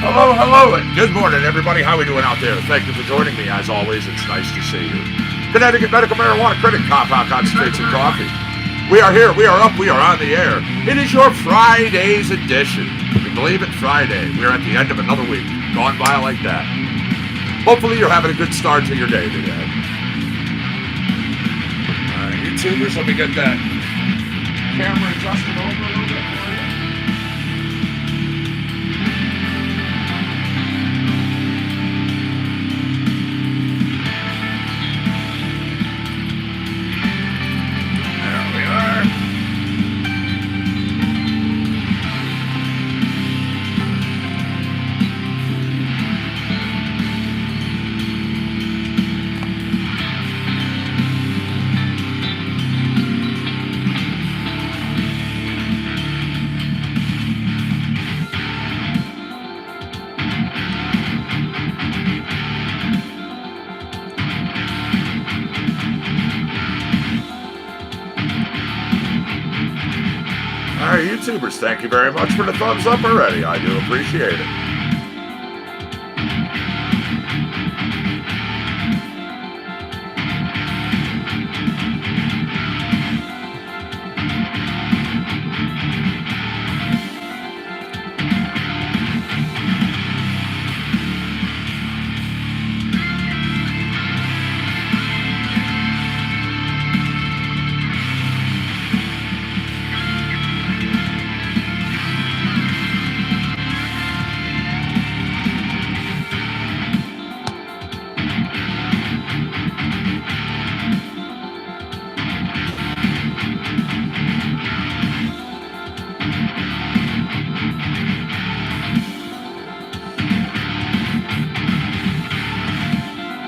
Hello, hello, and good morning, everybody. How are we doing out there? Thank you for joining me. As always, it's nice to see you. Connecticut Medical Marijuana Critic, Compound Concentrates and Coffee. We are here, we are up, we are on the air. It is your FryDaze edition. Can you believe it? Friday. We are at the end of another week. Gone by like that. Hopefully you're having a good start to your day today. YouTubers, let me get that camera adjusted over a little bit for you. Alright, YouTubers, thank you very much for the thumbs up already. I do appreciate it.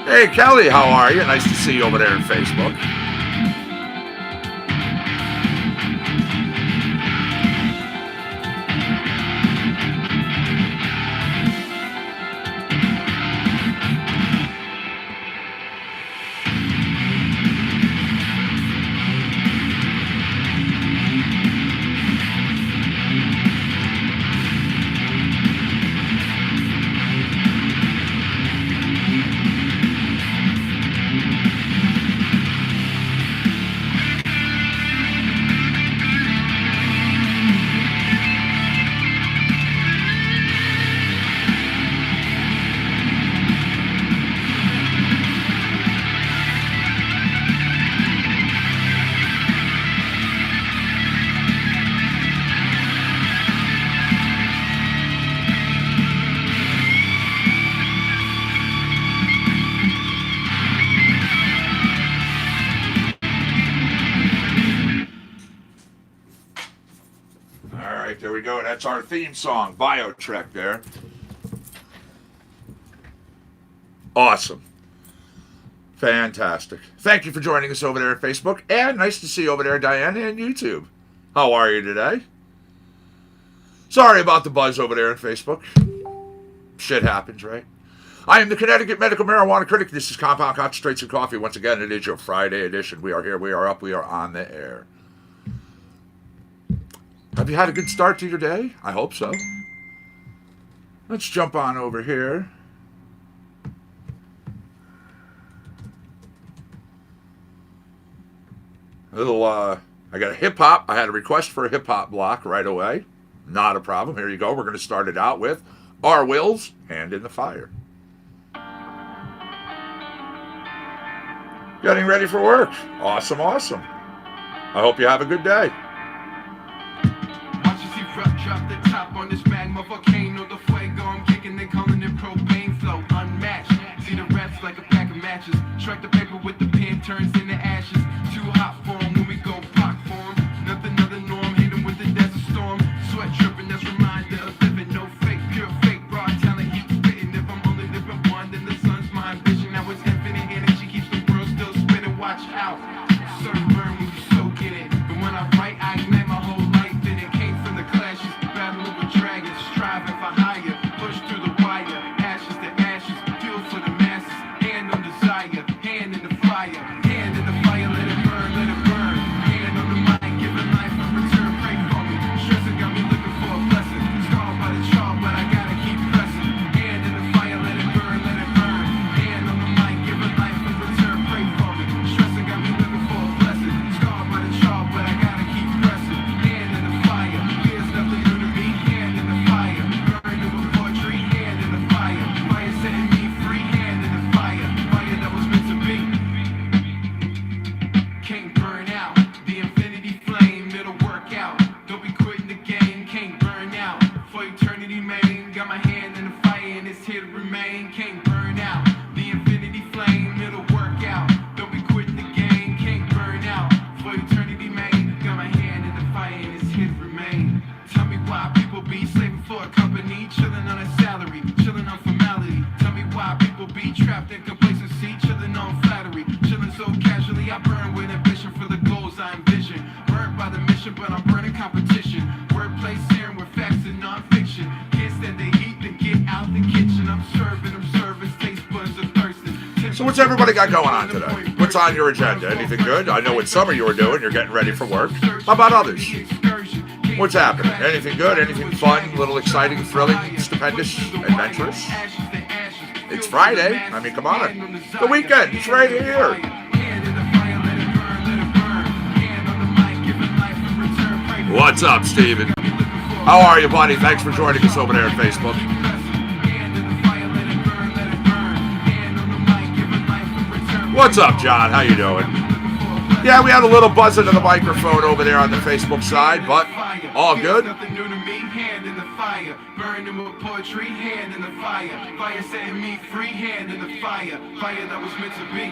Hey, Kelly, how are you? Nice to see you over there on Facebook. There we go. That's our theme song, BioTrek there. Awesome. Fantastic. Thank you for joining us over there at Facebook. And nice to see you over there, Diane, and YouTube. How are you today? Sorry about the buzz over there on Facebook. Shit happens, right? I am the Connecticut Medical Marijuana Critic. This is Compound Concentrates and Coffee. Once again, it is your Friday edition. We are here, we are up, we are on the air. Have you had a good start to your day? I hope so. Let's jump on over here. I got a hip hop. I had a request for a hip hop block right away. Not a problem. Here you go. We're going to start it out with Our Wills, Hand in the Fire. Getting ready for work. Awesome, awesome. I hope you have a good day. Drop the top on this magma volcano, the fuego I'm kicking, they calling it propane flow, unmatched. See the rats like a pack of matches. Strike the paper with the pen, turns into ashes. Too hot for 'em when we go rock for 'em. Nothing other norm, hit 'em with the desert storm. Sweat dripping, that's reminder of living. No fake, pure fake, raw talent, heat spitting. If I'm only living one, then the sun's my ambition. Now it's infinite energy, keeps the world still spinning. Watch out, certain burn when you soak in it. But when I write, I ignite my whole life in it. Came from the clashes, battling with dragons, striving for higher. Push through the wire, ashes to ashes, fuel for the masses. Hand on desire, hand in the fire, hand in the fire, let it word plays searing with facts and non-fiction. Can't stand the heat, then get out the kitchen. I'm serving them service, taste buds are thirsting. So what's everybody got going on today? What's on your agenda? Anything good? I know what some of you are doing. You're getting ready for work. How about others? What's happening? Anything good? Anything fun? A little exciting, thrilling, stupendous, adventurous? It's Friday. I mean, come on. The weekend. It's right here. What's up, Steven? How are you, buddy? Thanks for joining us over there on Facebook. What's up, John? How you doing? Yeah, we had a little buzz into the microphone over there on the Facebook side, but all good. Burning with poetry, hand in the fire. Fire setting me free, hand in the fire. Fire that was meant to be.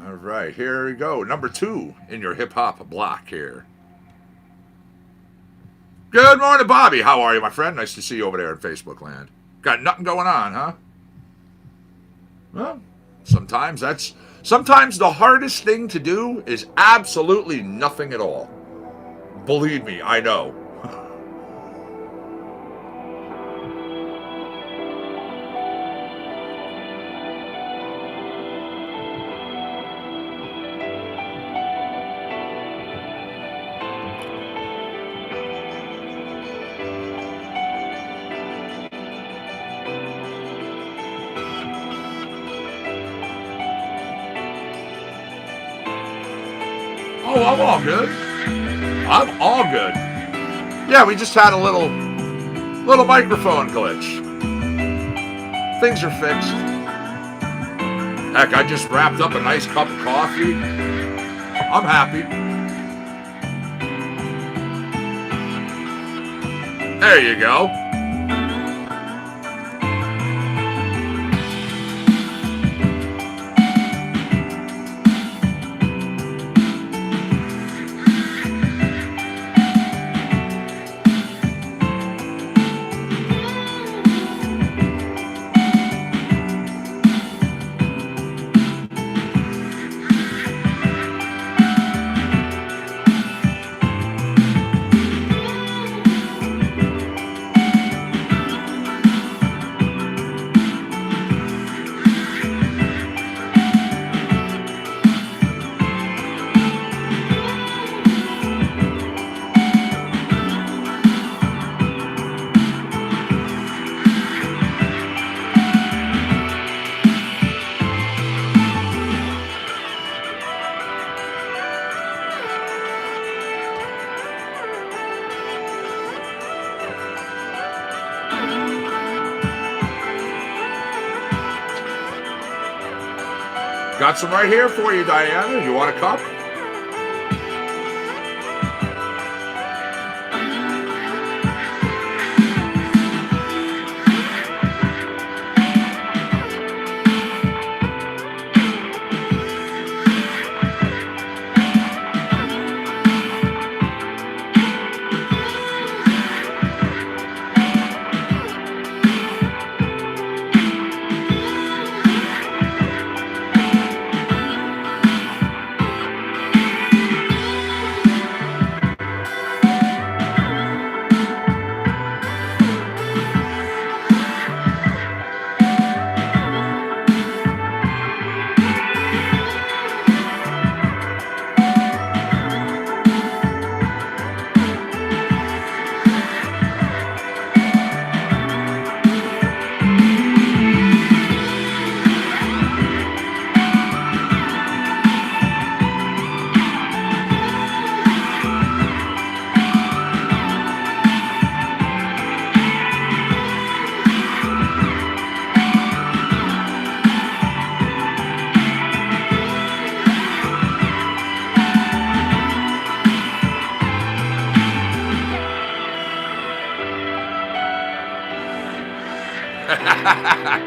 All right, here we go. Number 2 in your hip-hop block here. Good morning, Bobby. How are you, my friend? Nice to see you over there in Facebook land. Got nothing going on, huh? Well, sometimes the hardest thing to do is absolutely nothing at all. Believe me, I know. Oh, I'm all good. I'm all good. Yeah, we just had a little microphone glitch. Things are fixed. Heck, I just wrapped up a nice cup of coffee. I'm happy. There you go. Got some right here for you, Diana. You want a cup?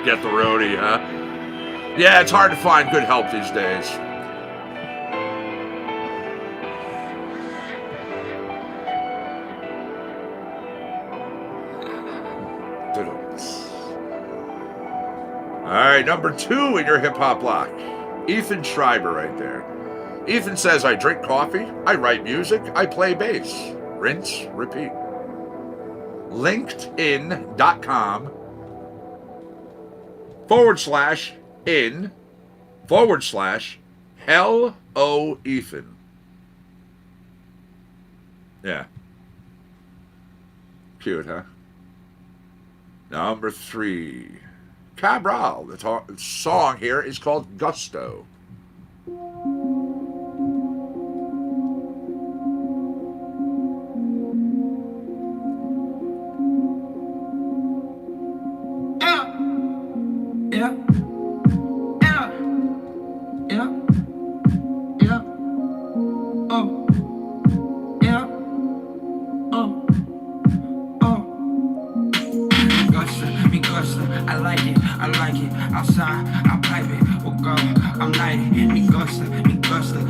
Get the roadie, huh? Yeah, it's hard to find good help these days. All right, number 2 in your hip-hop block. Ethan Schreiber right there. Ethan says, I drink coffee, I write music, I play bass. Rinse, repeat. LinkedIn.com /in/Hello Ethan. Yeah. Cute, huh? Number 3. Cabral. The song here is called Gusto. Yeah. Yeah. Yeah. Yeah. Oh. Yeah. Oh. Oh. Me gusta, I like it, outside, I pipe it, we'll go, I'm lighting, me gusta,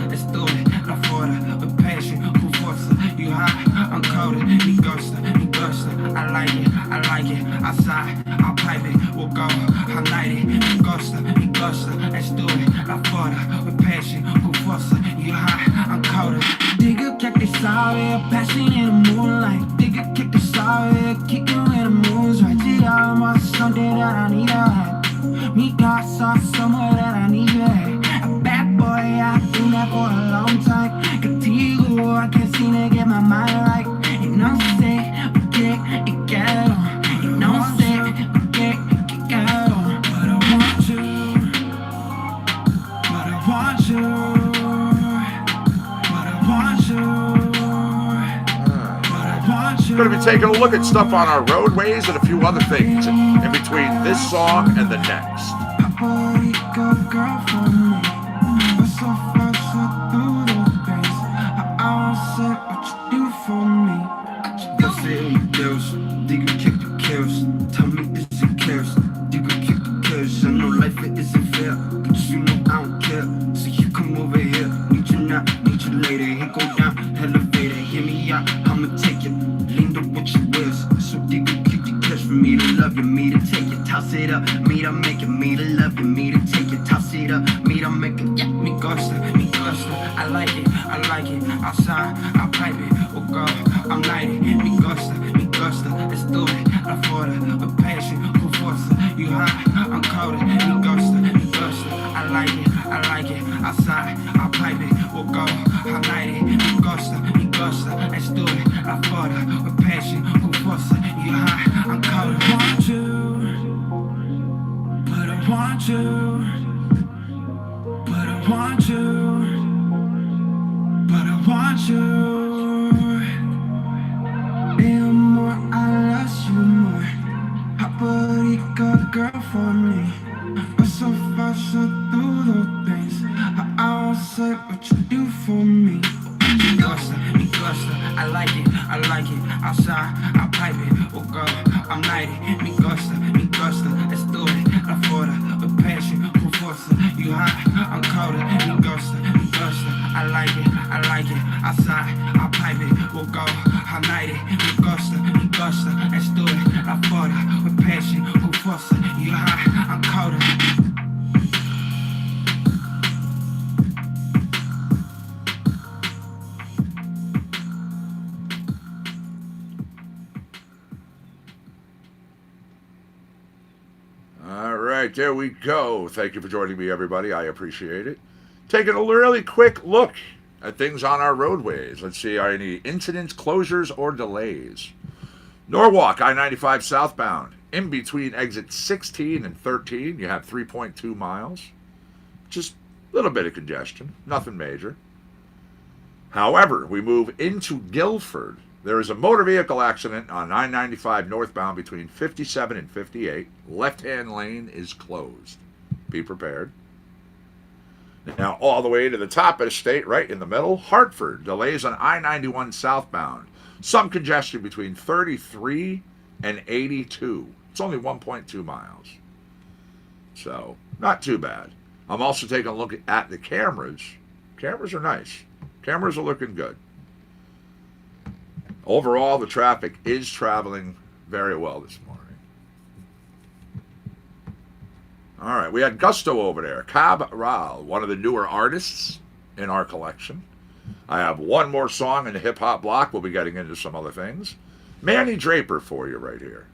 let's do it, la fuera, with passion, con forza, you high, I'm coated, me gusta, I like it, outside, I pipe it, we'll go, I'm lighting, me gusta, let's do it, la fuera, with passion, con forza, you high, I'm coated, digga, check this out, yeah, passion in the moonlight, digga, kick this out, yeah, kicking when the moon's right, yeah, I'm something that I need to have. Me got somewhere that I need to have. A bad boy, I've been that for a long time. Contigo, I can't seem to get my mind right. You know, say, we get on. You know, say, we get on. But I want you. But I want you. But I want you. Going to be taking a look at stuff on our roadways and a few other things in between this song and the next. Tell me is it cares? You can kick the cares. I know life it isn't fair, but you know I don't care. So you come over here, need you now, need you later. Here go down, elevator, hear me out, I'ma take you. Lean to what you wish, so you can kick the cares for me to love you, me to take it, toss it up, me to make it, me to love you, me to take it, toss it up, me to make it, yeah, me gusta, I like it, outside, I'll pipe it, we'll go, I'm lighting, me gusta, let's do it, la fuera, with passion, con forza, you high, I'm coated, me gusta, I like it, outside, I'll pipe it, we'll go, I'm lighting, me gusta, let's do it, la fuera, with passion, con forza, you high, I'm coated, want you, but I want you, but I want you, but I want you. More, I lost you more. Hot body girl for me. But so far, so through the things I won't say what you do for me. Me gusta, I like it, outside, I'll pipe it, we'll go, I'm lighting, me gusta, let's do it, la fuera, with passion, con forza, you high, I'm coated, me gusta, I like it, outside, I'll pipe it, we'll go, I'm lighting, me gusta, let's do it, la fuera, with passion, con forza, you high, I'm coated. All right, there we go. Thank you for joining me, everybody. I appreciate it. Taking a really quick look at things on our roadways. Let's see, are any incidents, closures, or delays? Norwalk, I-95 southbound. In between exits 16 and 13, you have 3.2 miles. Just a little bit of congestion, nothing major. However, we move into Guilford. There is a motor vehicle accident on I-95 northbound between 57 and 58. Left-hand lane is closed. Be prepared. Now, all the way to the top of the state, right in the middle, Hartford. Delays on I-91 southbound. Some congestion between 33 and 82. It's only 1.2 miles. So, not too bad. I'm also taking a look at the cameras. Cameras are nice. Cameras are looking good. Overall, the traffic is traveling very well this morning. All right, we had Gusto over there. Cabral, one of the newer artists in our collection. I have one more song in the hip hop block. We'll be getting into some other things. Manny Draper for you right here.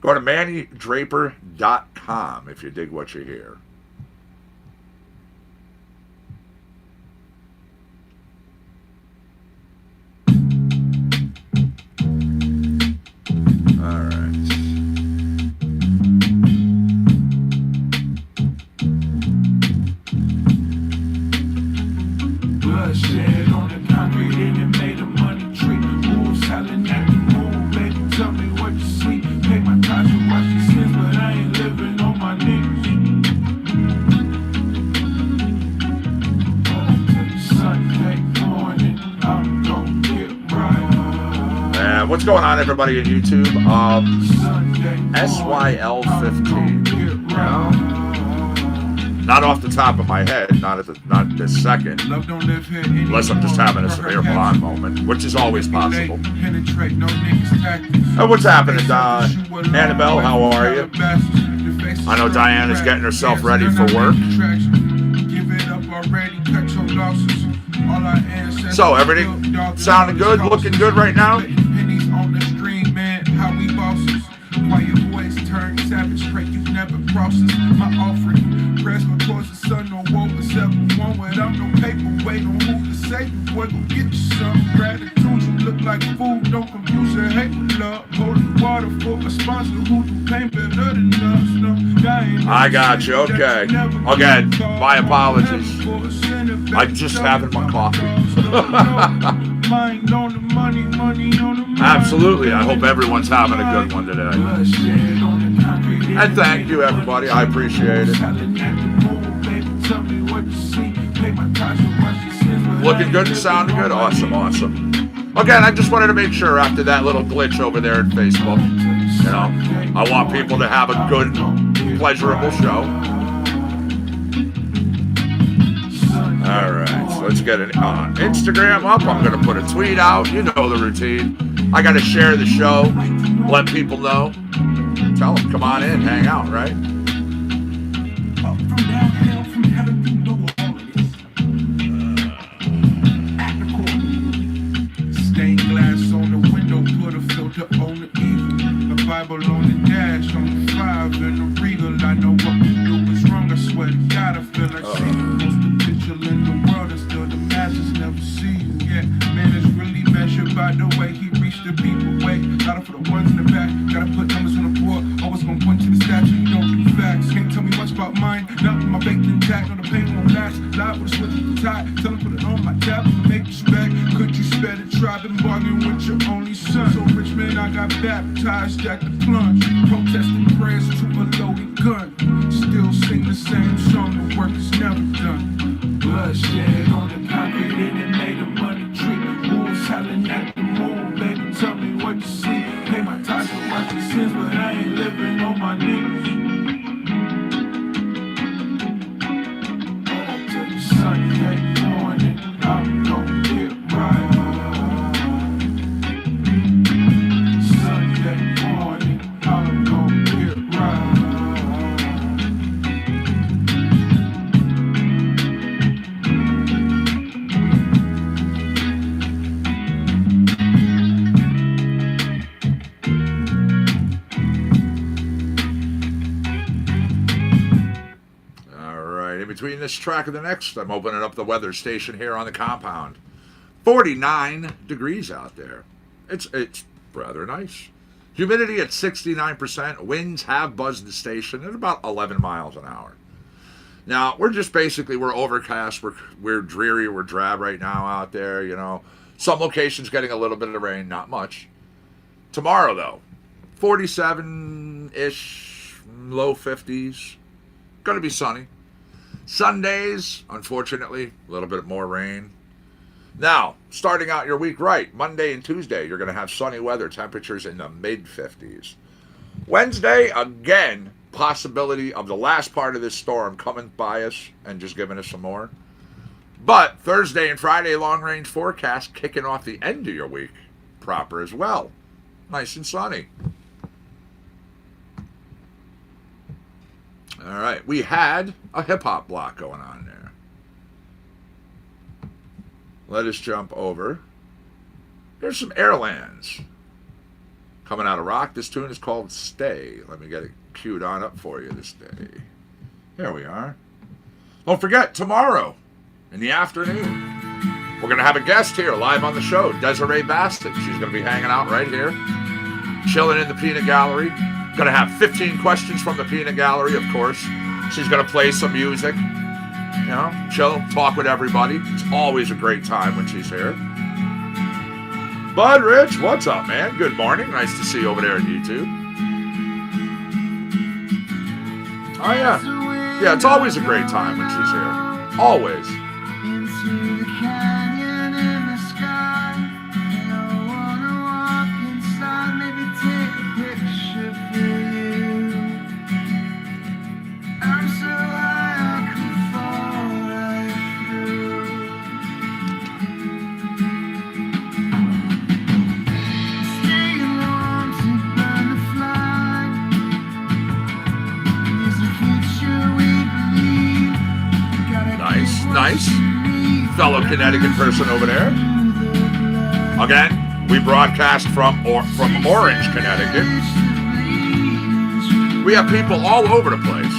Go to MannyDraper.com if you dig what you hear. All right. Bloodshed on the concrete and it made a money tree. Wolves howling at the moon, baby, tell me what you see. Pay my tithes and watch these sins, but I ain't living on my knees. Sunday morning, I'm gonna get right. And what's going on, everybody in YouTube? SYL15. Not off the top of my head, not this second, unless I'm just having a severe blonde moment, which is always possible. And what's happening, Annabelle? How are you? I know Diane is getting herself ready for work. So everything sounding good, looking good right now? Quiet voice turn savage, pray you never crosses my offering. Press my towards the sun, no woe, but 7-1 without no paper. Wait on who to save you, boy, go get you some gratitude. You look like food, don't confuse your hate with love. Holy water for a sponsor who do pain better than us. No, I got you, okay. Again, my apologies. I'm just having my coffee. Absolutely, I hope everyone's having a good one today. And thank you, everybody. I appreciate it. Looking good and sounding good? Awesome, awesome. Again, I just wanted to make sure after that little glitch over there at Facebook, you know, I want people to have a good, pleasurable show. All right, so let's get it on Instagram up. I'm going to put a tweet out. You know the routine. I got to share the show, let people know. Tell them, come on in, hang out, right? Stained glass on the window, put a filter on the evil. A Bible on the dash, on the 5 in the regal. I know what we do is wrong, I swear to God, I feel like seeing the most potential in the world, and still the masses never see you yet. Man, it's really measured by the way he reached the people. Wait, gotta put the ones in the back, gotta put numbers on the board. Always gonna point to the statue, you don't do facts. Can't tell me much about mine, nothing my baked intact. No, the pain won't last. Live with a switch with the tie. Tell him put it on my tab, make respect. Could you spare the tribe and bargain with your only son? So rich man, I got baptized at the plunge. Protesting prayers to a loaded gun. Still sing the same song, the work is never done. Bloodshed on the concrete and it made a money tree. Wolves howling at the moon, baby, tell me what you see. Pay my tithes and watch these sins, but I ain't living on my knees. Sunday morning, I'm gonna get right. Sunday morning, I'm gonna get right. Between this track and the next, I'm opening up the weather station here on the compound. 49 degrees out there. It's rather nice. Humidity at 69%. Winds have buzzed the station at about 11 miles an hour. Now, we're overcast. We're dreary. We're drab right now out there, you know. Some locations getting a little bit of rain, not much. Tomorrow, though, 47-ish, low 50s. Going to be sunny. Sundays, unfortunately, a little bit more rain. Now, starting out your week right, Monday and Tuesday, you're going to have sunny weather, temperatures in the mid-50s. Wednesday, again, possibility of the last part of this storm coming by us and just giving us some more. But Thursday and Friday, long-range forecast kicking off the end of your week proper as well. Nice and sunny. All right, we had a hip-hop block going on there. let us jump over. Here's some Airlands coming out of rock. This tune is called Stay. Let me get it queued on up for you this day. Here we are. Don't forget, tomorrow in the afternoon, we're going to have a guest here live on the show, Desiree Baston. She's going to be hanging out right here, chilling in the Peanut Gallery. Going to have 15 questions from the Peanut Gallery, of course. She's going to play some music, you know, chill, talk with everybody. It's always a great time when she's here. Bud Rich, what's up, man? Good morning. Nice to see you over there on YouTube. Oh, yeah. Yeah, it's always a great time when she's here. Always. Into the canyon in the sky, and I wanna walk inside, maybe take a picture for you. I'm so high I could fall right through. Staying warm to burn the flag. There's a future we believe. Nice, nice. Fellow Connecticut person over there. Again, we broadcast from Orange, Connecticut. We have people all over the place.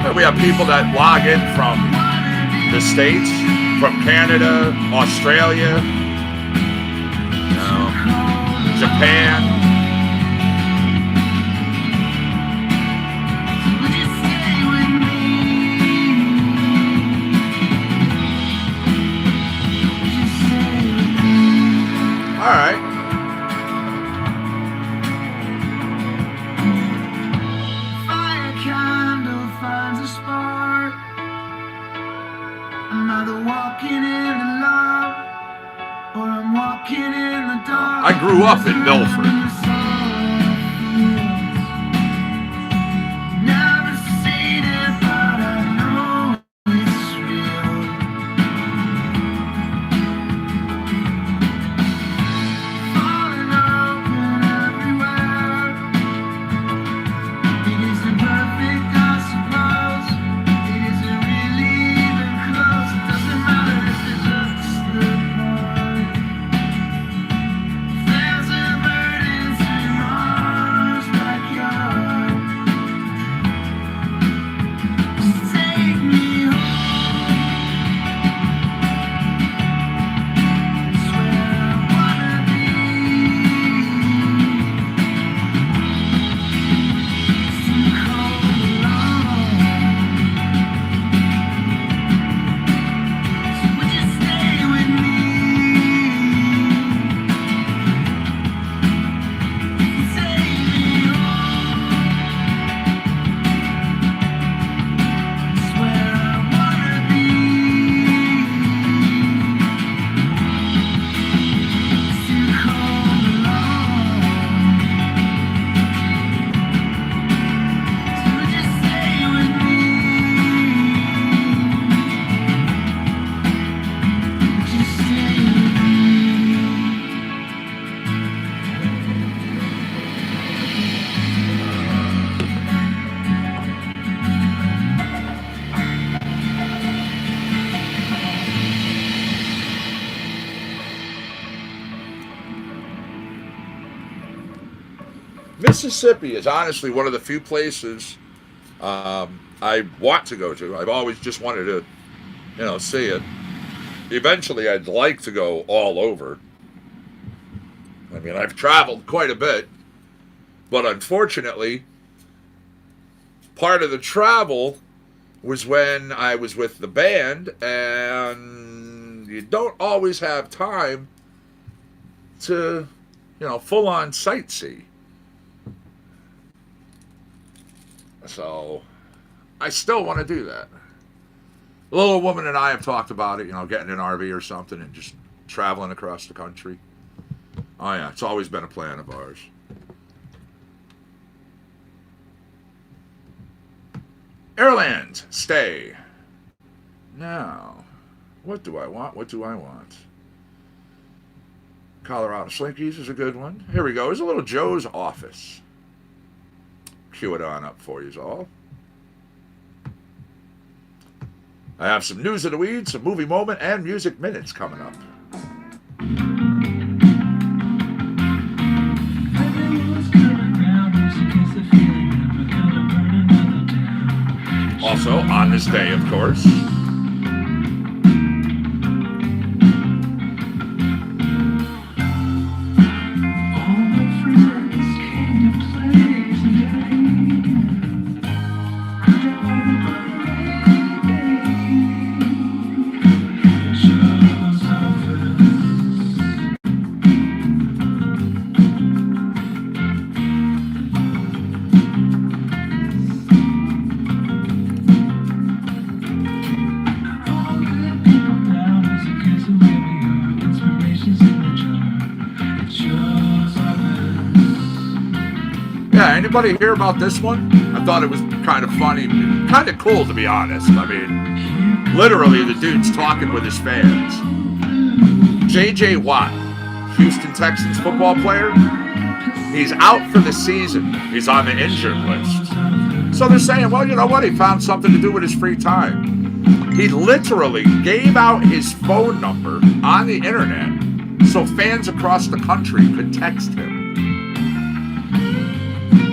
And we have people that log in from the States, from Canada, Australia, you know, Japan. All right. Fire candle finds a spark. I'm either walking in the light or I'm walking in the dark. I grew up in Milford. Never seen it, but I know it's real. Falling open everywhere. It isn't perfect, I suppose. It isn't really even close. It doesn't matter if it looks the part. There's a bird in tomorrow's backyard. Just take me home. It's where I wanna be. It's too cold alone. So would you stay with me? Take me home. It's where I wanna be. It's too cold alone. So would you stay with me? Would you stay with me? Mississippi is honestly one of the few places I want to go to. I've always just wanted to, you know, see it. Eventually, I'd like to go all over. I mean, I've traveled quite a bit, but unfortunately, part of the travel was when I was with the band, and you don't always have time to, you know, full on sightsee. So, I still want to do that. The little woman and I have talked about it, you know, getting an RV or something and just traveling across the country. Oh, yeah, it's always been a plan of ours. Airlands, stay. Now, what do I want? What do I want? Colorado Slinkies is a good one. Here we go. Here's a little Joe's Office. Cue it on up for you all. I have some news of the weed, some movie moment, and music minutes coming up. Also, on this day, of course, anybody hear about this one? I thought it was kind of funny, kind of cool, to be honest. I mean, literally the dude's talking with his fans. J.J. Watt, Houston Texans football player, he's out for the season. He's on the injured list. So they're saying, well, you know what? He found something to do with his free time. He literally gave out his phone number on the internet so fans across the country could text him.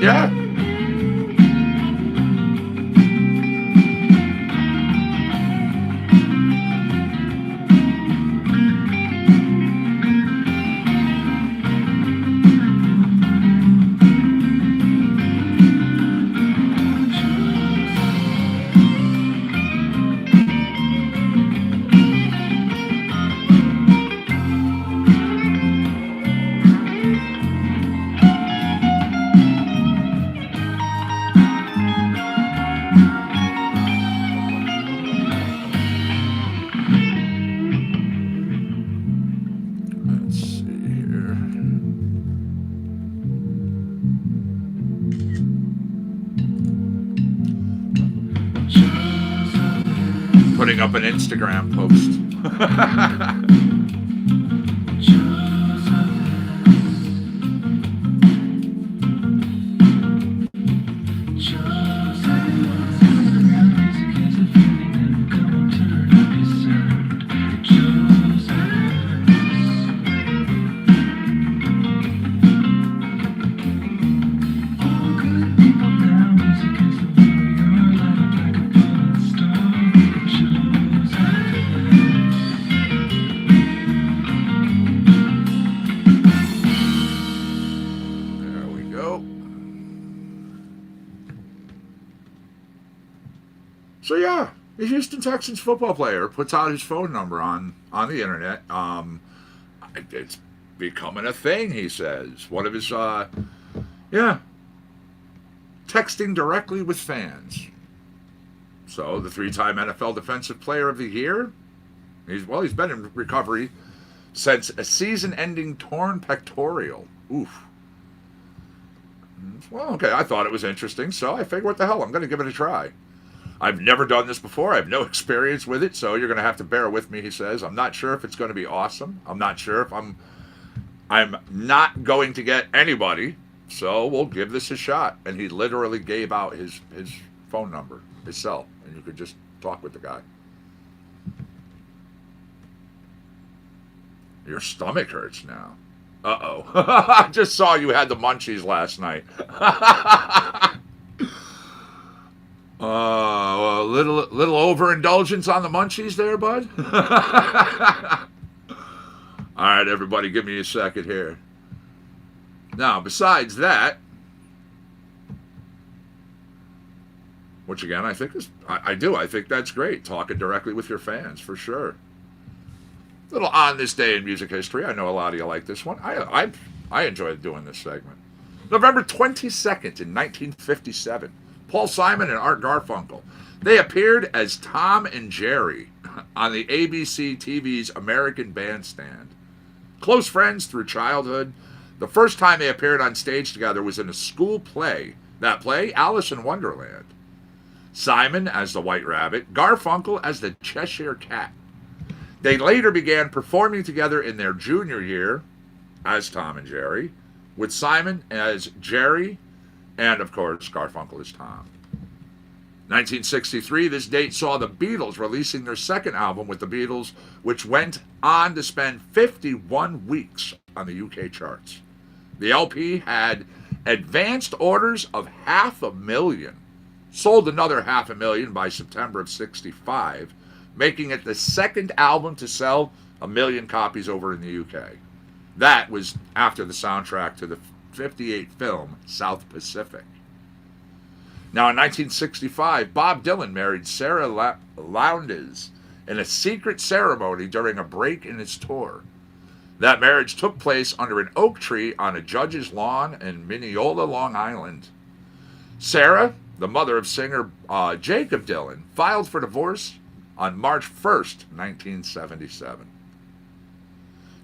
Yeah. Up an Instagram post. So yeah, the Houston Texans football player puts out his phone number on the internet. It's becoming a thing, he says. One of his, texting directly with fans. So the 3-time NFL Defensive Player of the Year, he's been in recovery since a season-ending torn pectoral. Oof. Well, okay, I thought it was interesting, so I figured, what the hell, I'm going to give it a try. I've never done this before. I have no experience with it, so you're going to have to bear with me, he says. I'm not sure if it's going to be awesome. I'm not sure if I'm not going to get anybody, so we'll give this a shot. And he literally gave out his phone number, his cell, and you could just talk with the guy. Your stomach hurts now. Uh-oh. I just saw you had the munchies last night. A little overindulgence on the munchies there, bud. All right, everybody, give me a second here. Now, besides that, which again I think I think that's great, talking directly with your fans for sure. Little on this day in music history. I know a lot of you like this one. I enjoyed doing this segment. November 22nd in 1957. Paul Simon and Art Garfunkel. They appeared as Tom and Jerry on the ABC TV's American Bandstand. Close friends through childhood. The first time they appeared on stage together was in a school play. That play, Alice in Wonderland. Simon as the White Rabbit, Garfunkel as the Cheshire Cat. They later began performing together in their junior year as Tom and Jerry, with Simon as Jerry, and of course Garfunkel as Tom. 1963, this date saw the Beatles releasing their second album with the Beatles, which went on to spend 51 weeks on the UK charts. The LP had advanced orders of 500,000, sold another 500,000 by September of 65, making it the second album to sell 1 million copies over in the UK. That was after the soundtrack to the 58 film South Pacific. Now, in 1965, Bob Dylan married Sarah Lowndes in a secret ceremony during a break in his tour. That marriage took place under an oak tree on a judge's lawn in Mineola, Long Island. Sarah, the mother of singer Jacob Dylan, filed for divorce on March 1st, 1977.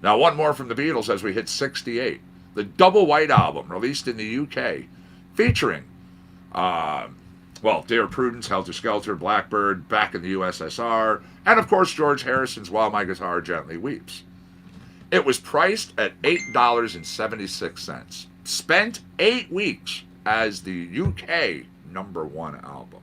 Now, one more from the Beatles as we hit 68. The Double White Album, released in the UK, featuring Dear Prudence, Helter Skelter, Blackbird, Back in the USSR, and of course George Harrison's While My Guitar Gently Weeps. It was priced at $8.76. Spent 8 weeks as the UK #1 album.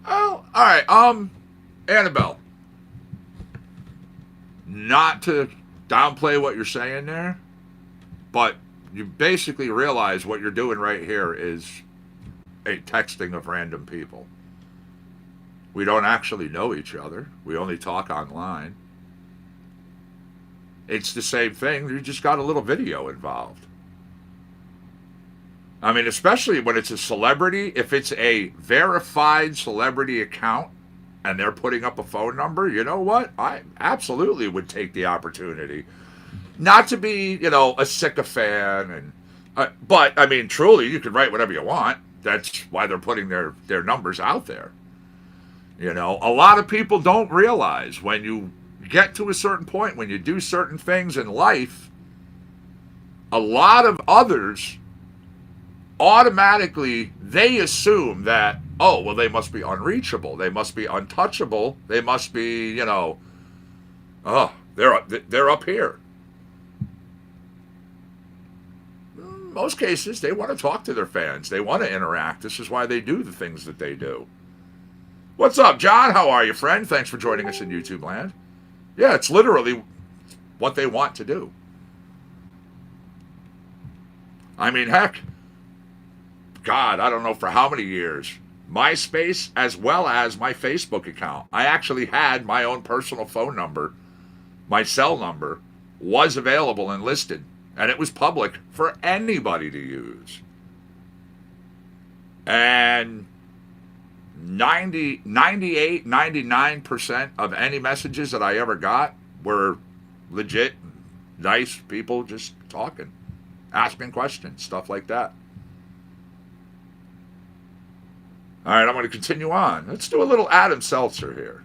Oh, all right. Annabelle. Not to downplay what you're saying there, but you basically realize what you're doing right here is a texting of random people. We don't actually know each other. We only talk online. It's the same thing. You just got a little video involved. I mean, especially when it's a celebrity, if it's a verified celebrity account and they're putting up a phone number, you know what? I absolutely would take the opportunity. Not to be, a sycophant, but, I mean, truly, you can write whatever you want. That's why they're putting their numbers out there. A lot of people don't realize when you get to a certain point, when you do certain things in life, a lot of others automatically, they assume that, they must be unreachable, they must be untouchable, they must be, they're up here. In most cases, they want to talk to their fans, they want to interact. This is why they do the things that they do. What's up, John? How are you, friend? Thanks for joining us in YouTube land. Yeah, it's literally what they want to do. I mean, heck, God, I don't know for how many years, MySpace as well as my Facebook account. I actually had my own personal phone number. My cell number was available and listed, and it was public for anybody to use. And 98, 99% of any messages that I ever got were legit, nice people just talking, asking questions, stuff like that. All right, I'm going to continue on. Let's do a little Adam Seltzer here.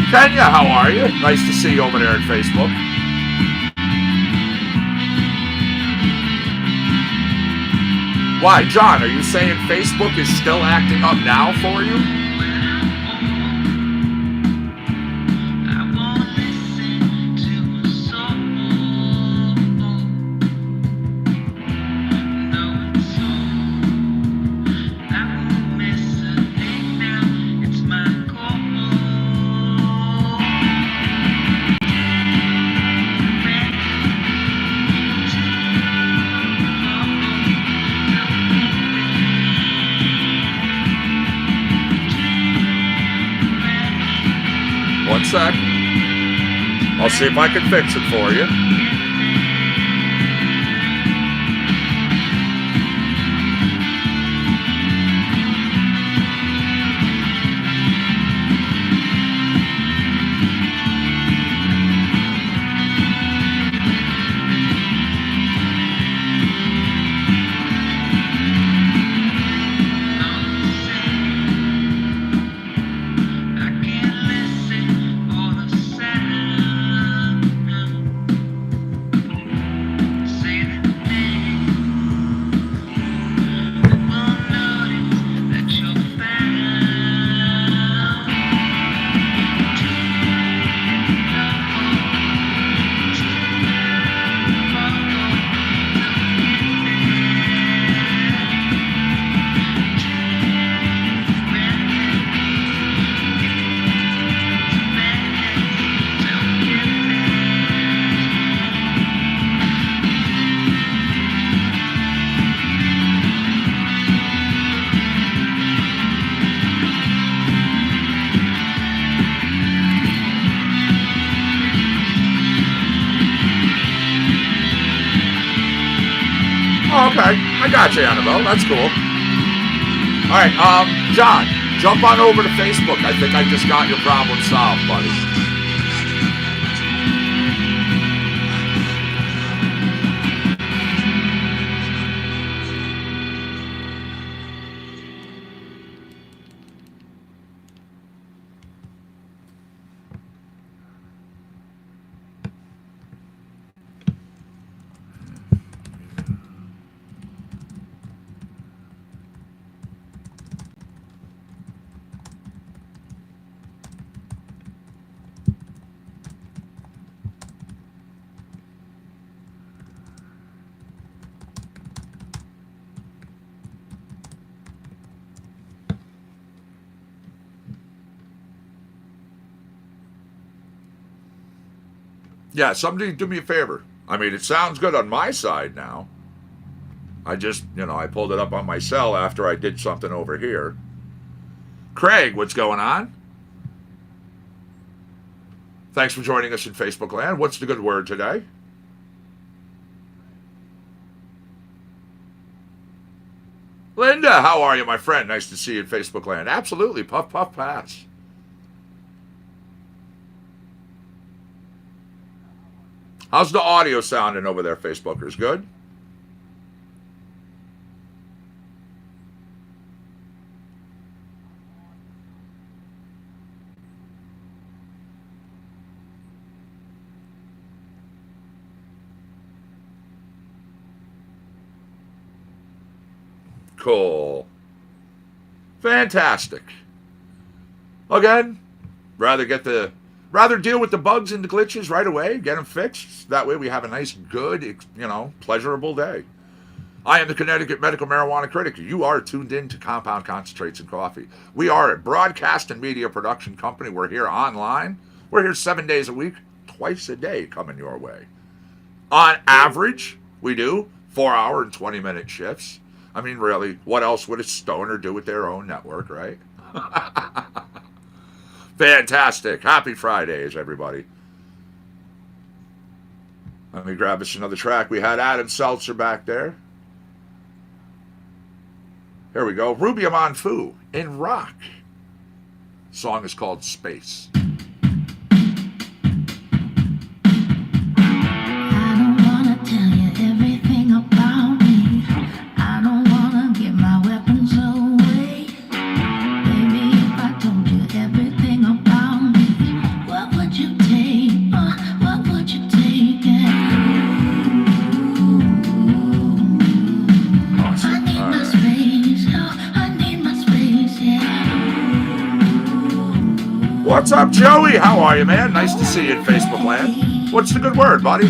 Kenya, how are you? Nice to see you over there on Facebook. Why, John, are you saying Facebook is still acting up now for you? One sec. I'll see if I can fix it for you. Okay, I got you, Annabelle. That's cool. All right, John, jump on over to Facebook. I think I just got your problem solved, buddy. Yeah, somebody do me a favor. I mean, it sounds good on my side now. I just, I pulled it up on my cell after I did something over here. Craig, what's going on? Thanks for joining us in Facebook land. What's the good word today? Linda, how are you, my friend? Nice to see you in Facebook land. Absolutely. Puff, puff, pass. How's the audio sounding over there, Facebookers? Good? Cool. Fantastic. Again, rather deal with the bugs and the glitches right away, get them fixed. That way we have a nice, good, pleasurable day. I am the Connecticut Medical Marijuana Critic. You are tuned in to Compound Concentrates and Coffee. We are a broadcast and media production company. We're here online. We're here 7 days a week, twice a day coming your way. On average, we do 4-hour and 20-minute shifts. I mean, really, what else would a stoner do with their own network, right? Fantastic. Happy FryDaze, everybody. Let me grab us another track. We had Adam Seltzer back there. Here we go. Ruby Amanfu in rock. Song is called Space. What's up, Joey? How are you, man? Nice to see you in Facebook land. What's the good word, buddy?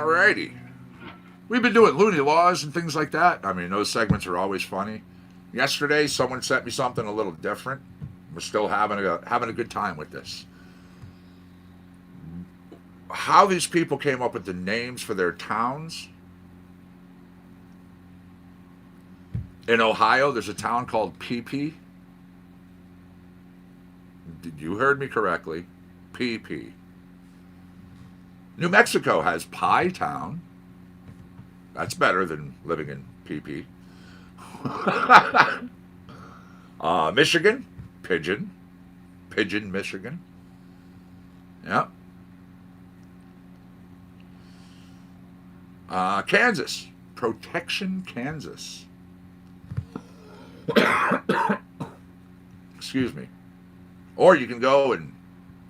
Alrighty. We've been doing loony laws and things like that. I mean, those segments are always funny. Yesterday, someone sent me something a little different. We're still having a good time with this. How these people came up with the names for their towns. In Ohio, there's a town called PP. You heard me correctly. PP. New Mexico has Pie Town. That's better than living in PP. Michigan, Pigeon. Pigeon, Michigan. Yep. Kansas, Protection, Kansas. Excuse me. Or you can go and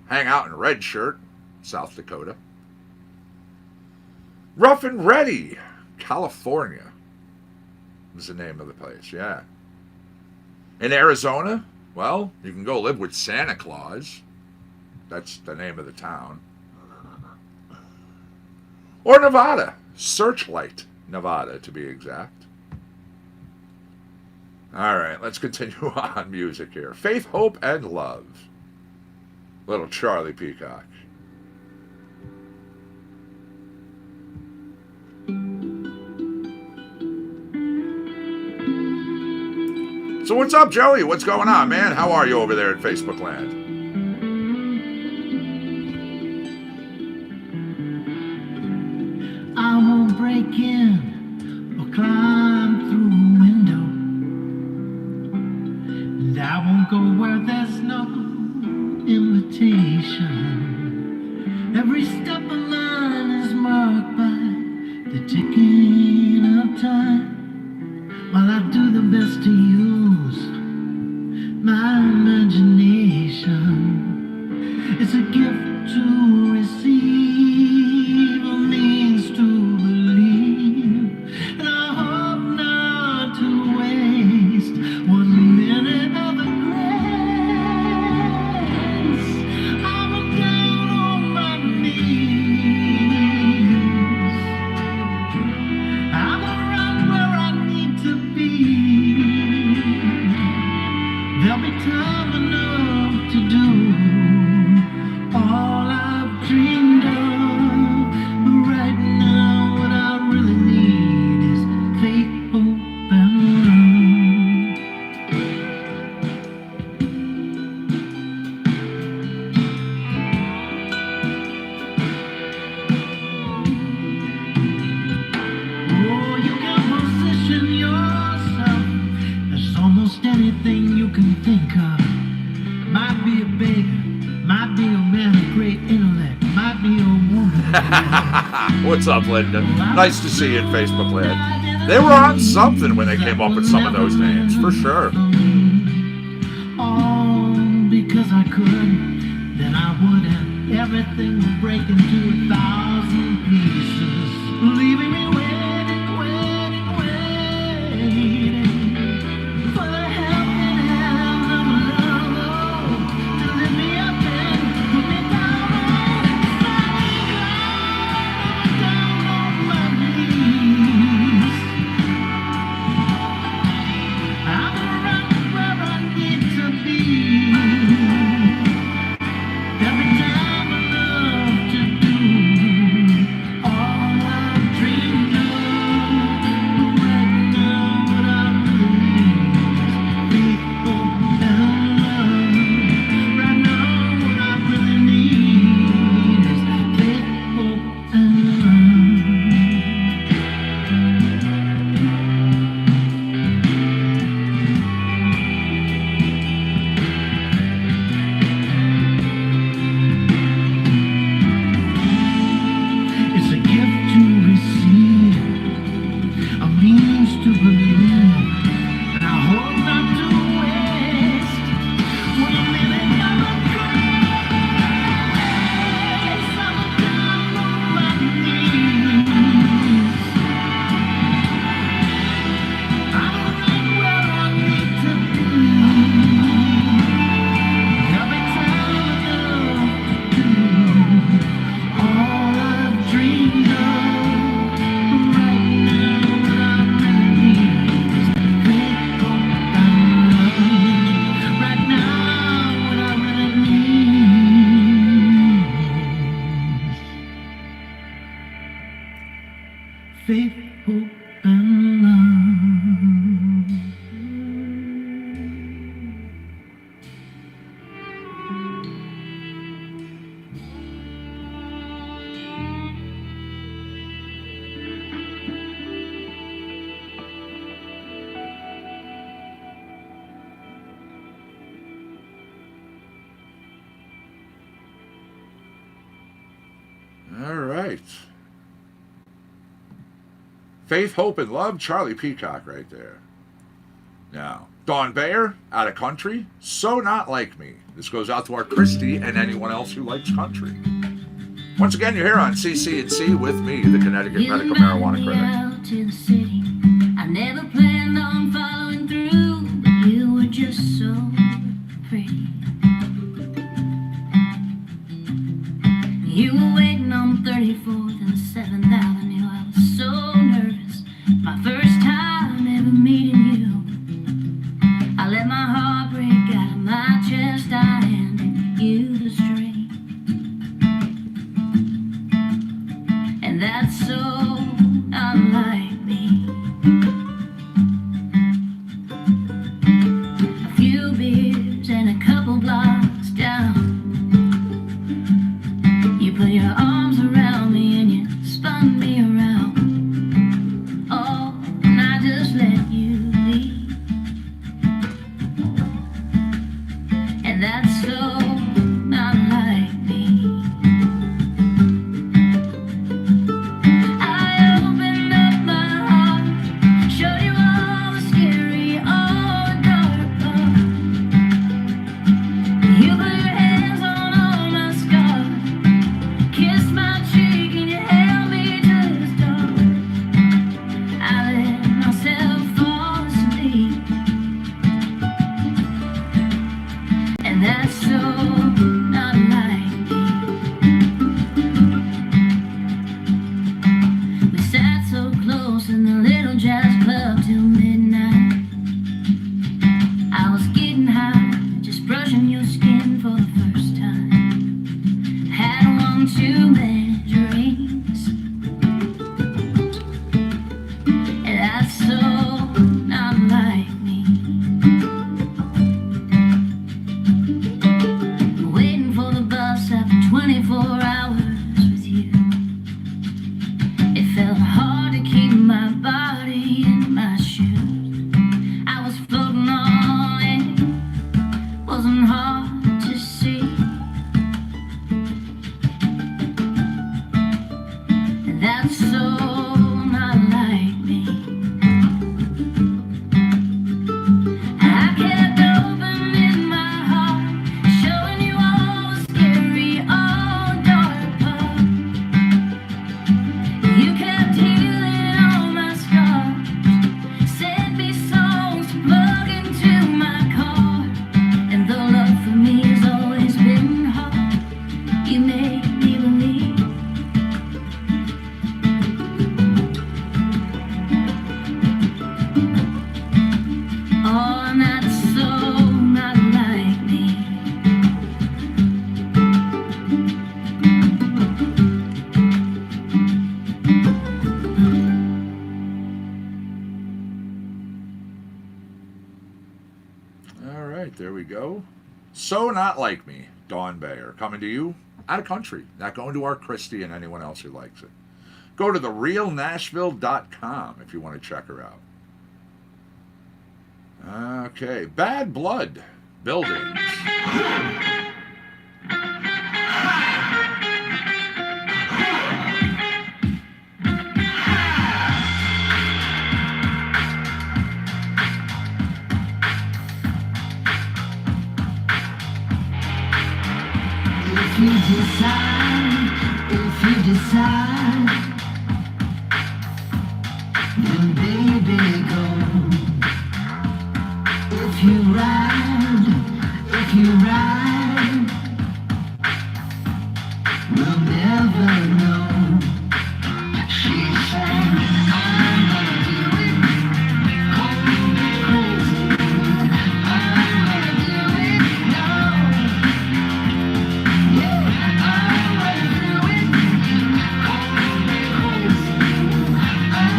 hang out in Red Shirt, South Dakota. Rough and Ready, California is the name of the place, yeah. In Arizona, well, you can go live with Santa Claus. That's the name of the town. Or Nevada, Searchlight, Nevada, to be exact. All right, let's continue on music here. Faith, Hope, and Love. Little Charlie Peacock. So what's up, Joey? What's going on, man? How are you over there in Facebook land? I won't break in or climb through a window, and I won't go where there's no invitation. Every step of mine is marked by the ticking of time, while I do the best to use my imagination. It's a gift to receive, a means to believe, and I hope not to waste 1 minute of the grace. I'm down on my knees. I'm around where I need to be. There'll be time enough to do all I've dreamed of. But right now, what I really need is faith, hope, and love. Oh, you can position yourself as almost anything you can think of. Might be a baker, might be a man of great intellect, might be a woman. What's up, Linda? Nice to see you in Facebook land. They were on something when they came up with some of those names, for sure. All because I could, then I would, and everything would break into 1,000 pieces, leaving me waiting for the helping hand of love to lift me up and put me down on my knees. I'm right where I need to be. Every time enough to do faith, hope, and love. All right. Faith, Hope, and Love, Charlie Peacock right there. Now, Dawn Bayer, Out of Country, So Not Like Me. This goes out to our Christy and anyone else who likes country. Once again, you're here on CC&C with me, the Connecticut Medical Marijuana Critic. Out to the city. I never planned on following through, but you were just so pretty. You were waiting on 34th and 7th Avenue. I was so nervous, my first time ever meeting you. I let my heart break out of my chest. I handed you the string, and that's so unlike me. A few beers and a couple blocks down, you put your arms around me and you spun me around. Oh, and I just let you leave. And that's so not like me. I opened up my heart, showed you all the scary, all the dark part. You put your hands on all my scars, kissed my cheek and you held me to the start. I let myself fall asleep, and that's so not like me. We sat so close in the little jazz club till midnight. I was getting high, just brushing your skin for the first time. Had one too many drinks, and that's so not like me. Waiting for the bus after 24 hours with you. It felt hard to keep my body in my shoes. I was floating on it, wasn't hard to see. And that's so not like me. I kept opening my heart, showing you all the scary, all the dark part. You kept healing all my scars, sent me songs to plug into my car. And though love for me has always been hard, you made me believe. Oh, and that's so not like me. All right, there we go. So Not Like Me, Dawn Bayer, coming to you out of country, not going to our Christy and anyone else who likes it. Go to therealnashville.com if you want to check her out. Okay, Bad Blood, Buildings. If you decide, then baby go. If you ride, we'll never know. She said, I'm gonna do it, call me crazy, I'm gonna do it now. Yeah, I'm gonna do it, call me crazy, I'm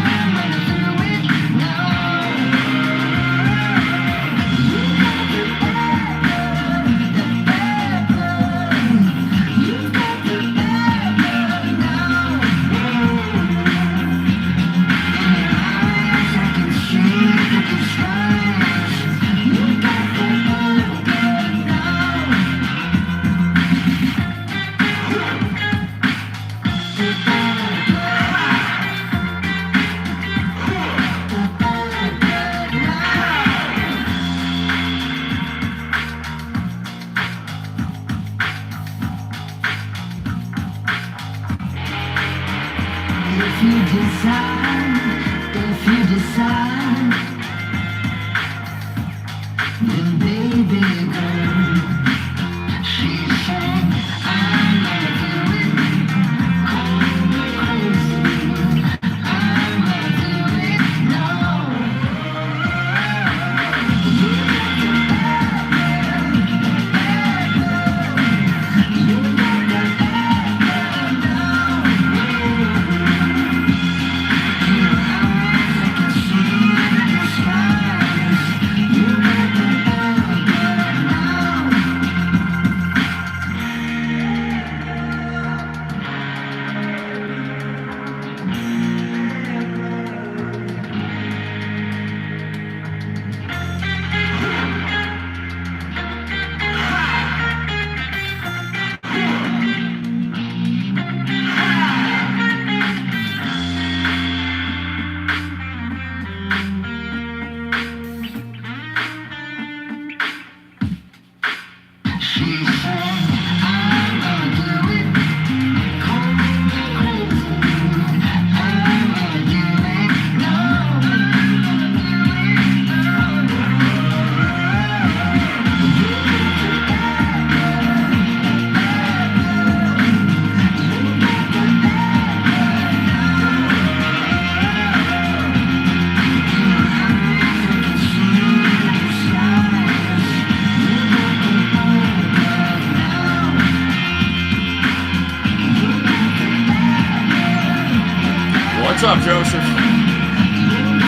What's up, Joseph?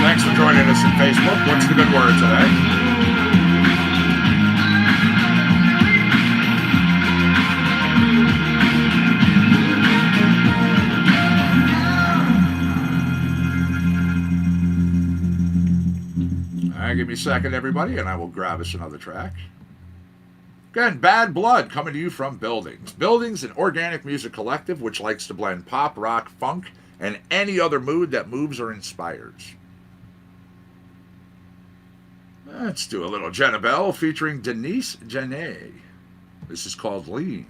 Thanks for joining us on Facebook. What's the good word today? All right, give me a second, everybody, and I will grab us another track. Again, Bad Blood coming to you from Buildings. Buildings, an organic music collective which likes to blend pop, rock, funk, and any other mood that moves or inspires. Let's do a little Jenna Bell featuring Denise Janae. This is called Lean.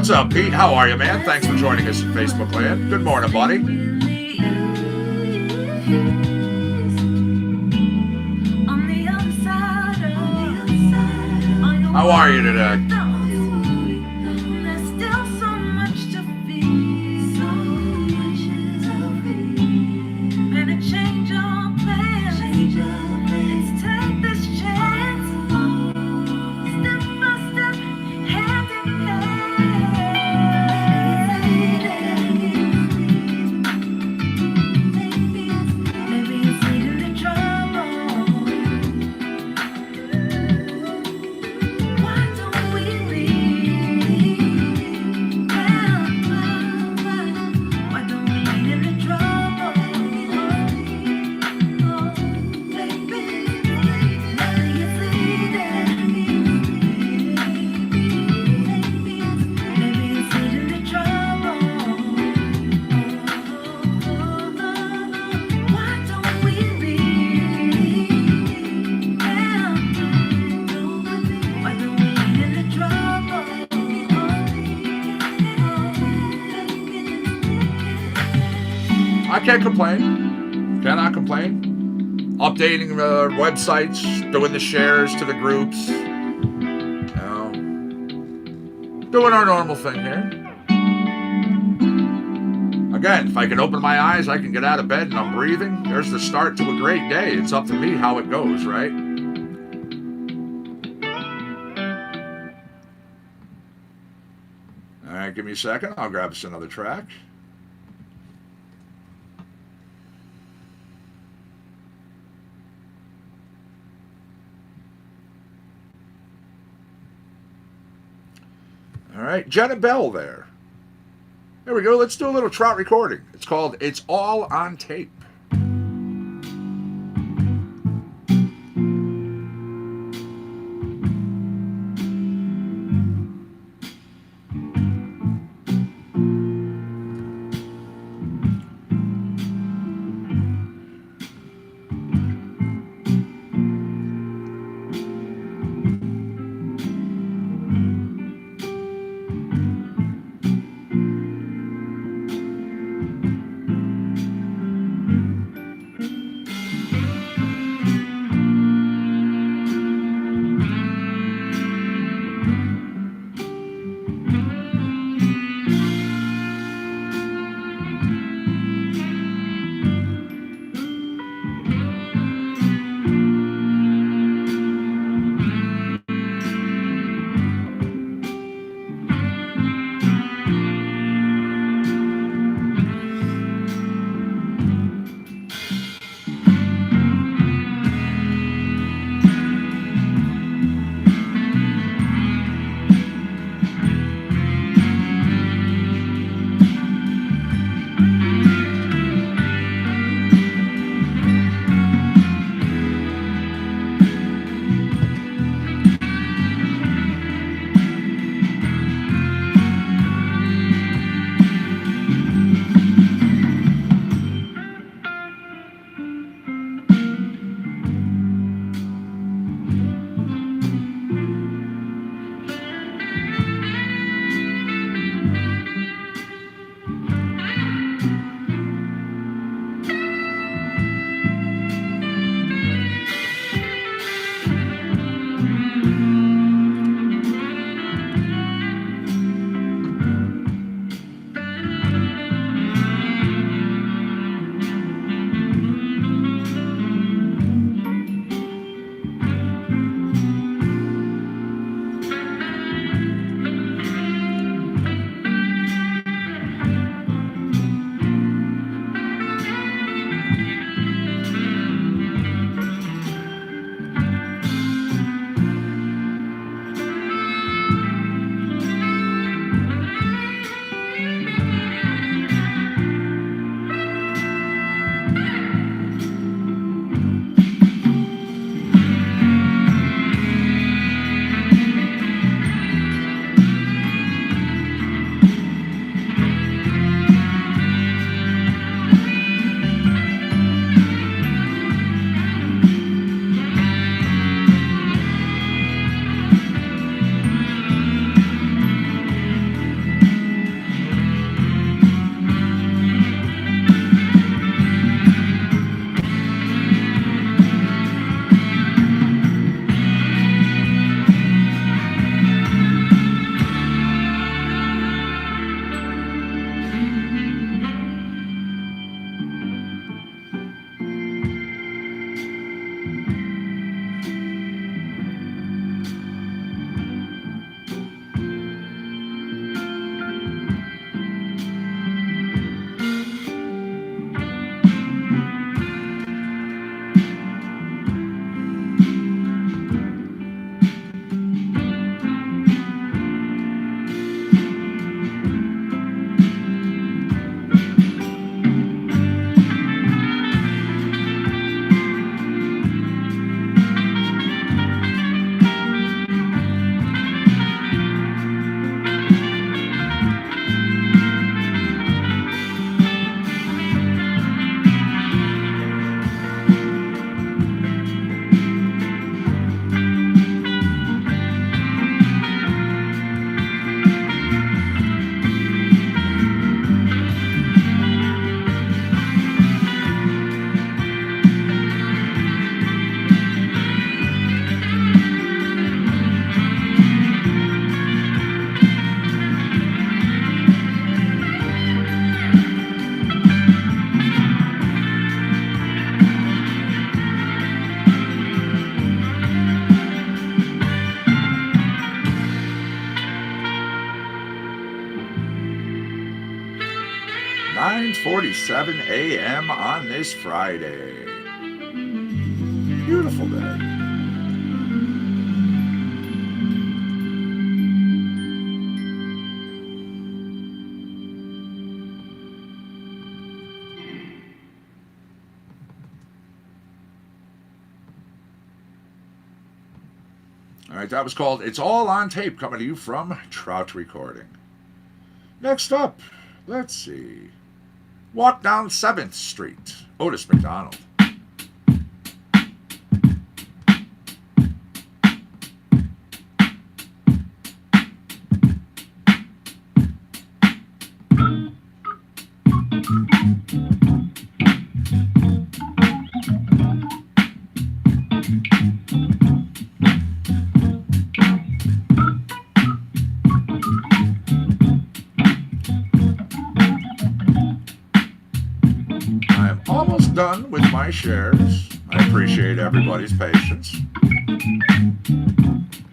What's up, Pete? How are you, man? Thanks for joining us in Facebook land. Good morning, buddy. How are you today? I can't complain. Cannot complain. Updating the websites, doing the shares to the groups. Doing our normal thing here. Again, if I can open my eyes, I can get out of bed and I'm breathing. There's the start to a great day. It's up to me how it goes, right? All right, give me a second. I'll grab us another track. All right, Jenna Bell there. There we go. Let's do a little trout recording. It's called It's All on Tape. 9:47 a.m. on this Friday. Beautiful day. All right, that was called It's All on Tape, coming to you from Trout Recording. Next up, let's see. Walk Down 7th Street, Otis McDonald. Done with my shares. I appreciate everybody's patience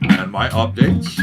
and my updates.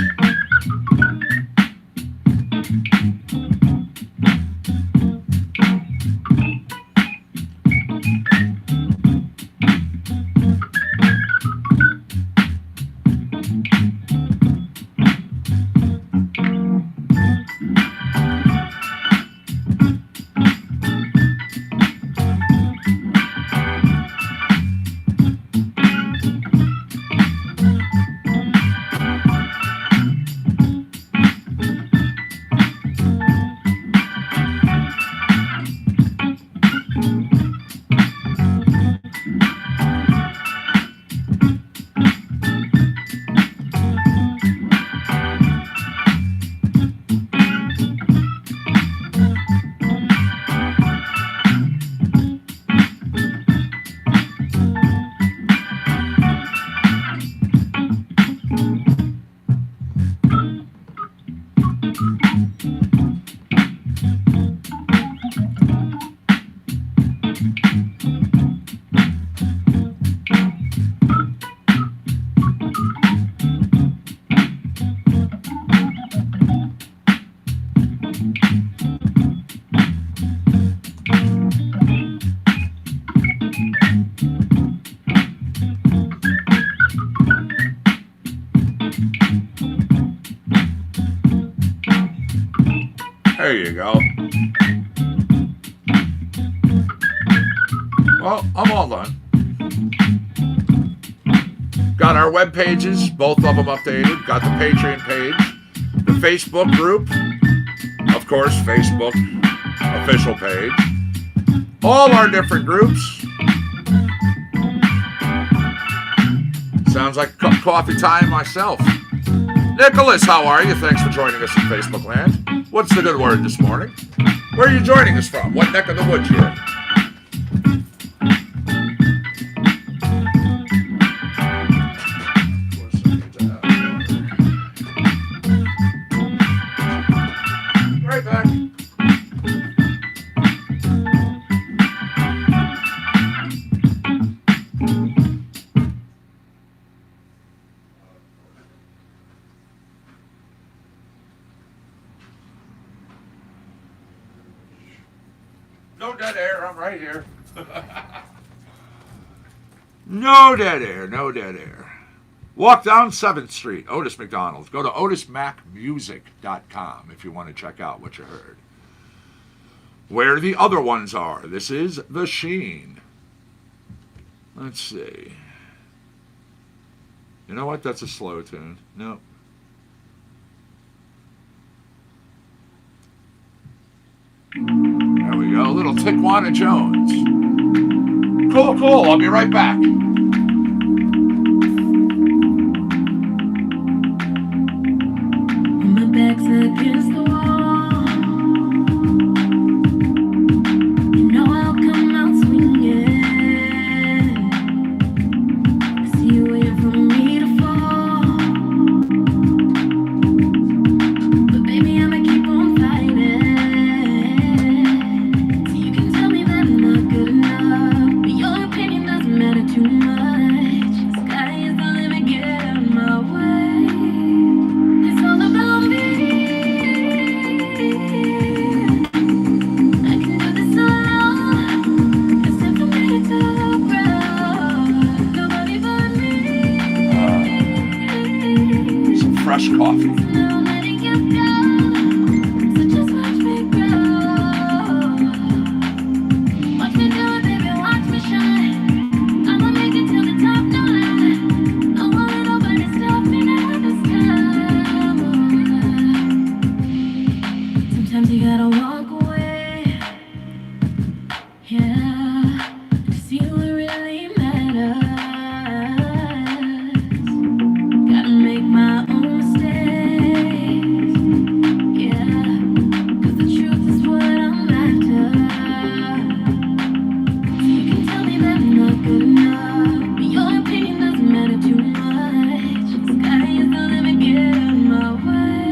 There you go. Well, I'm all done. Got our web pages, both of them updated. Got the Patreon page, the Facebook group, of course, Facebook official page. All our different groups. Sounds like coffee time myself. Nicholas, how are you? Thanks for joining us in Facebook land. What's the good word this morning? Where are you joining us from? What neck of the woods you in? Right back. No dead air, I'm right here. No dead air, no dead air. Walk down 7th Street, Otis McDonald. Go to otismacmusic.com if you want to check out what you heard. Where the other ones are. This is The Sheen. Let's see. You know what? That's a slow tune. Nope. There we go. A little Tijuana Jones. Cool, cool. I'll be right back. My back's against the wall. You know I'll come out swinging. I see you waiting for me to fall. But baby, I'ma keep on fighting. So you can tell me that I'm not good enough, but your opinion doesn't matter too much. fresh coffee. Now I'm letting you go. So just watch me grow. Watch me do it, baby, watch me shine. I'ma make it to the top, no lie. No one let nobody stop me now this time. Sometimes you gotta walk away. Yeah, to see what really matters. Gotta make my own mistakes. Yeah, 'cause the truth is what I'm after. So you can tell me that I'm not good enough, but your opinion doesn't matter too much. Sky is the limit, get out of my way.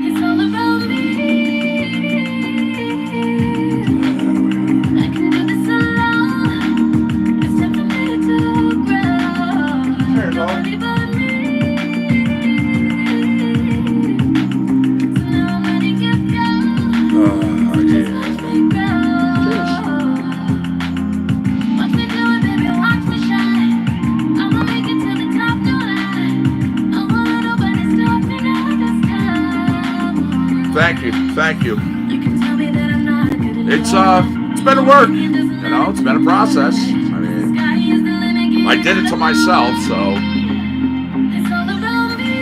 It's all about me. I can do this alone. It's time for me to grow. Nobody but me. So now I'm letting you go. Just watch me grow. Watch me do it, baby, watch me shine. I'ma make it to the top, no lie. No one let nobody stop me now this time. Thank you. You can tell me that I'm not good enough. It's been a work. You know, it's been a process. I mean, Sky is the limit, I did it to myself, so it's all about me.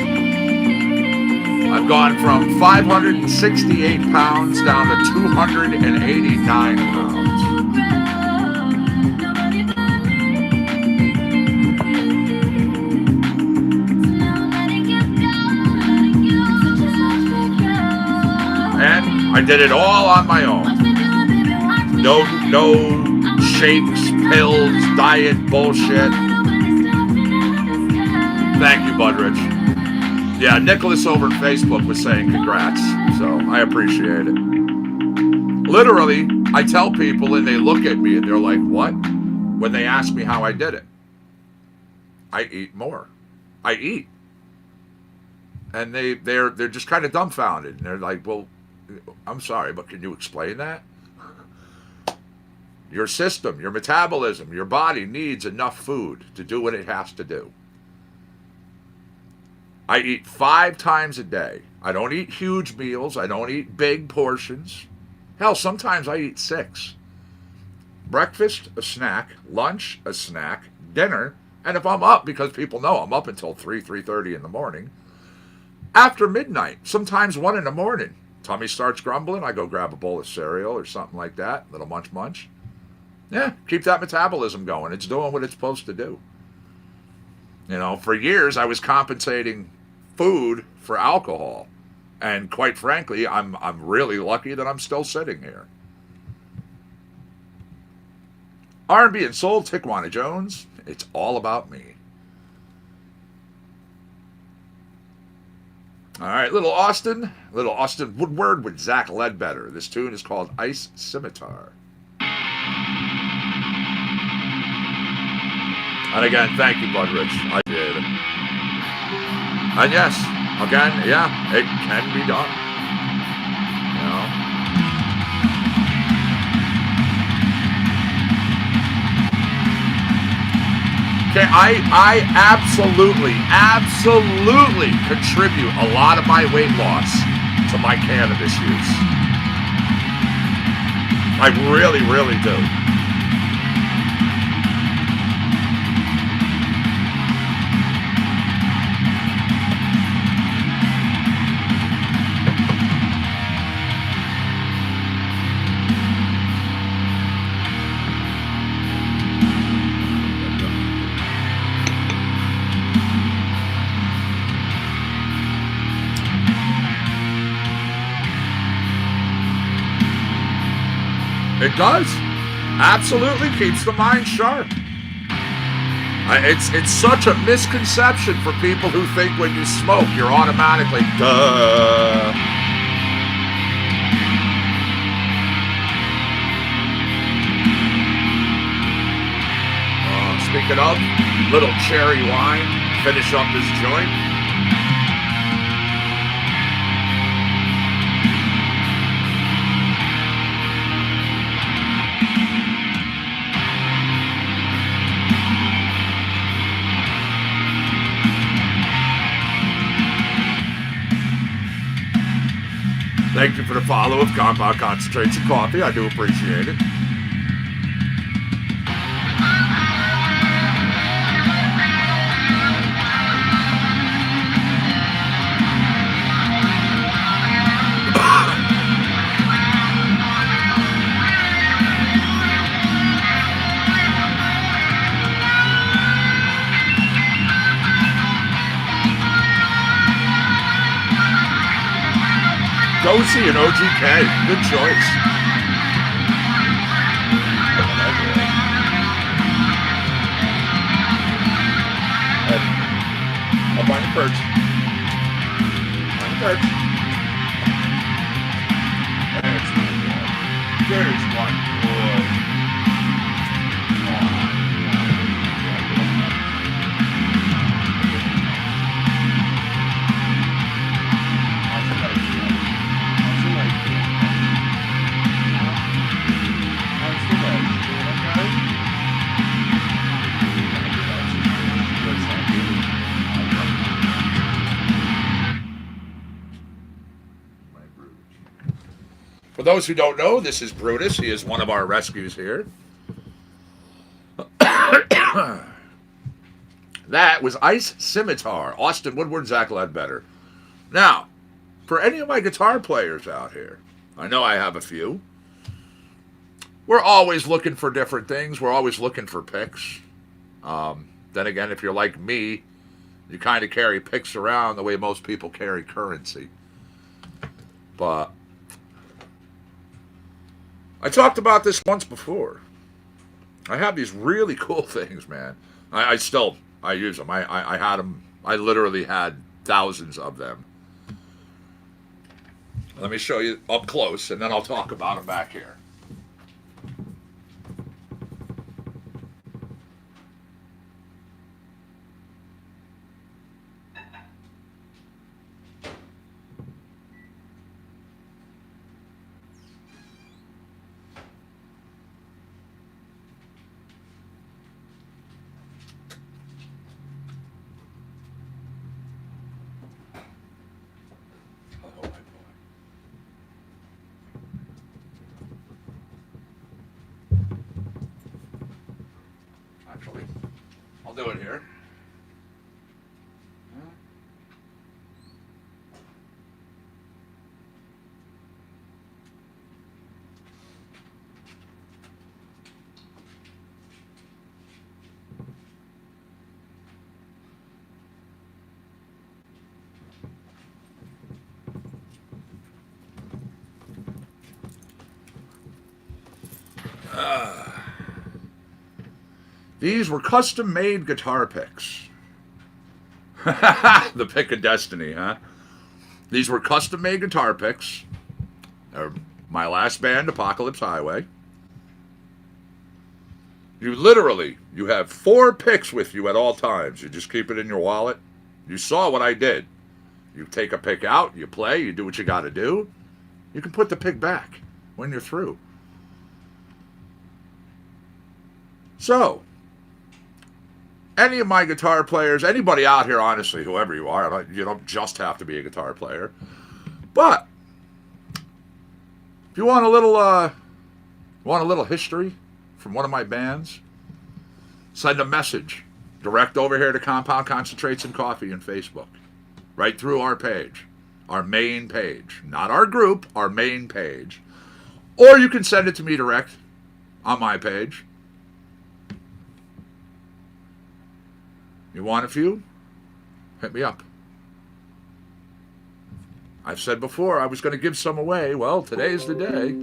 I've gone from 568 pounds down to 289 pounds. Nobody but me. So now I'm letting you go. So just watch me grow. And I did it all on my own. Watch me do it, baby, watch me No shine. shakes, pills, diet bullshit. Nobody stop me now this time. Thank you, Budrich. Yeah, Nicholas over at Facebook was saying congrats, so I appreciate it. Literally, I tell people and they look at me and they're like, what? When they ask me how I did it. I eat more. I eat. And they're just kind of dumbfounded. And they're like, well, I'm sorry, but can you explain that? Your system, your metabolism, your body needs enough food to do what it has to do. I eat 5 times a day. I don't eat huge meals. I don't eat big portions. Hell, sometimes I eat 6. Breakfast, a snack. Lunch, a snack. Dinner. And if I'm up, because people know I'm up until 3:30 in the morning. After midnight, sometimes 1 in the morning. Tummy starts grumbling. I go grab a bowl of cereal or something like that. Little munch. Yeah, keep that metabolism going. It's doing what it's supposed to do. You know, for years I was compensating food for alcohol. And quite frankly, I'm really lucky that I'm still sitting here. R&B and Soul, Tijuana Jones. It's all about me. All right, Little Austin Woodward with Zach Ledbetter. This tune is called Ice Scimitar. And again, thank you, Budrich. I did. And yes, again, yeah, it can be done. You know? Okay, I absolutely contribute a lot of my weight loss to my cannabis use. I really do. It does. Absolutely keeps the mind sharp. It's such a misconception for people who think when you smoke, you're automatically, duh. Speaking of, little cherry wine, finish up this joint. Thank you for the follow of Compound Concentrates and Coffee. I do appreciate it. Dozy and OGK. Good choice. Up on your perch. On your perch. There's one boy. For those who don't know, this is Brutus. He is one of our rescues here. That was Ice Scimitar, Austin Woodward, Zach Ledbetter. Now, for any of my guitar players out here, I know I have a few. We're always looking for different things. We're always looking for picks. Then again, if you're like me, you kind of carry picks around the way most people carry currency. But I talked about this once before. I have these really cool things, man. I use them. I had them. I literally had thousands of them. Let me show you up close, and then I'll talk about them back here. Actually, I'll do it here. These were custom-made guitar picks. The pick of destiny, huh? These were custom-made guitar picks. They're my last band, Apocalypse Highway. You have 4 picks with you at all times. You just keep it in your wallet. You saw what I did. You take a pick out, you play, you do what you got to do. You can put the pick back when you're through. So, any of my guitar players, anybody out here, honestly, whoever you are, you don't just have to be a guitar player. But if you want a little history from one of my bands, send a message direct over here to Compound Concentrates and Coffee in Facebook, right through our page, our main page, not our group, our main page, or you can send it to me direct on my page. You want a few? Hit me up. I've said before I was going to give some away. Well, today's the day.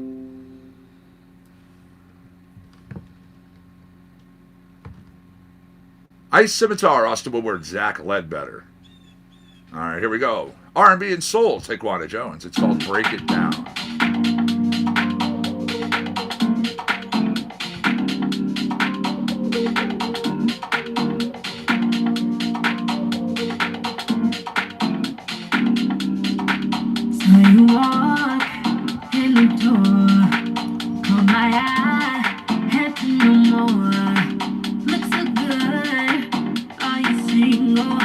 Ice Scimitar, Austin Woodward, Zach Ledbetter. All right, here we go. R&B and Soul, Taquana Jones. It's called Break It Down. You walk in the door, caught my eye, had to know more. Look so good, are you single?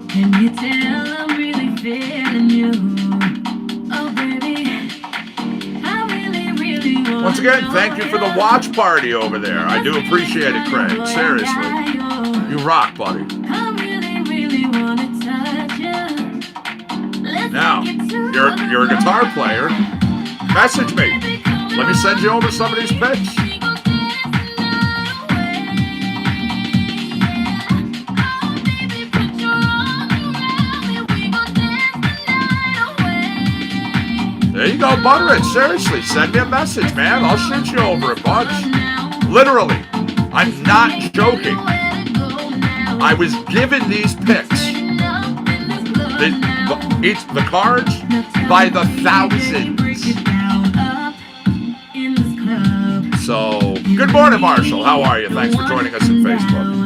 Can you tell I'm really feeling you? Oh baby, Once again, thank you for the watch party over there. I do appreciate it, Craig. Seriously. You rock, buddy. Now, you're a guitar player. Message me. Let me send you over some of these picks. There you go, Butteridge. Seriously, send me a message, man. I'll shoot you over a bunch. Literally. I'm not joking. I was given these picks. The cards by the thousands. So, good morning, Marshall. How are you? Thanks for joining us on Facebook.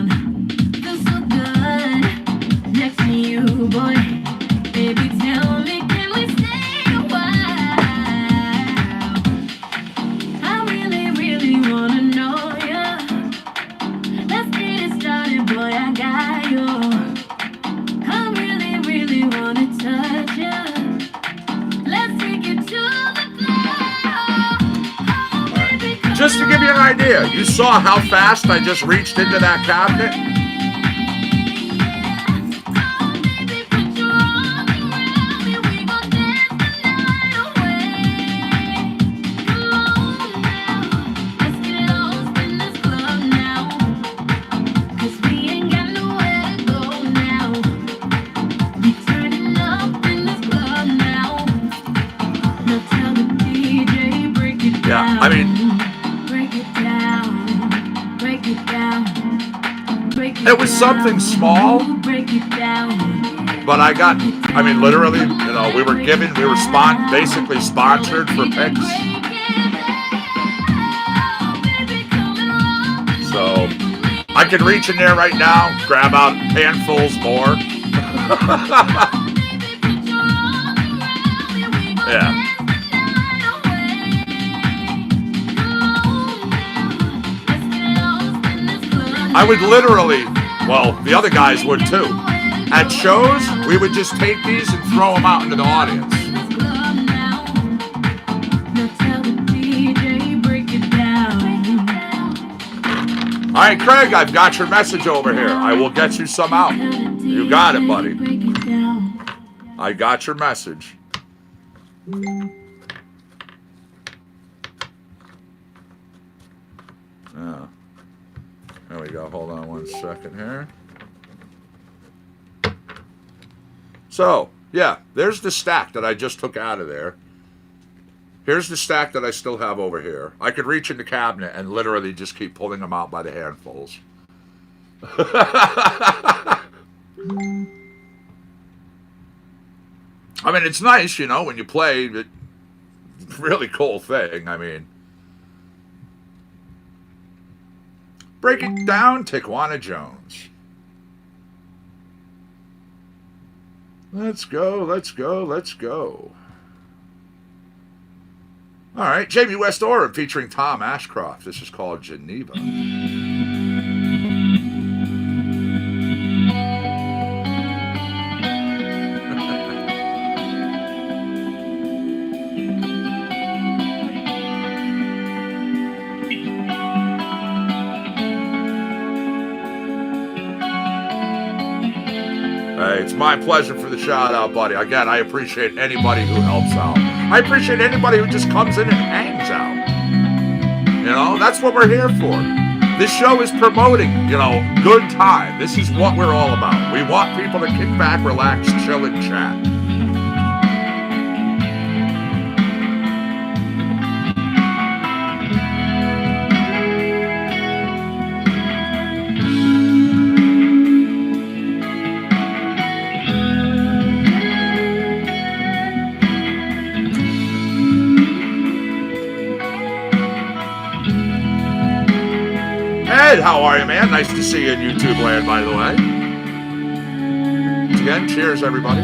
Just to give you an idea, you saw how fast I just reached into that cabinet? Yeah, I mean, it was something small, but I mean, literally, we were basically sponsored for picks. So, I can reach in there right now, grab out handfuls more. Yeah. I would literally, well, the other guys would too. At shows, we would just take these and throw them out into the audience. All right, Craig, I've got your message over here. I will get you some out. You got it, buddy. I got your message. Yeah. There we go. Hold on one second here. So, yeah, there's the stack that I just took out of there. Here's the stack that I still have over here. I could reach in the cabinet and literally just keep pulling them out by the handfuls. I mean, it's nice, when you play. It's a really cool thing. I mean, break it down, Taquana Jones. Let's go, let's go, let's go. All right, Jamie West Oram featuring Tom Ashcroft. This is called Geneva. It's my pleasure for the shout out, buddy. Again, I appreciate anybody who helps out. I appreciate anybody who just comes in and hangs out. That's what we're here for. This show is promoting, good time. This is what we're all about. We want people to kick back, relax, chill, and chat. How are you, man? Nice to see you in YouTube land, by the way. Again, cheers, everybody.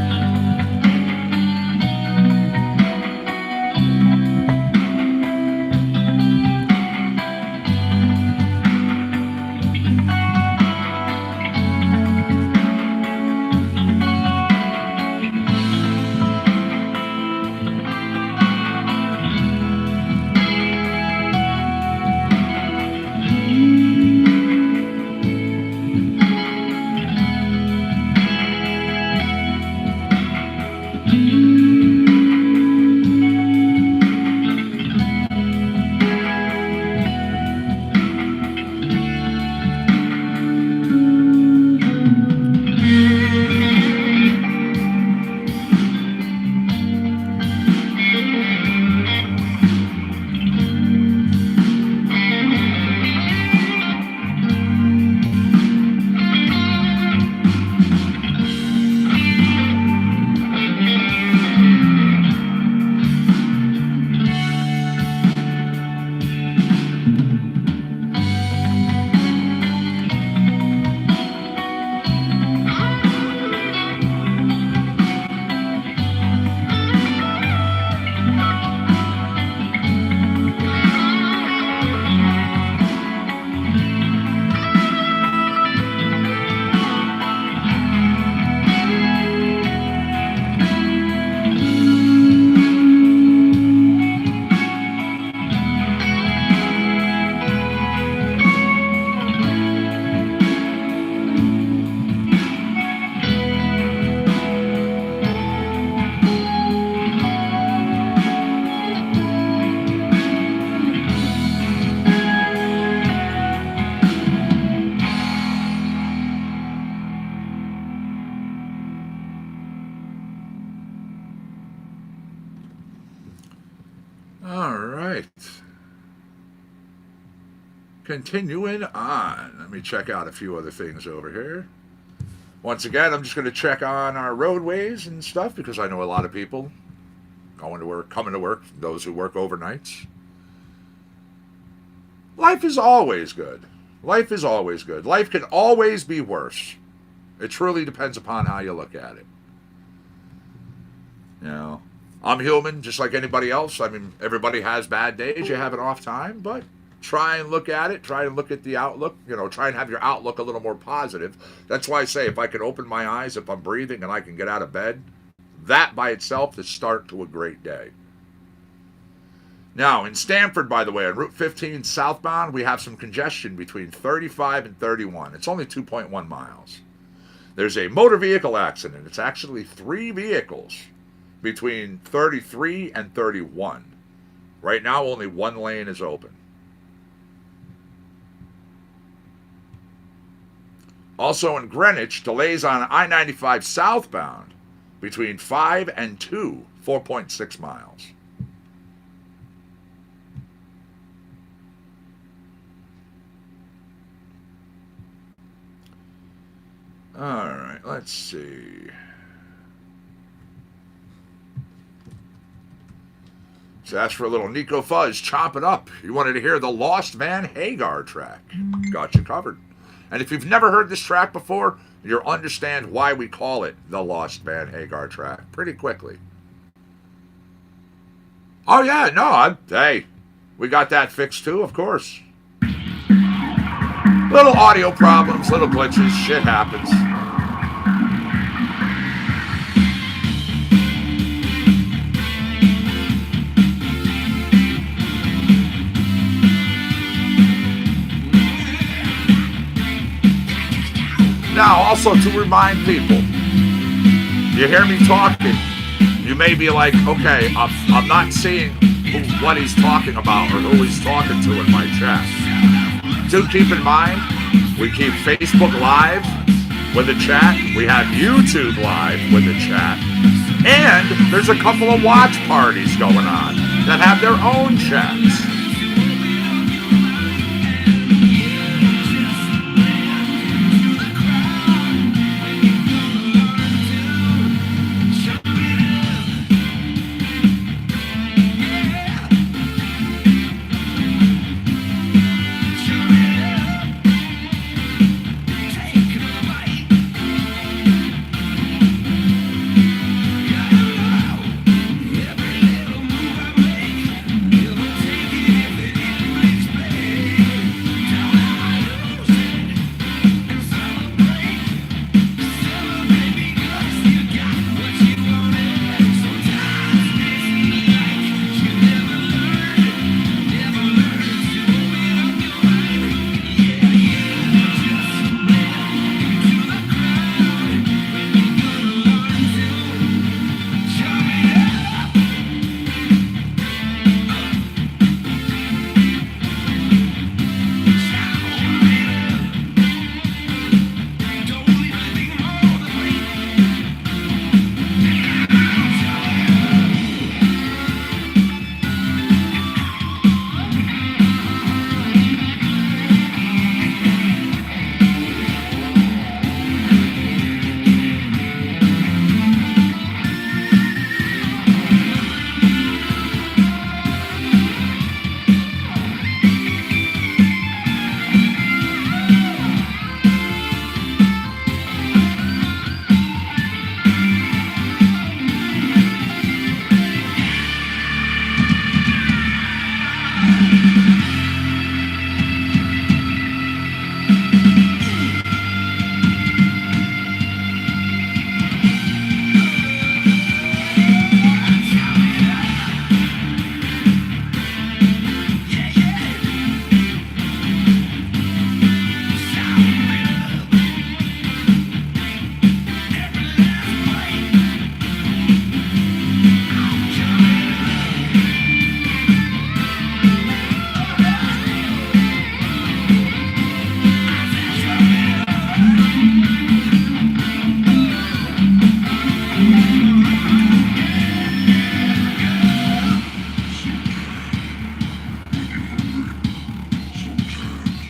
right. Continuing on. Let me check out a few other things over here. Once again, I'm just going to check on our roadways and stuff because I know a lot of people going to work, coming to work, those who work overnights. Life is always good. Life is always good. Life can always be worse. It truly depends upon how you look at it. You know, I'm human just like anybody else. I mean, everybody has bad days. You have an off time, but try and look at it. Try and look at the outlook. You know, try and have your outlook a little more positive. That's why I say if I can open my eyes, if I'm breathing and I can get out of bed, that by itself is start to a great day. Now, in Stamford, by the way, on Route 15 southbound, we have some congestion between 35 and 31. It's only 2.1 miles. There's a motor vehicle accident. It's actually 3 vehicles between 33 and 31. Right now, only 1 lane is open. Also in Greenwich, delays on I-95 southbound between 5 and 2, 4.6 miles. All right, let's see. So ask for a little Nico Fuzz, chop it up. You wanted to hear the Lost Van Hagar track. Got you covered. And if you've never heard this track before, you'll understand why we call it the Lost Van Hagar track pretty quickly. Oh yeah, no, hey, we got that fixed too, of course. Little audio problems, little glitches, shit happens. Now, also to remind people, you hear me talking, you may be like, okay, I'm not seeing what he's talking about or who he's talking to in my chat. Do keep in mind, we keep Facebook Live with a chat, we have YouTube Live with a chat, and there's a couple of watch parties going on that have their own chats.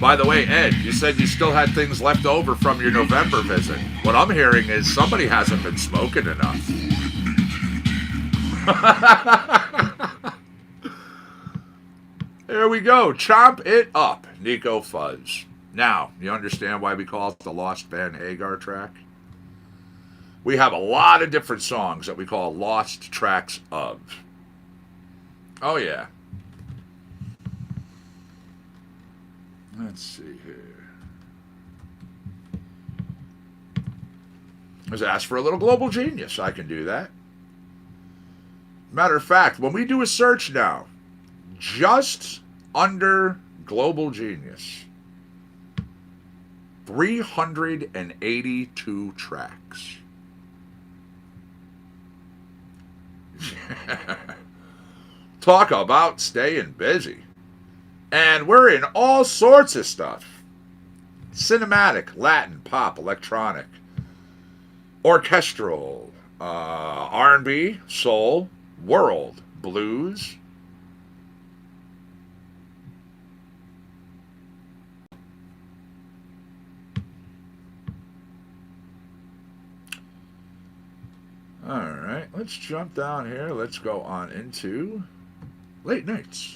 By the way, Ed, you said you still had things left over from your November visit. What I'm hearing is somebody hasn't been smoking enough. There we go. Chomp it up, Nico Fuzz. Now, you understand why we call it the Lost Van Hagar track? We have a lot of different songs that we call lost tracks of. Oh, yeah. Let's see here. Let's ask for a little global genius. I can do that. Matter of fact, when we do a search now, just under global genius, 382 tracks. Talk about staying busy. And we're in all sorts of stuff. Cinematic, Latin, pop, electronic, orchestral, R&B, soul, world, blues. All right, let's jump down here. Let's go on into late nights.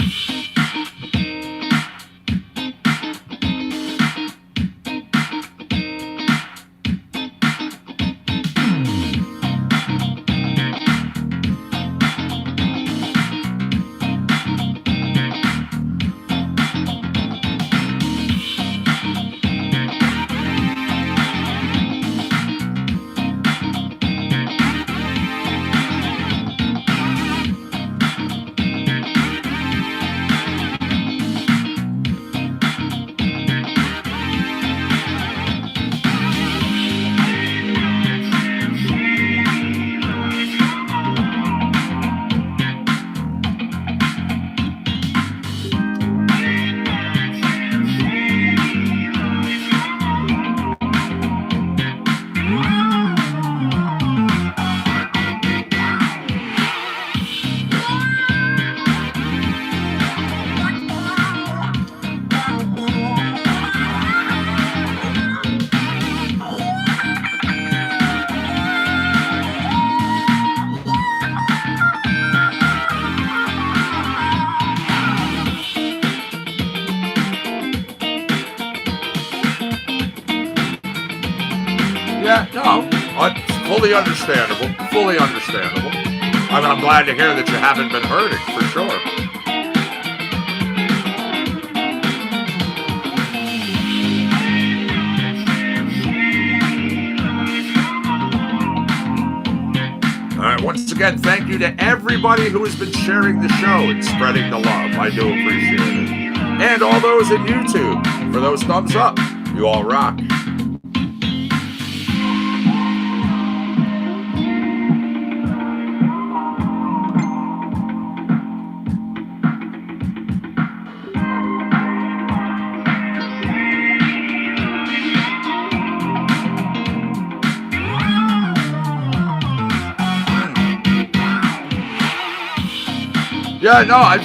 Yeah, no, it's fully understandable. Fully understandable. I mean, I'm glad to hear that you haven't been hurting, for sure. All right, once again, thank you to everybody who has been sharing the show and spreading the love. I do appreciate it. And all those in YouTube for those thumbs up. You all rock. Yeah, no, I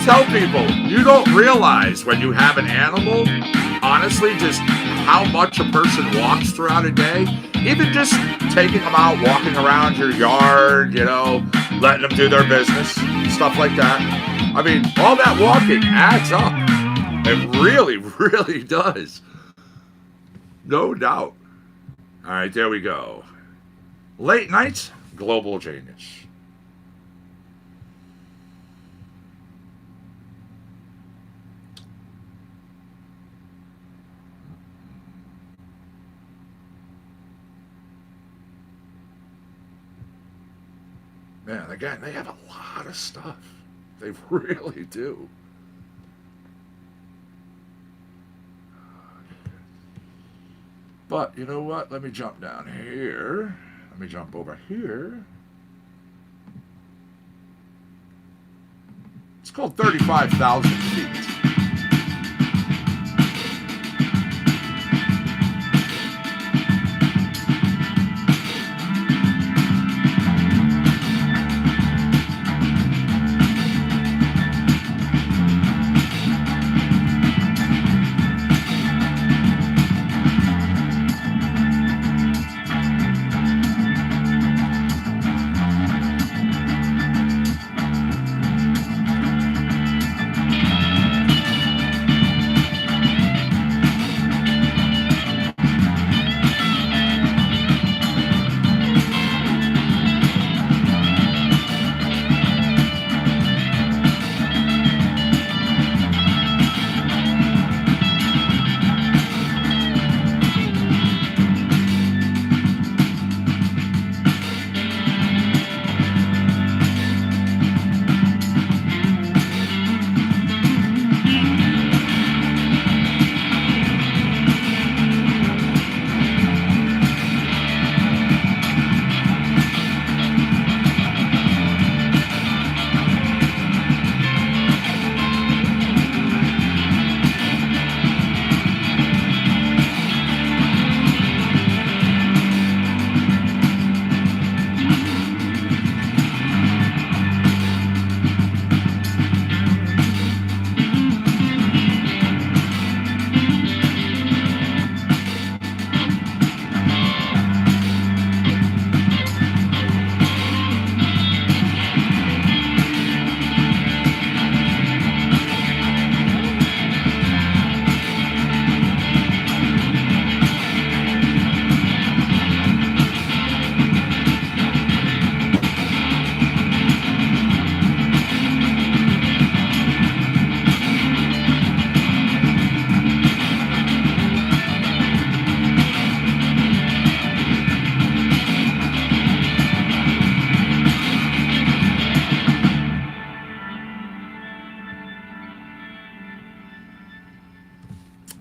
tell people, you don't realize when you have an animal, honestly, just how much a person walks throughout a day. Even just taking them out, walking around your yard, you know, letting them do their business, stuff like that. I mean, all that walking adds up. It really, really does. No doubt. All right, there we go. Late nights, global genius. Man, again, they have a lot of stuff. They really do. But, you know what? Let me jump down here. Let me jump over here. It's called 35,000 feet.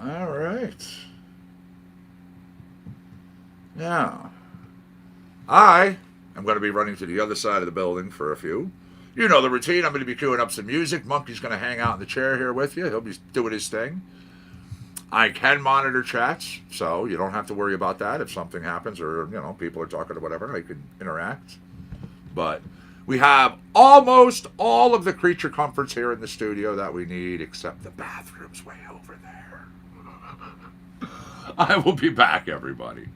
All right. Now, I am going to be running to the other side of the building for a few. You know the routine. I'm going to be queuing up some music. Monkey's going to hang out in the chair here with you. He'll be doing his thing. I can monitor chats, so you don't have to worry about that. If something happens or, people are talking or whatever, I can interact. But we have almost all of the creature comforts here in the studio that we need, except the bathroom's way over there. I will be back, everybody.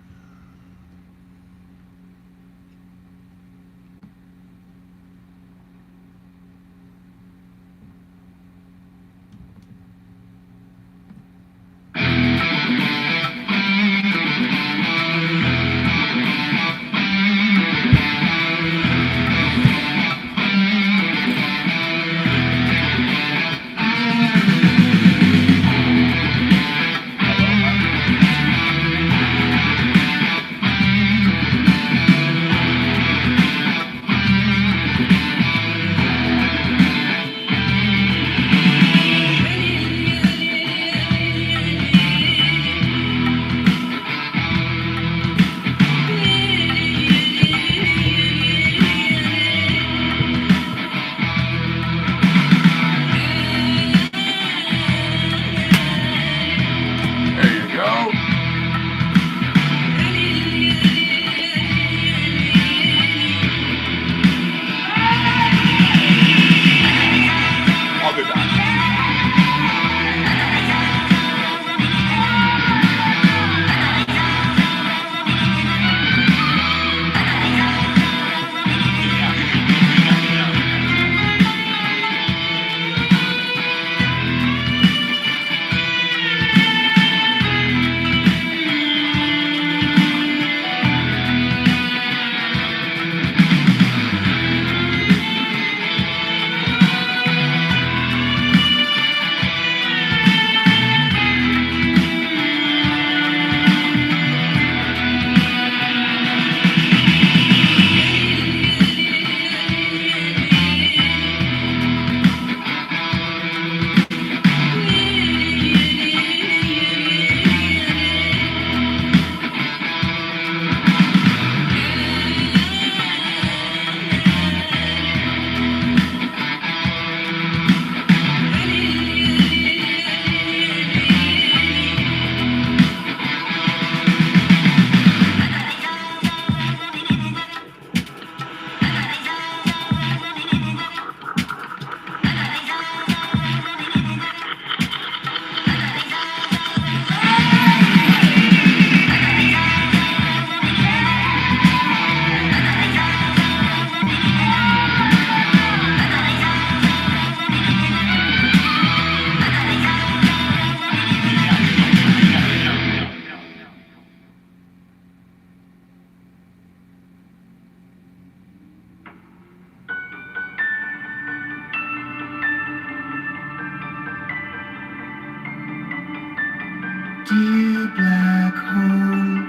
Dear black hole,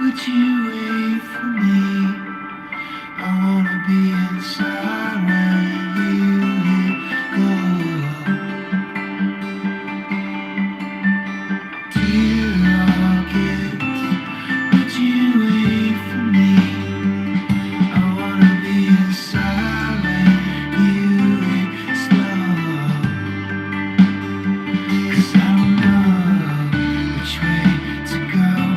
would you wait for me? I wanna be inside when you go. Dear rockets, would you wait for me? I wanna be inside when you explode. 'Cause I don't know which way to go.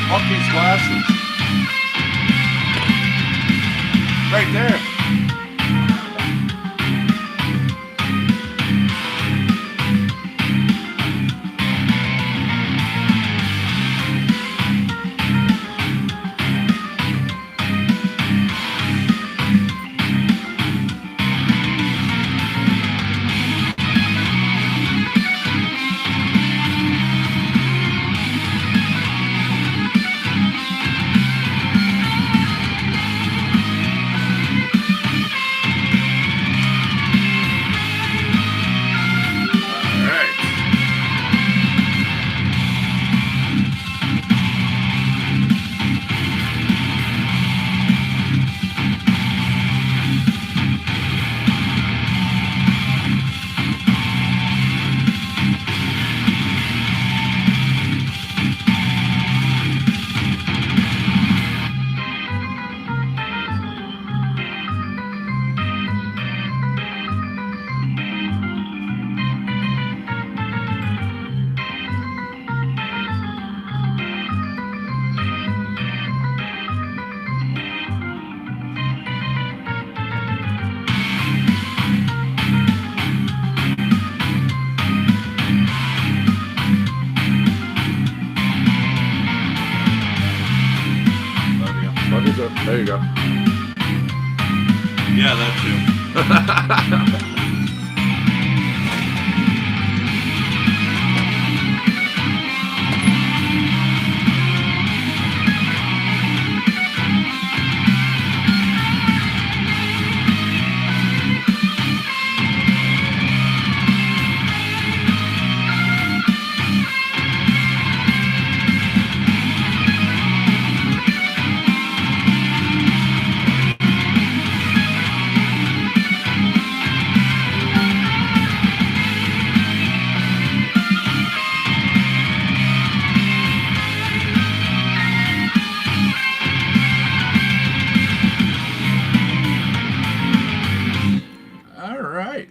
Monkey's glasses. Right there. There you go. Yeah, that too.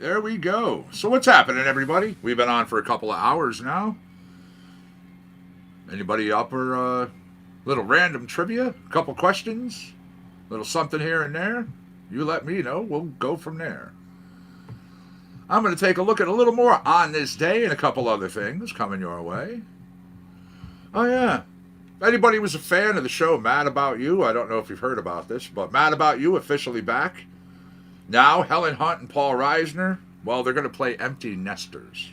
There we go. So what's happening, everybody? We've been on for a couple of hours now. Anybody up for a little random trivia? A couple questions? A little something here and there? You let me know. We'll go from there. I'm going to take a look at a little more on this day and a couple other things coming your way. Oh, yeah. If anybody was a fan of the show Mad About You, I don't know if you've heard about this, but Mad About You officially back. Now, Helen Hunt and Paul Reisner, well, they're going to play Empty Nesters.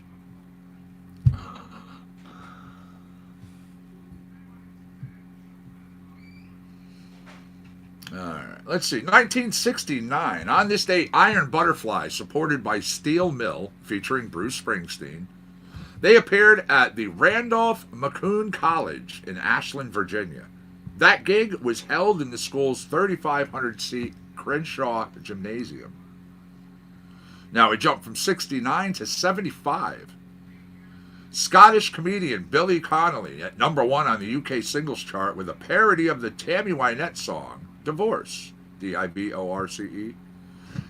All right, let's see. 1969. On this day, Iron Butterfly, supported by Steel Mill, featuring Bruce Springsteen. They appeared at the Randolph Macon College in Ashland, Virginia. That gig was held in the school's 3,500-seat Crenshaw Gymnasium. Now we jump from 69 to 75. Scottish comedian Billy Connolly at number 1 on the UK singles chart with a parody of the Tammy Wynette song, Divorce, D-I-B-O-R-C-E.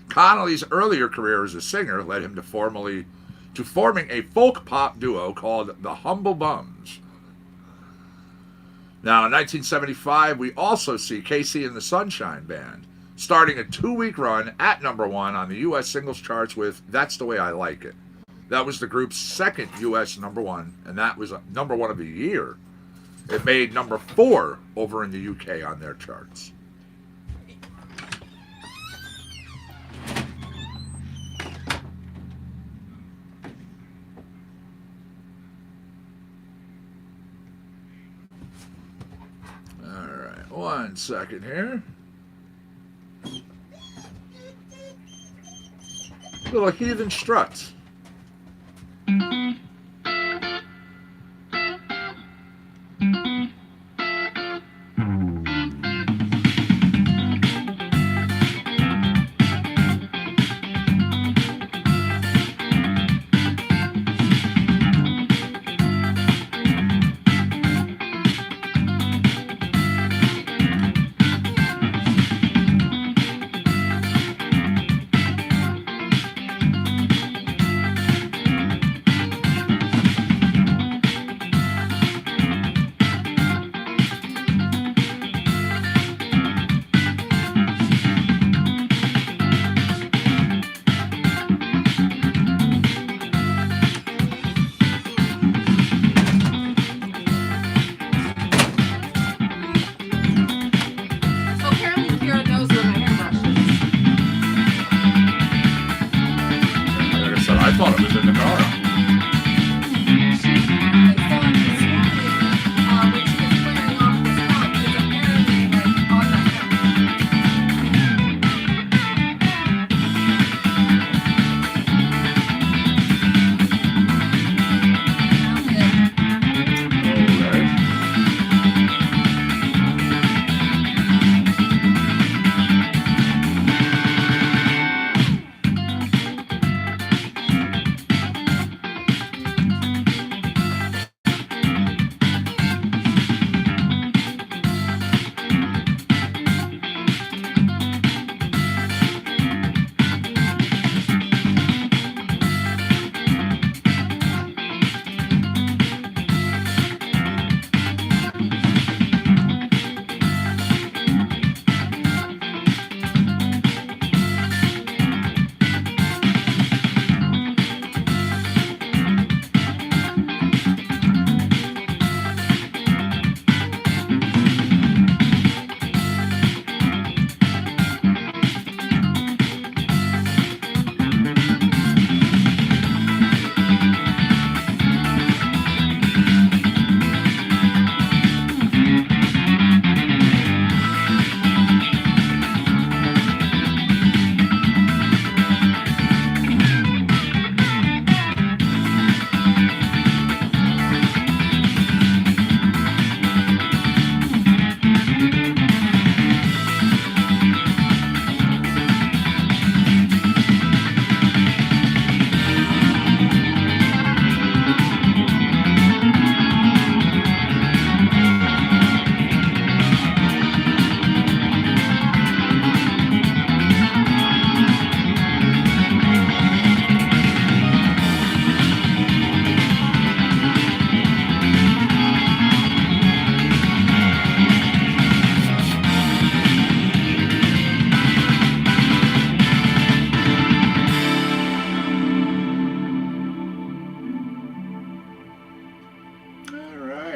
Connolly's earlier career as a singer led him to forming a folk pop duo called the Humble Bums. Now in 1975, we also see Casey and the Sunshine Band, starting a 2-week run at number 1 on the U.S. singles charts with That's the Way I Like It. That was the group's second U.S. number 1, and that was number 1 of the year. It made number 4 over in the U.K. on their charts. All right, 1 second here. Little Heathen Struts.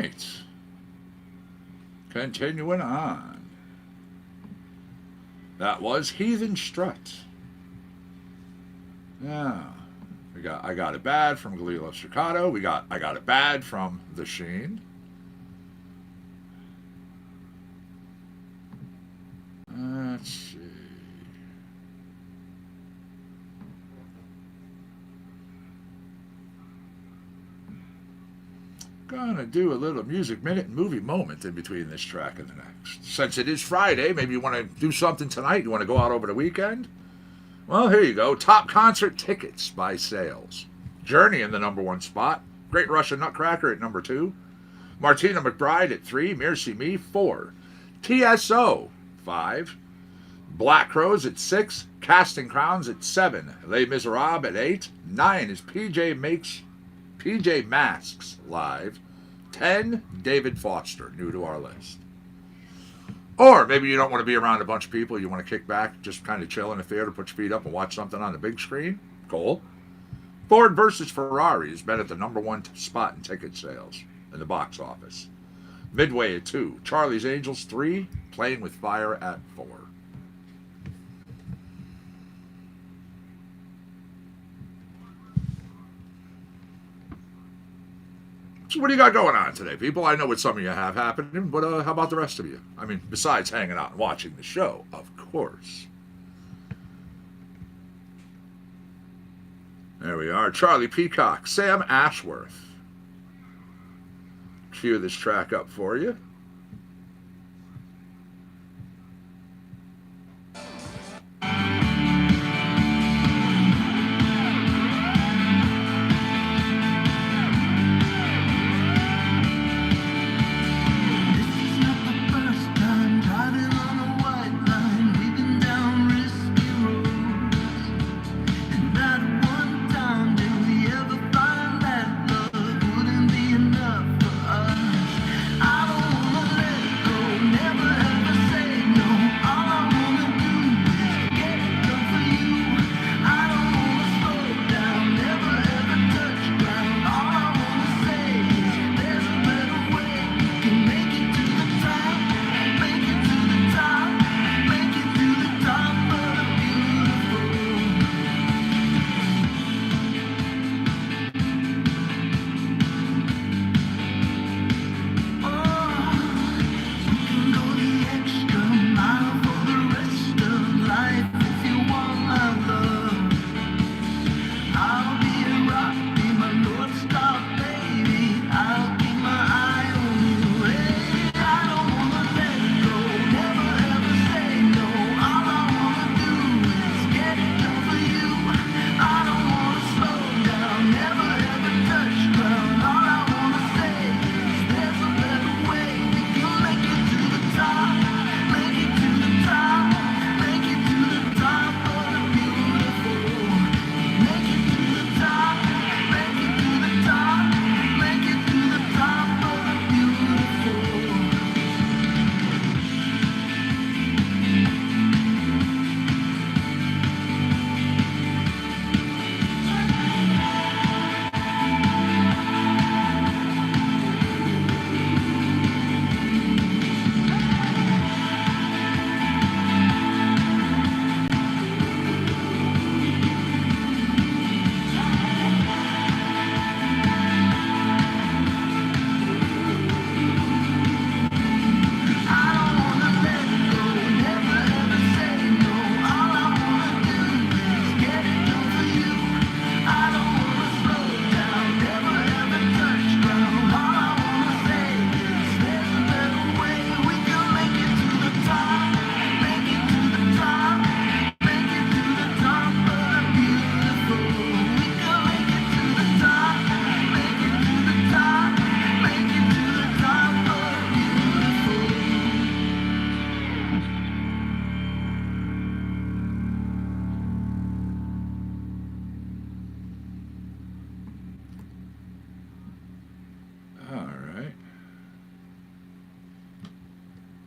right. Continuing on. That was Heathen Strut. Yeah. I Got It Bad from Galila Staccato. I Got It Bad from The Sheen. Let's see. Gonna do a little music minute and movie moment in between this track and the next. Since it is Friday, maybe you want to do something tonight. You want to go out over the weekend? Well, here you go. Top concert tickets by sales. Journey in the number 1 spot. Great Russian Nutcracker at number 2. Martina McBride at 3. Mercy Me 4. TSO 5. Black Crows at 6. Casting Crowns at 7. Les Miserables at 8. 9 is PJ Masks live. 10, David Foster, new to our list. Or maybe you don't want to be around a bunch of people. You want to kick back, just kind of chill in the theater, put your feet up and watch something on the big screen. Cool. Ford versus Ferrari has been at the number 1 spot in ticket sales in the box office. Midway at 2. Charlie's Angels 3. Playing with Fire at 4. So what do you got going on today, people? I know what some of you have happening, but how about the rest of you? I mean, besides hanging out and watching the show, of course. There we are. Charlie Peacock, Sam Ashworth. Cue this track up for you.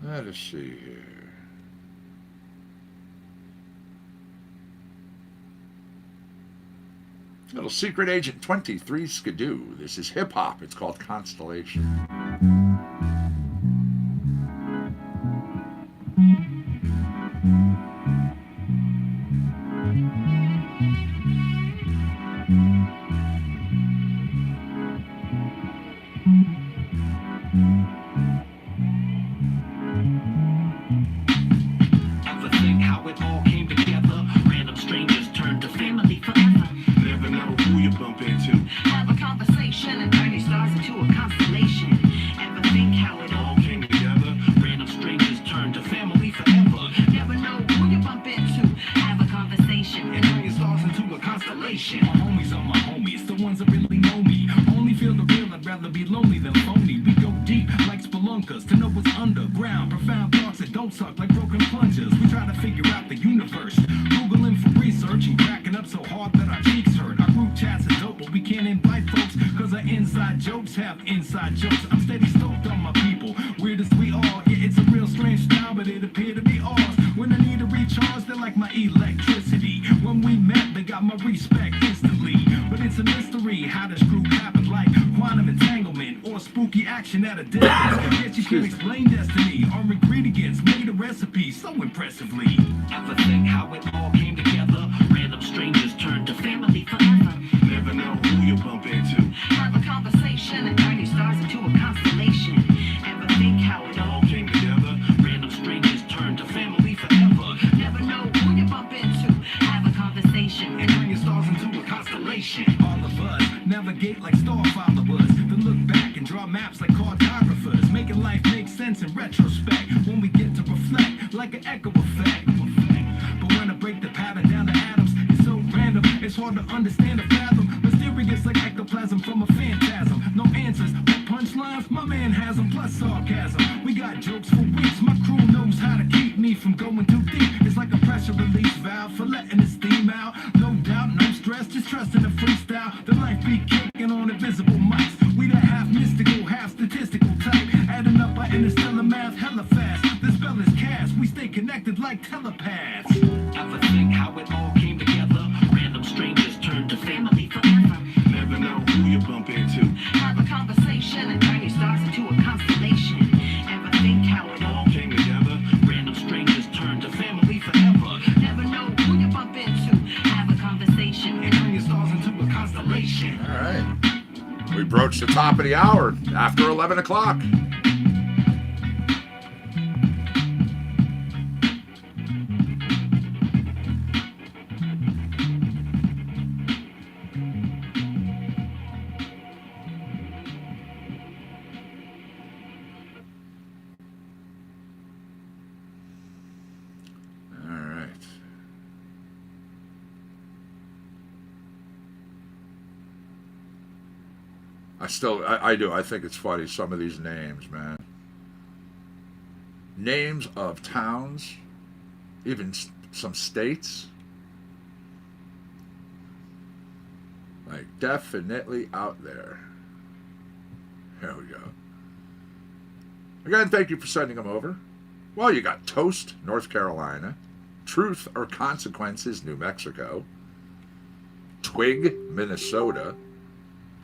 Let us see here. Little Secret Agent 23 Skidoo. This is hip hop. It's called Constellation. Ever think how it all came together? Random strangers turned to family forever. Never know who you bump into. Have a conversation and turn your stars into a constellation. Ever think how it all Came together. random strangers turn to family forever. Never know who you bump into. Have a conversation And turn your stars into a constellation. My homies are my homies, the ones that really know me. Only feel the real, I'd rather be lonely than phony. We go deep like spelunkas to know what's underground. Profound thoughts that don't suck like broken plungers. We try to figure out the universe. Googling for research and cracking up so hard that our cheeks hurt. Our group chats are dope, but we can't invite folks cause our inside jokes have inside jokes. I'm steady stoked on my people, weird as we are. Yeah, it's a real strange style, but it appear to be ours. When I need a recharge, they're like my electricity. When we met, they got my respect instantly. But it's a mystery how this group happened, like quantum entanglement or spooky action at a distance. Yet you can't explain destiny. Our ingredients made a recipe so impressively. Ever think how it all came together? Random strangers turned to family forever. Never know who you bump into. Have a conversation and turn your stars into a constellation. Ever think how it all Came together. random strangers turn to family forever. Never know who you bump into. Have a conversation And turn your stars into a constellation. all of us navigate like star followers. Then look back and draw maps like cartographers. Making life make sense in retrospect. When we get to reflect like an echo effect. But when I break the pattern down to atoms, it's so random, it's hard to understand or fathom. Mysterious like ectoplasm from a phantasm. No answers, but punchlines, my man has them, plus sarcasm. We got jokes for weeks, my crew knows how to keep me from going too deep. It's like a pressure release valve for letting the steam out. No doubt, no stress, just trusting the freestyle. The life be kicking on invisible mics. We the half mystical, half statistical type. Adding up our interstellar math hella fast. The spell is cast, we stay connected like telepaths. Ever think how it all came together? Random strangers turn to family forever. Never know who you bump into. Have a conversation and turn your stars into a constellation. Ever think how it all Came together. random strangers turn to family forever. Never know who you bump into. Have a conversation And turn your stars into a constellation. All right. We broached the top of the hour after 11 o'clock. All right. I do. I think it's funny, some of these names, man. Names of towns, even some states. Like, definitely out there. There we go. Again, thank you for sending them over. Well, you got Toast, North Carolina. Truth or Consequences, New Mexico. Twig, Minnesota.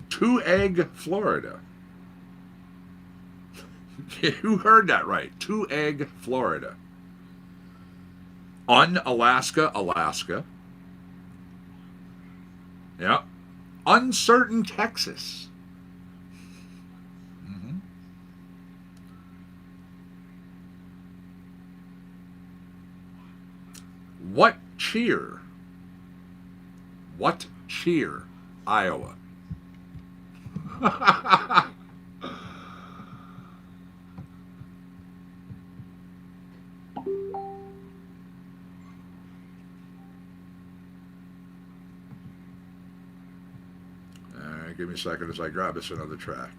Two Egg, Florida. You heard that right. Two Egg, Florida. Unalaska, Alaska. Yeah. Uncertain, Texas. Mhm. What cheer? What cheer? Iowa. Alright, give me a second as I grab us another track.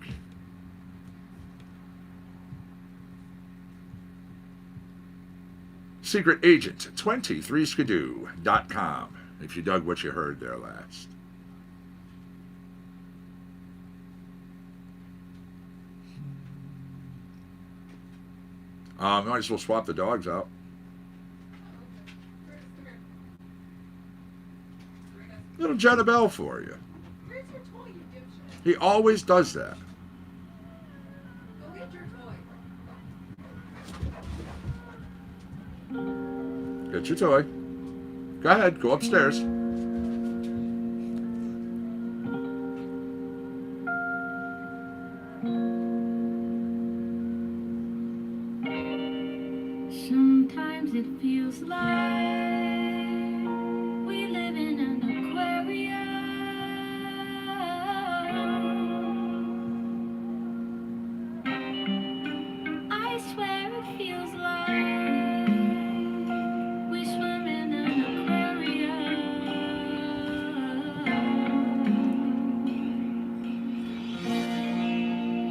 Secret Agent 23skidoo.com if you dug what you heard there last. Might as well swap the dogs out. Little Jennabelle for you. Where's your toy, you dipshit? He always does that. Go get your toy. Get your toy. Go ahead, go upstairs. Sometimes it feels like we live in an aquarium. I swear it feels like we swim in an aquarium.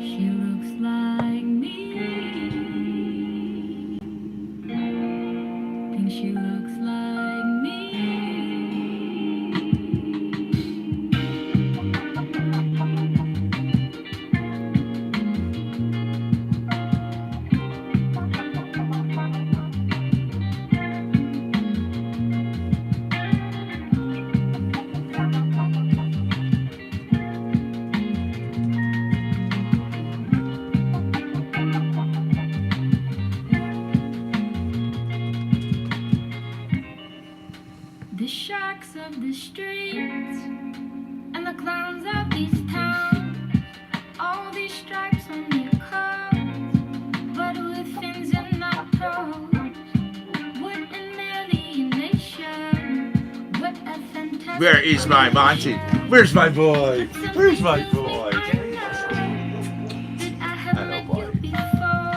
She looks like me. Think she looks like me. The sharks of the streets and the clowns of these towns, all these stripes on their coats, but with fins in their toes. What an alienation! What a fantastic. Where is my Monty? Where's my boy? Where's my boy? That I have met you before.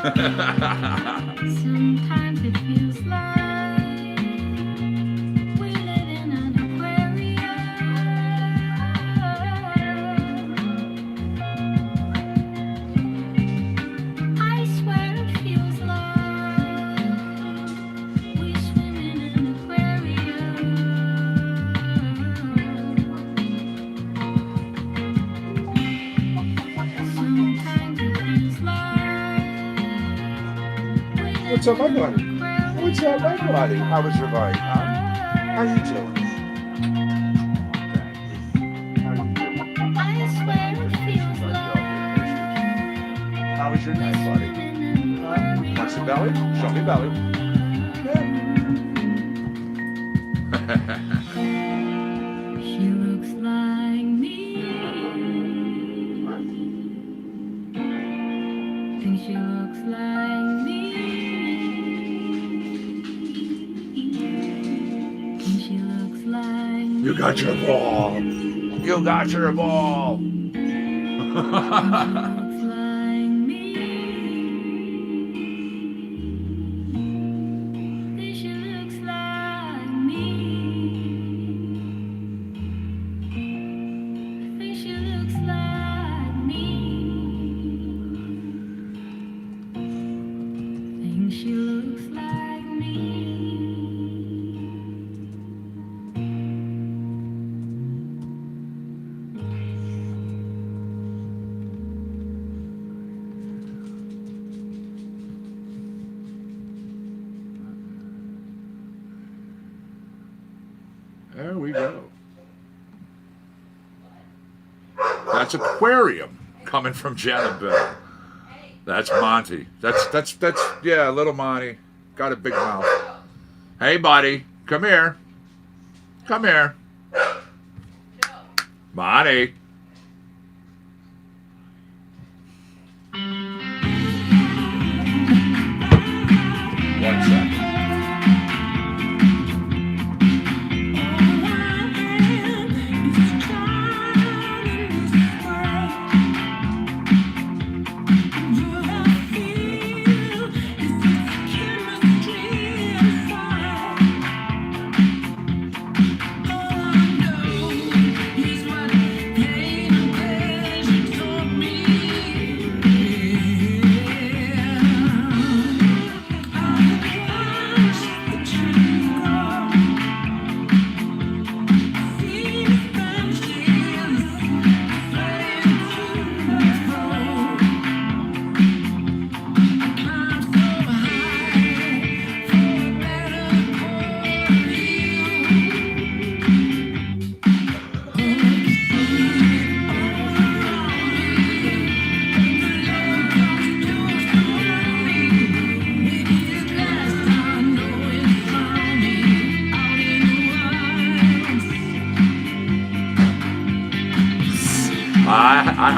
Sometimes it feels like we live in an aquarium. I swear it feels like we swim in an aquarium. Sometimes it feels like What's up, my buddy? What's up, my buddy? How was your bike, huh? How you doing? I swear it feels like How was your night, buddy? Want some belly? Show me belly. she looks like me. Think she looks like me. Think she looks like me. You got your ball. You got your ball. Looks like me. Think she looks like me. Think she looks like me. Think she looks like me. There we go. That's aquarium coming from Jen and Bill. That's Monty. That's yeah, little Monty. Got a big mouth. Hey, buddy, come here. Come here. Monty. One second.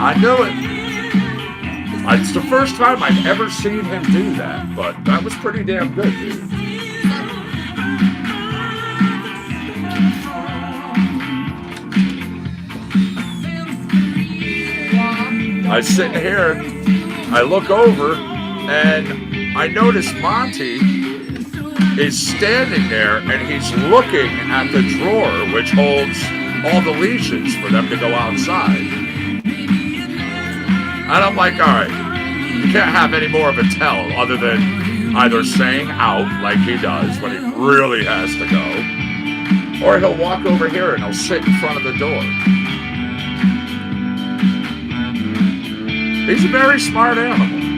I knew it. It's the first time I've ever seen him do that, but that was pretty damn good, dude. I was sitting here, I look over, and I notice Monty is standing there, and he's looking at the drawer which holds all the leashes for them to go outside. And I'm like, all right, you can't have any more of a tell other than either saying out like he does when he really has to go, or he'll walk over here and he'll sit in front of the door. He's a very smart animal.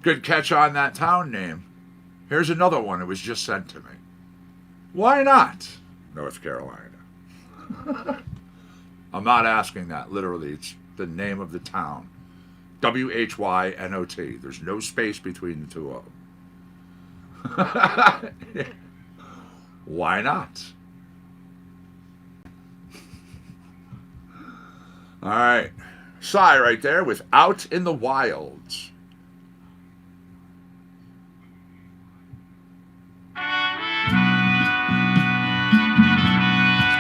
Good catch on that town name. Here's another one that was just sent to me. Why not North Carolina? I'm not asking that. Literally, it's the name of the town. WHYNOT. There's no space between the two of them. Why not? All right. Psy right there with Out in the Wilds.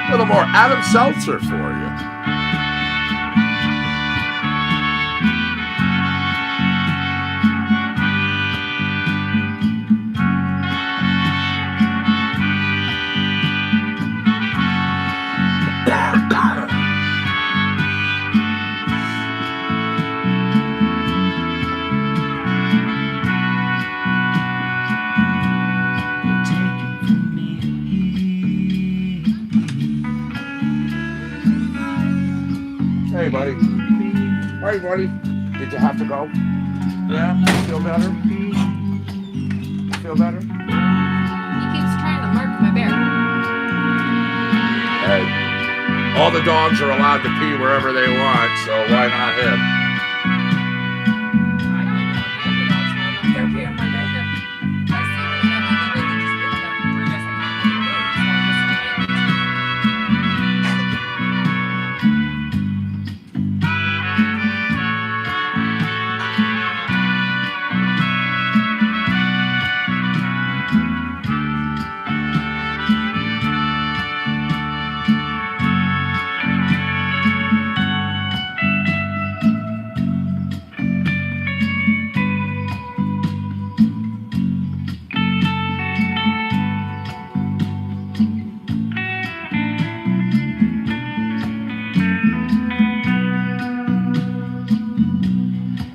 A little more Adam Seltzer for you. Hey, buddy. Hey, buddy. Did you have to go? Yeah? Feel better? Feel better? He keeps trying to mark my bear. Hey, all the dogs are allowed to pee wherever they want, so why not him? I don't know. The dogs want to they're peeing on my bear. I see when they have they can just pick it up. Or I guess I can't really do it, so I guess I can't.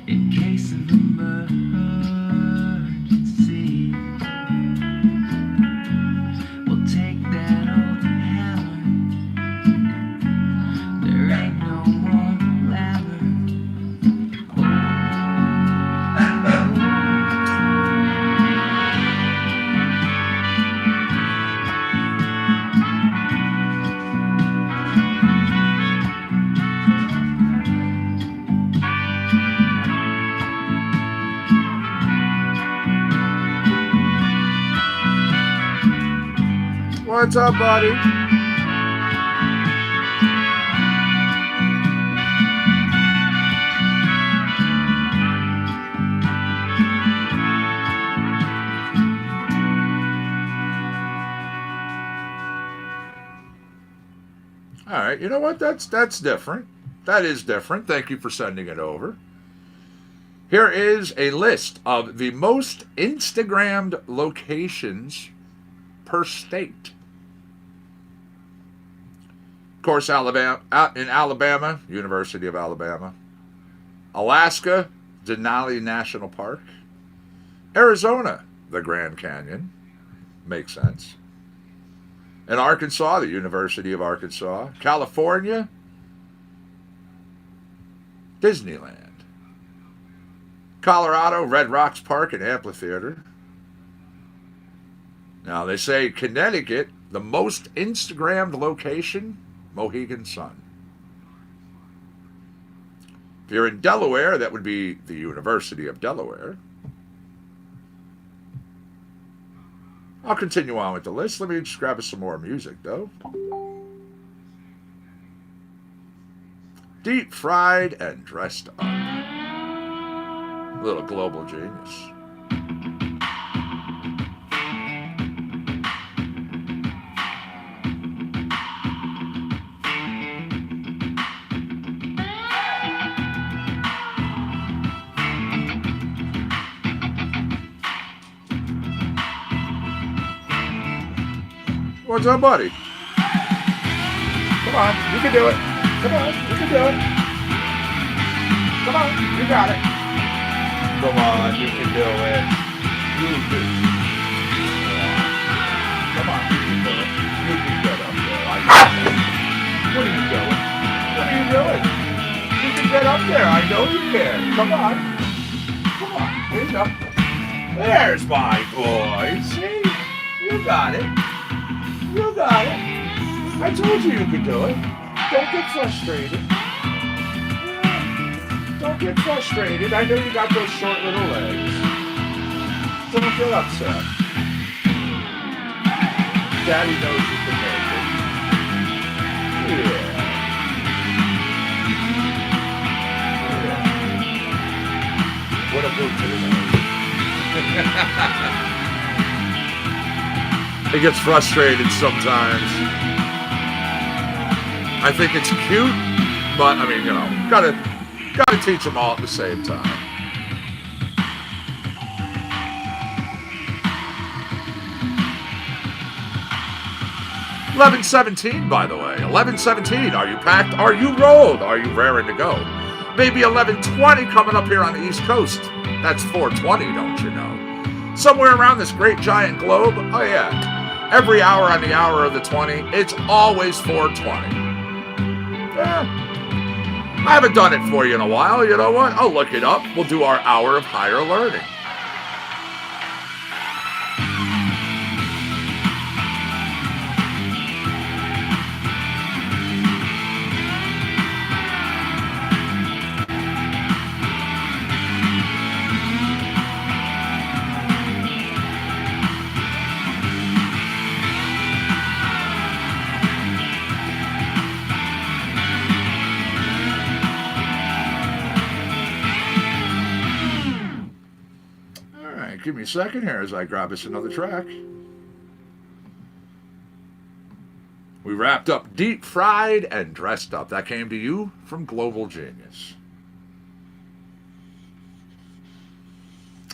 In case of emergency, we'll take that old hammer. There ain't no more glamour. What's up, buddy? All right, you know what? That's different. That is different. Thank you for sending it over. Here is a list of the most Instagrammed locations per state. Of course, Alabama, in Alabama, University of Alabama. Alaska, Denali National Park. Arizona, the Grand Canyon. Makes sense. In Arkansas, the University of Arkansas. California, Disneyland. Colorado, Red Rocks Park and Amphitheater. Now, they say Connecticut, the most Instagrammed location, Mohegan Sun. If you're in Delaware, that would be the University of Delaware. I'll continue on with the list. Let me just grab us some more music, though. Deep fried and dressed up. Little global genius. What's up, buddy? Come on, you can do it. Come on, you can do it. Come on, you got it. Come on, you can do it. You can. Come on, you can do it. You can get up there. I know. What are you doing? What are you doing? You can get up there. I know you can. Come on. Come on. There you go. There's my boy. See? You got it. You got it. I told you could do it. Don't get frustrated. Don't get frustrated. I know you got those short little legs. Don't get upset. Daddy knows you can make it. Yeah. What a boot to the nose. He gets frustrated sometimes. I think it's cute, but I mean, you know, gotta teach them all at the same time. $11.17, by the way. $11.17. Are you packed? Are you rolled? Are you raring to go? Maybe $11.20 coming up here on the East Coast. That's $4.20, don't you know? Somewhere around this great giant globe. Oh yeah. Every hour on the hour of the 20, it's always 4:20. Yeah. I haven't done it for you in a while. You know what? I'll look it up. We'll do our hour of higher learning. Give me a second here as I grab us another track. We wrapped up Deep Fried and Dressed Up. That came to you from Global Genius.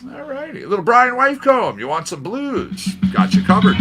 Alrighty. A little Brian Wavecombe. You want some blues? Got you covered.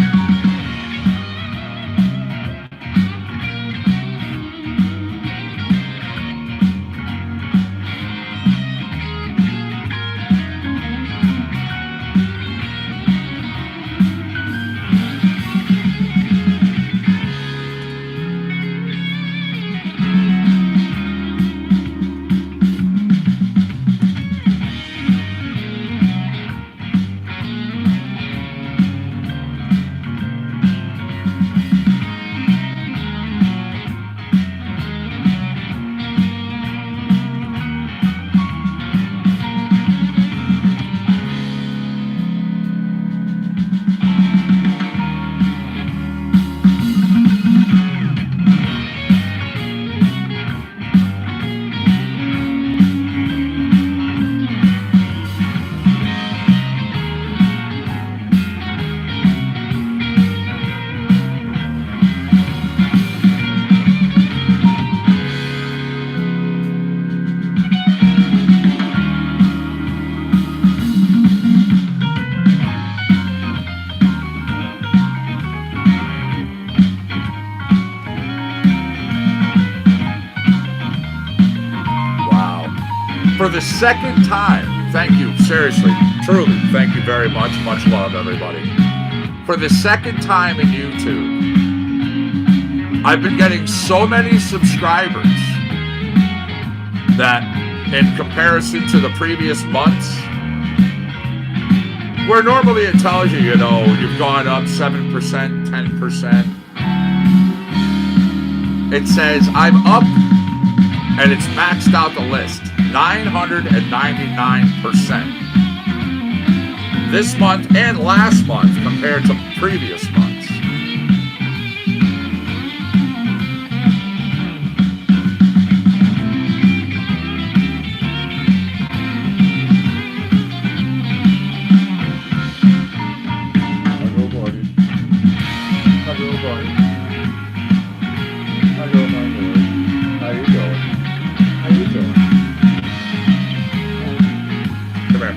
For the second time, thank you, seriously, truly, thank you very much. Much love, everybody. For the second time in YouTube, I've been getting so many subscribers that in comparison to the previous months, where normally it tells you, you know, you've gone up 7%, 10%, it says I'm up and it's maxed out the list, 999%. This month and last month compared to previous months.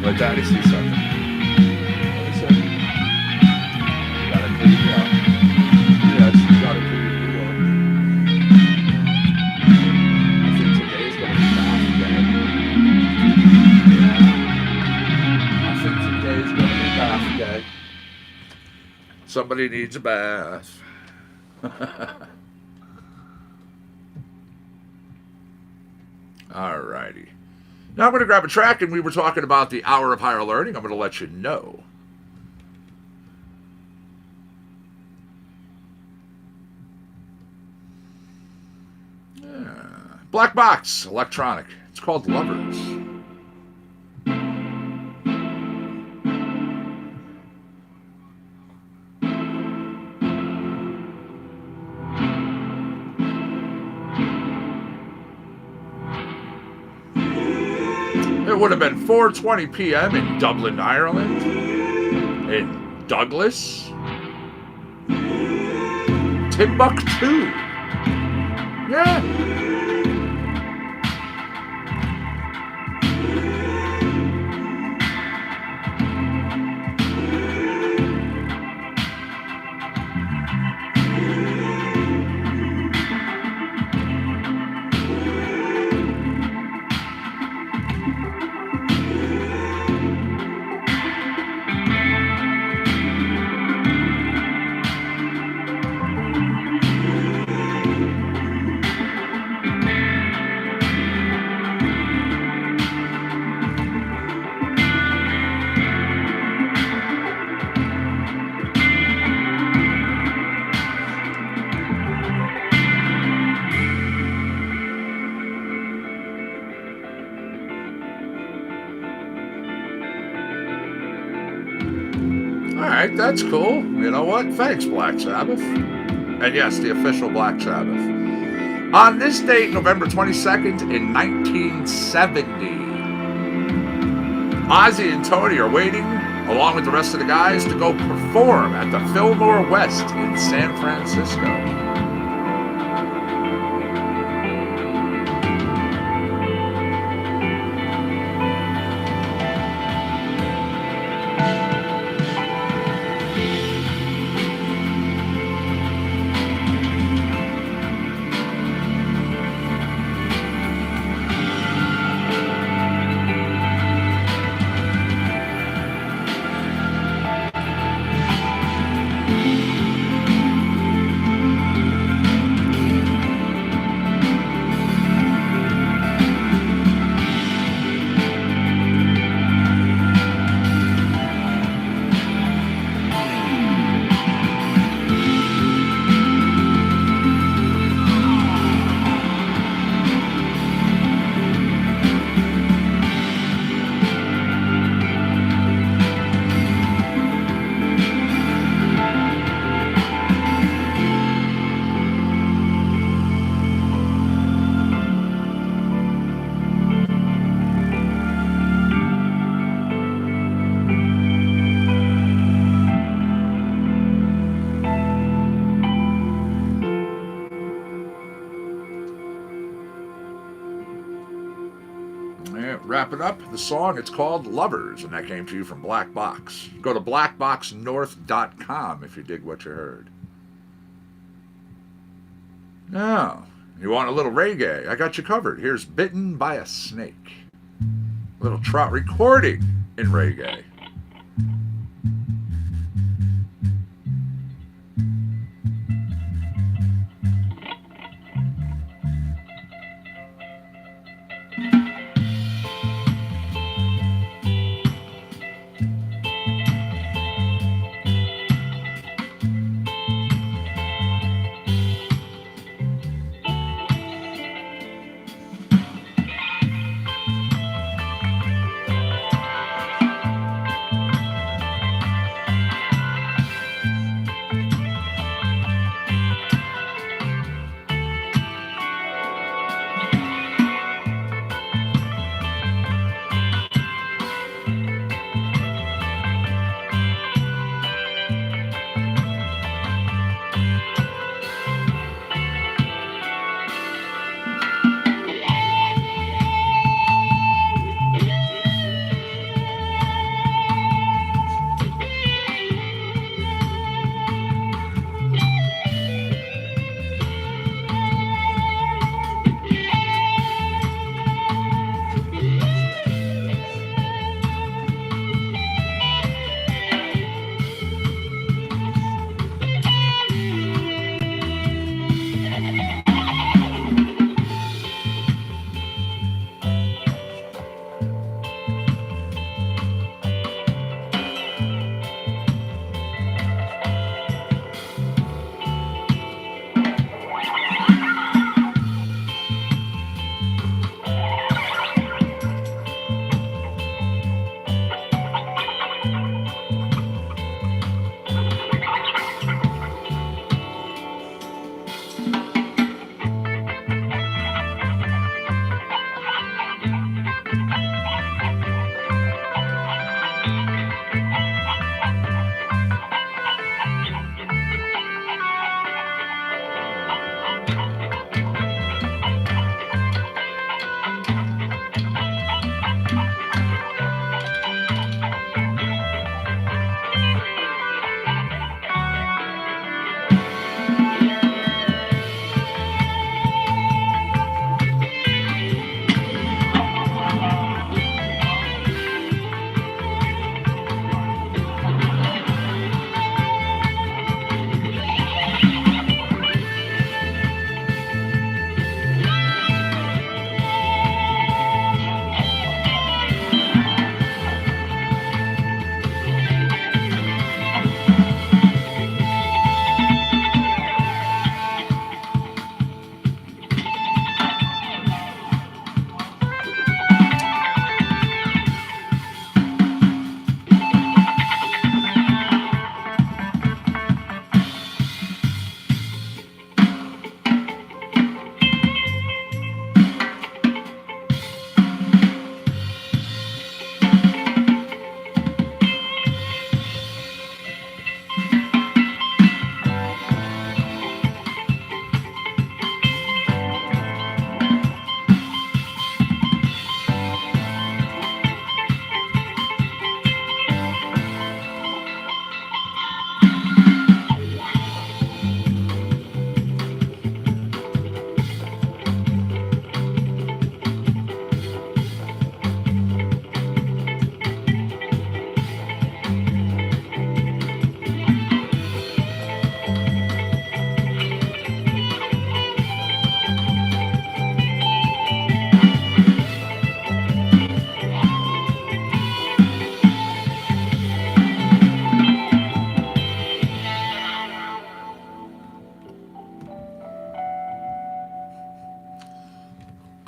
Let Daddy see something. Let me see. You gotta clean it up. Yes, you gotta clean it up. I think today's gonna be bath day. Yeah. I think today's gonna be bath day. Somebody needs a bath. Alrighty. Now I'm going to grab a track, and we were talking about the hour of higher learning. I'm going to let you know. Black Box, electronic. It's called Lovers. It would have been 4:20 p.m. in Dublin, Ireland, in Douglas, Timbuktu. Yeah. Alright, that's cool. You know what? Thanks, Black Sabbath. And yes, the official Black Sabbath. On this date, November 22nd, in 1970, Ozzy and Tony are waiting, along with the rest of the guys, to go perform at the Fillmore West in San Francisco. Wrapping up the song, it's called Lovers, and that came to you from Black Box. Go to blackboxnorth.com if you dig what you heard. Now, you want a little reggae? I got you covered. Here's Bitten by a Snake. Little trot recording in reggae.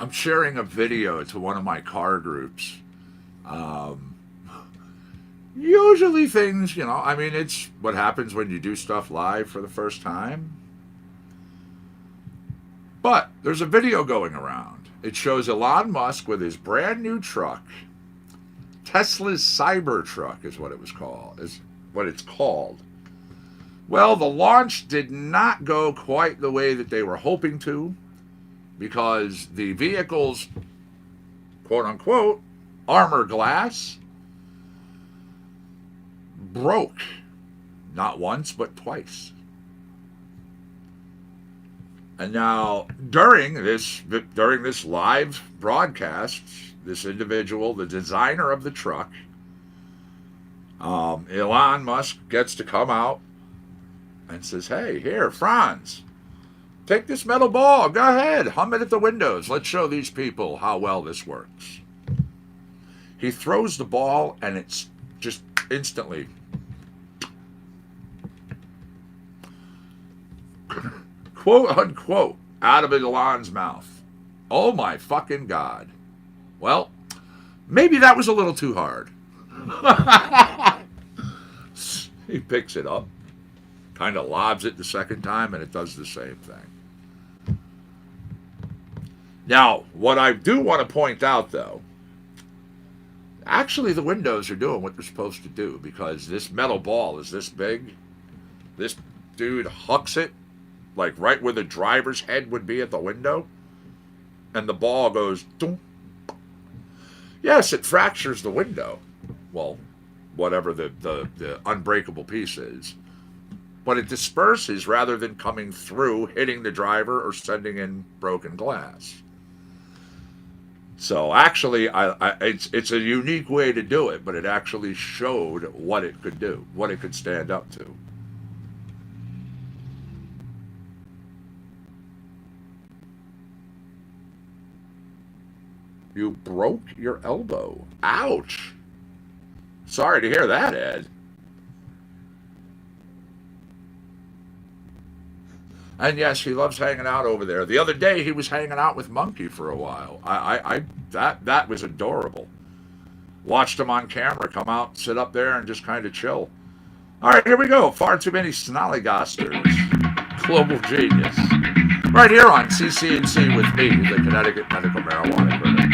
I'm sharing a video to one of my car groups. Usually things, I mean, it's what happens when you do stuff live for the first time. But there's a video going around. It shows Elon Musk with his brand new truck. Tesla's Cybertruck is what it's called. Well, the launch did not go quite the way that they were hoping to, because the vehicle's quote-unquote armor glass broke, not once but twice. And now during this live broadcast, this individual, the designer of the truck, Elon Musk, gets to come out and says, hey, here, Franz, take this metal ball. Go ahead. Hum it at the windows. Let's show these people how well this works. He throws the ball, and it's just instantly quote unquote out of Elon's mouth. Oh my fucking God. Well, maybe that was a little too hard. He picks it up, kind of lobs it the second time, and it does the same thing. Now, what I do want to point out, though, actually the windows are doing what they're supposed to do, because this metal ball is this big. This dude hucks it like right where the driver's head would be at the window, and the ball goes doom. Yes, it fractures the window. Well, whatever the unbreakable piece is. But it disperses rather than coming through, hitting the driver, or sending in broken glass. So actually, it's a unique way to do it, but it actually showed what it could do, what it could stand up to. You broke your elbow. Ouch. Sorry to hear that, Ed. And yes, he loves hanging out over there. The other day, he was hanging out with Monkey for a while. That was adorable. Watched him on camera come out, sit up there, and just kind of chill. All right, here we go. Far too many snollygosters. Global genius. Right here on CC&C with me, the Connecticut Medical Marijuana Critic.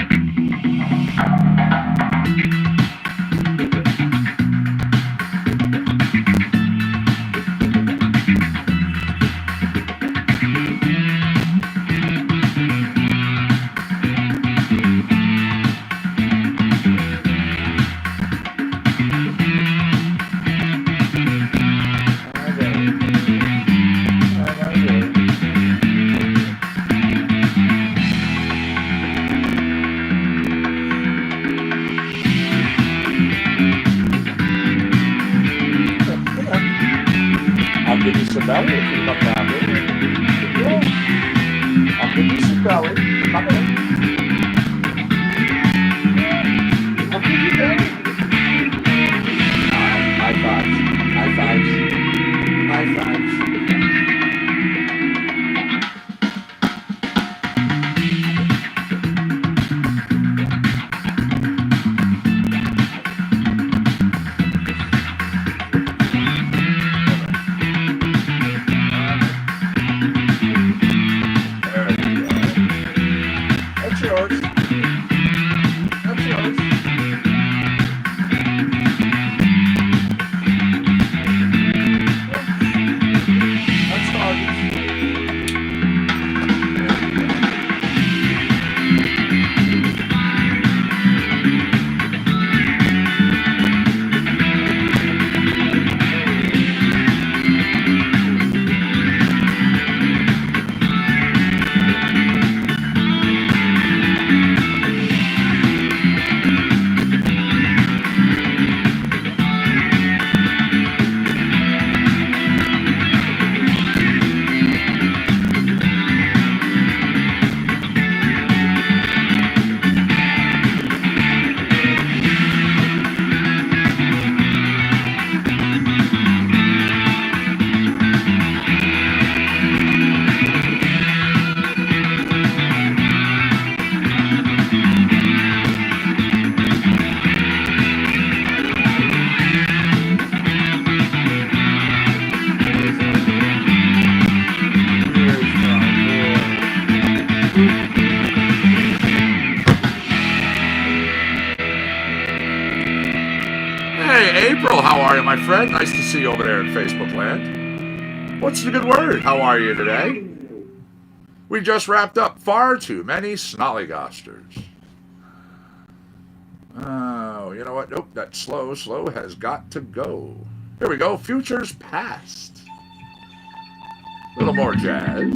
I'll give you some belly if you come down here. Yeah. I'll give you some belly. Come in. I'll give you belly. High fives. High fives. High fives. April, how are you, my friend? Nice to see you over there in Facebook land. What's the good word? How are you today? We just wrapped up Far Too Many Snollygosters. Oh, you know what? Nope, that slow has got to go. Here we go. Futures Past. A little more jazz.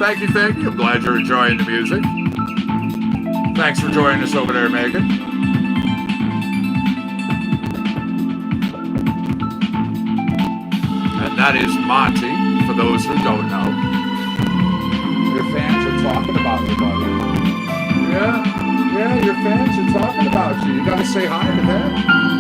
Thank you, thank you. I'm glad you're enjoying the music. Thanks for joining us over there, Megan. And that is Monty, for those who don't know. Your fans are talking about you, buddy. Yeah, your fans are talking about you. You gotta say hi to them.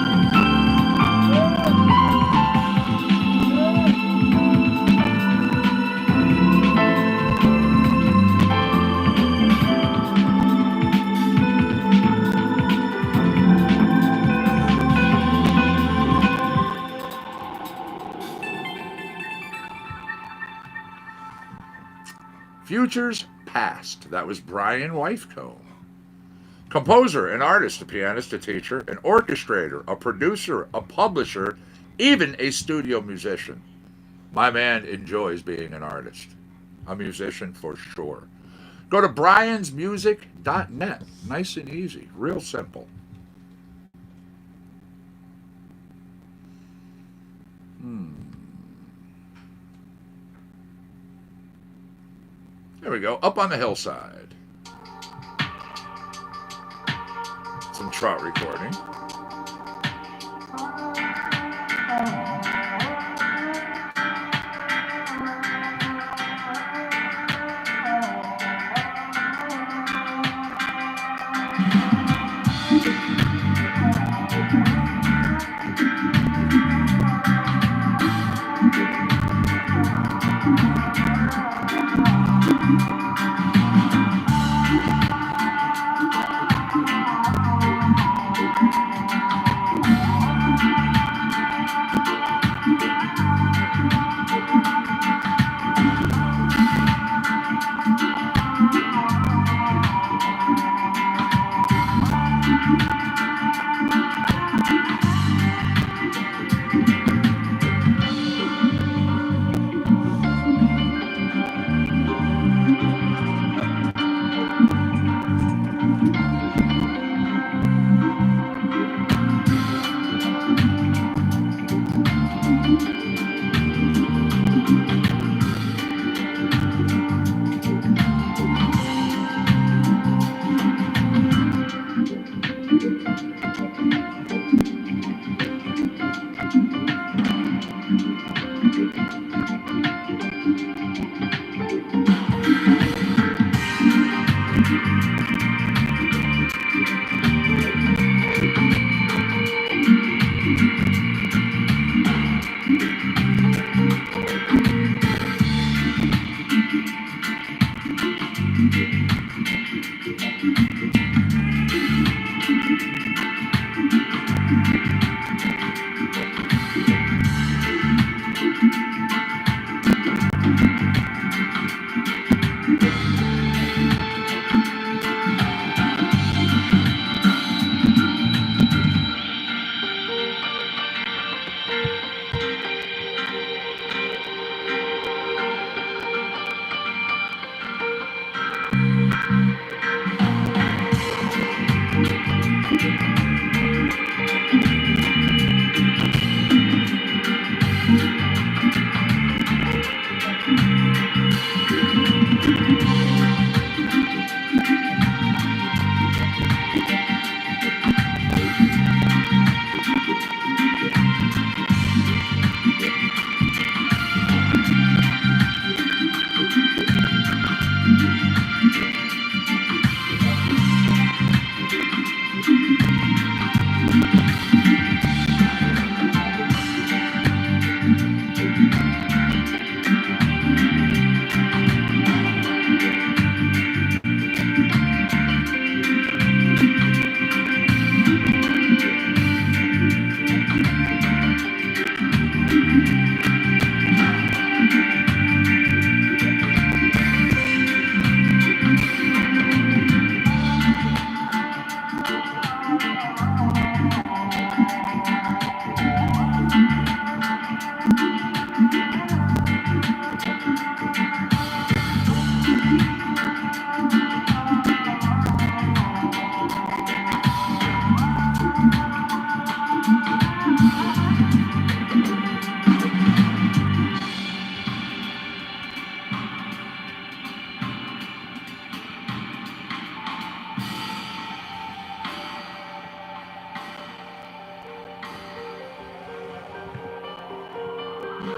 Futures Past. That was Brian Wifeco. Composer, an artist, a pianist, a teacher, an orchestrator, a producer, a publisher, even a studio musician. My man enjoys being an artist. A musician for sure. Go to briansmusic.net. Nice and easy. Real simple. There we go. Up on the hillside. Some trout recording. All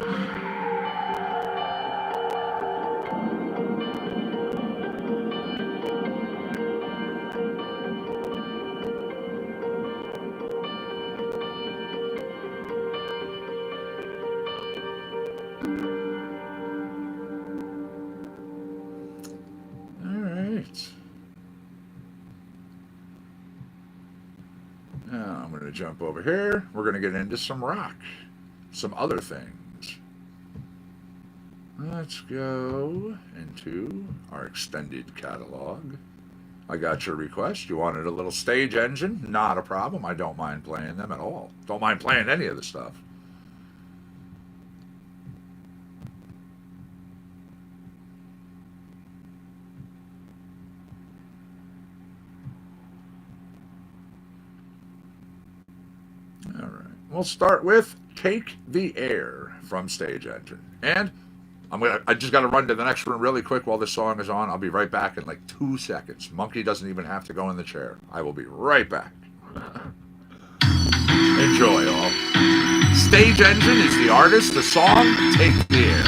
right. Now I'm going to jump over here. We're going to get into some rock, some other things. Let's go into our extended catalog. I got your request. You wanted a little Stage Engine? Not a problem. I don't mind playing them at all. Don't mind playing any of the stuff. All right. We'll start with Take the Air from Stage Engine. And I just got to run to the next one really quick while this song is on. I'll be right back in like 2 seconds. Monkey doesn't even have to go in the chair. I will be right back. Enjoy, all. Stage Engine is the artist. The song, Take the Air.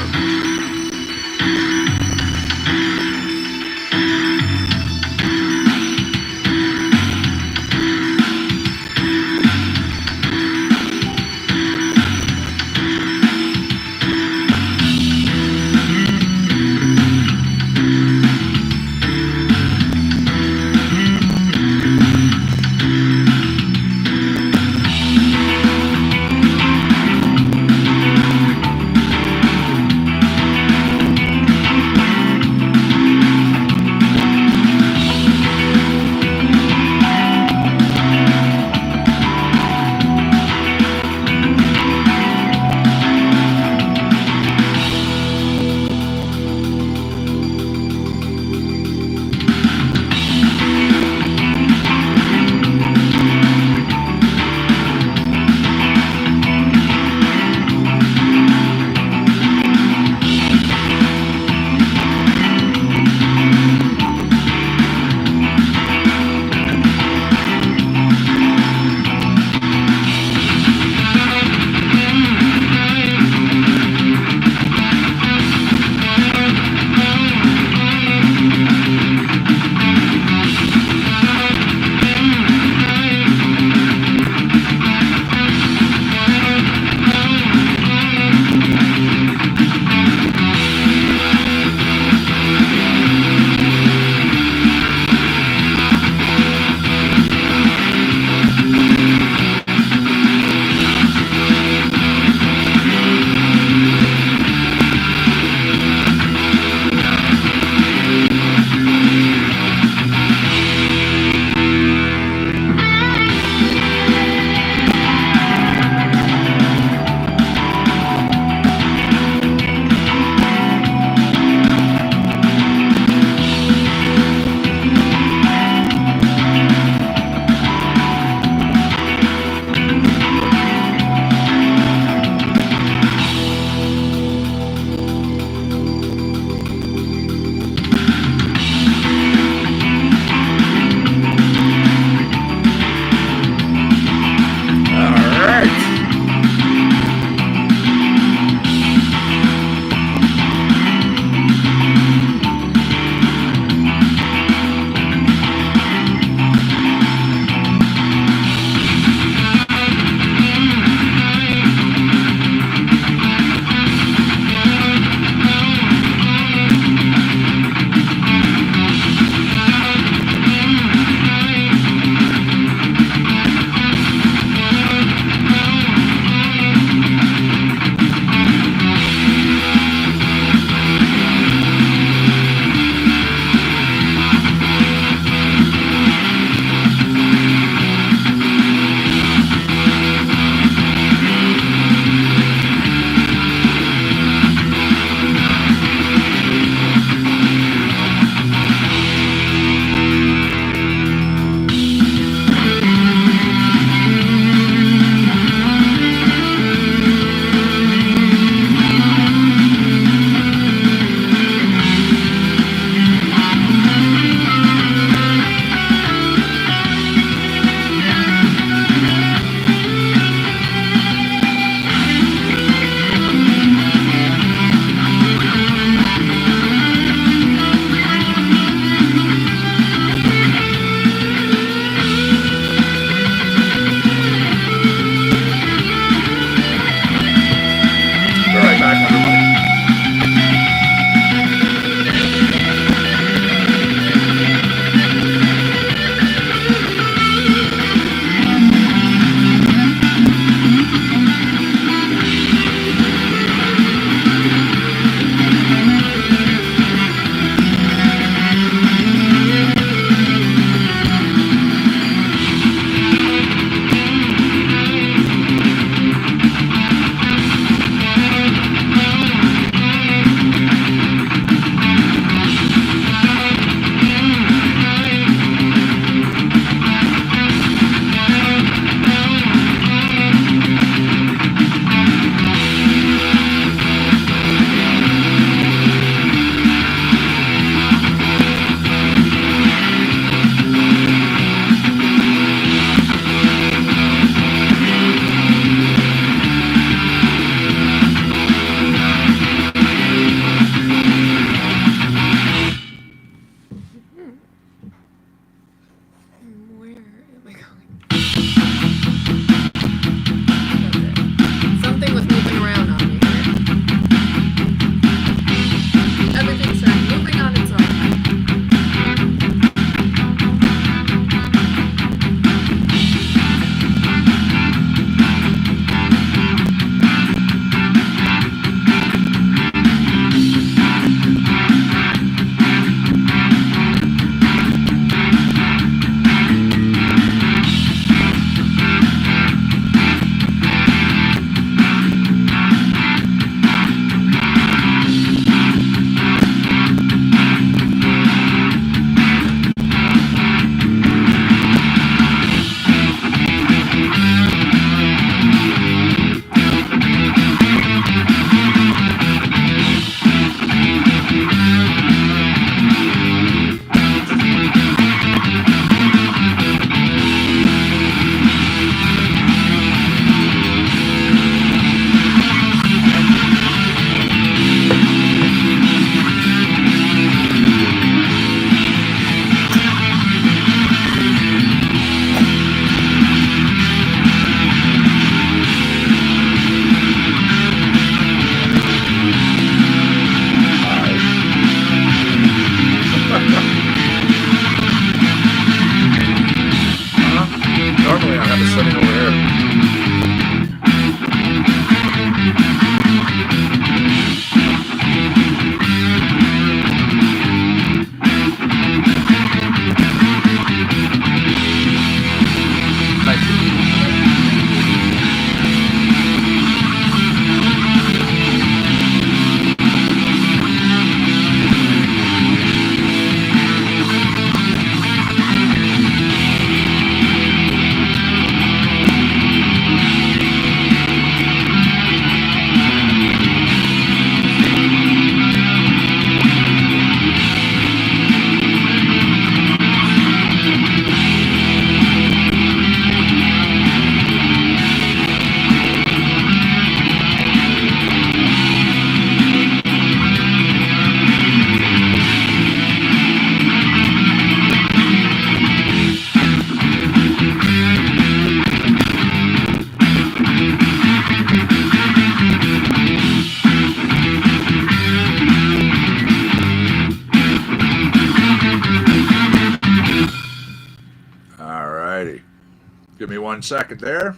1 second there.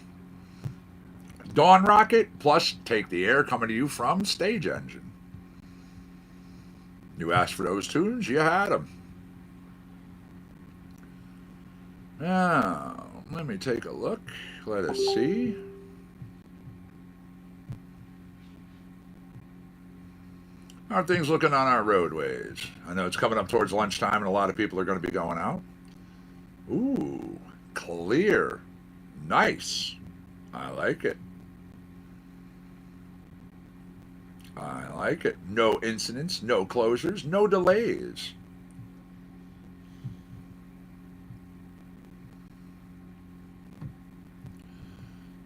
Dawn Rocket plus Take the Air coming to you from Stage Engine. You asked for those tunes, you had them. Now, let me take a look. Let us see. How are things looking on our roadways? I know it's coming up towards lunchtime and a lot of people are going to be going out. Ooh, clear. Nice. I like it. I like it. No incidents, no closures, no delays.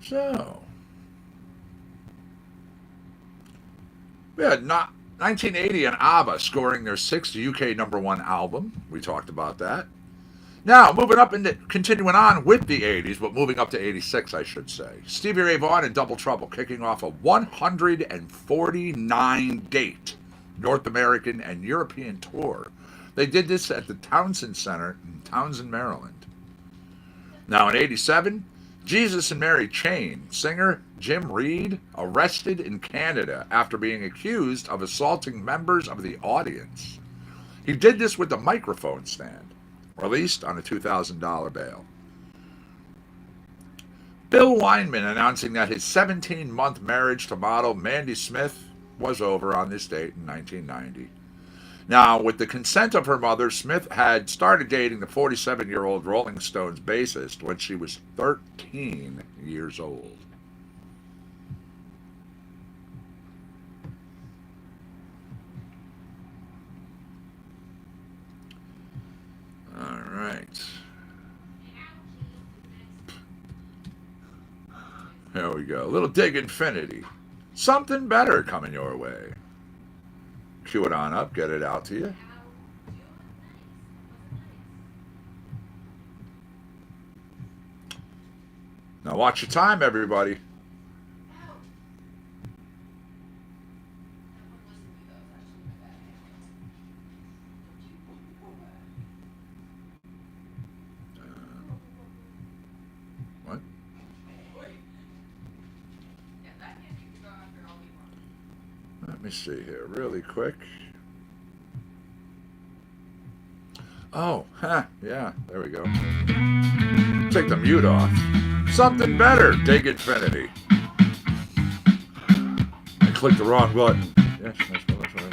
So, we had 1980 and ABBA scoring their 6th UK #1 album. We talked about that. Now, moving up into, continuing on with the 80s, but moving up to 86, I should say. Stevie Ray Vaughan and Double Trouble kicking off a 149-date North American and European tour. They did this at the Townsend Center in Townsend, Maryland. Now, in 87, Jesus and Mary Chain singer Jim Reed arrested in Canada after being accused of assaulting members of the audience. He did this with a microphone stand, released on a $2,000 bail. Bill Weinman announcing that his 17-month marriage to model Mandy Smith was over on this date in 1990. Now, with the consent of her mother, Smith had started dating the 47-year-old Rolling Stones bassist when she was 13 years old. All right. There we go. A little Dig Infinity. Something better coming your way. Cue it on up, get it out to you. Now watch your time, everybody. What? Let me see here really quick. Oh, yeah, there we go. Take the mute off. Something better, Dig Infinity. I clicked the wrong button. Yes, that's what I was doing.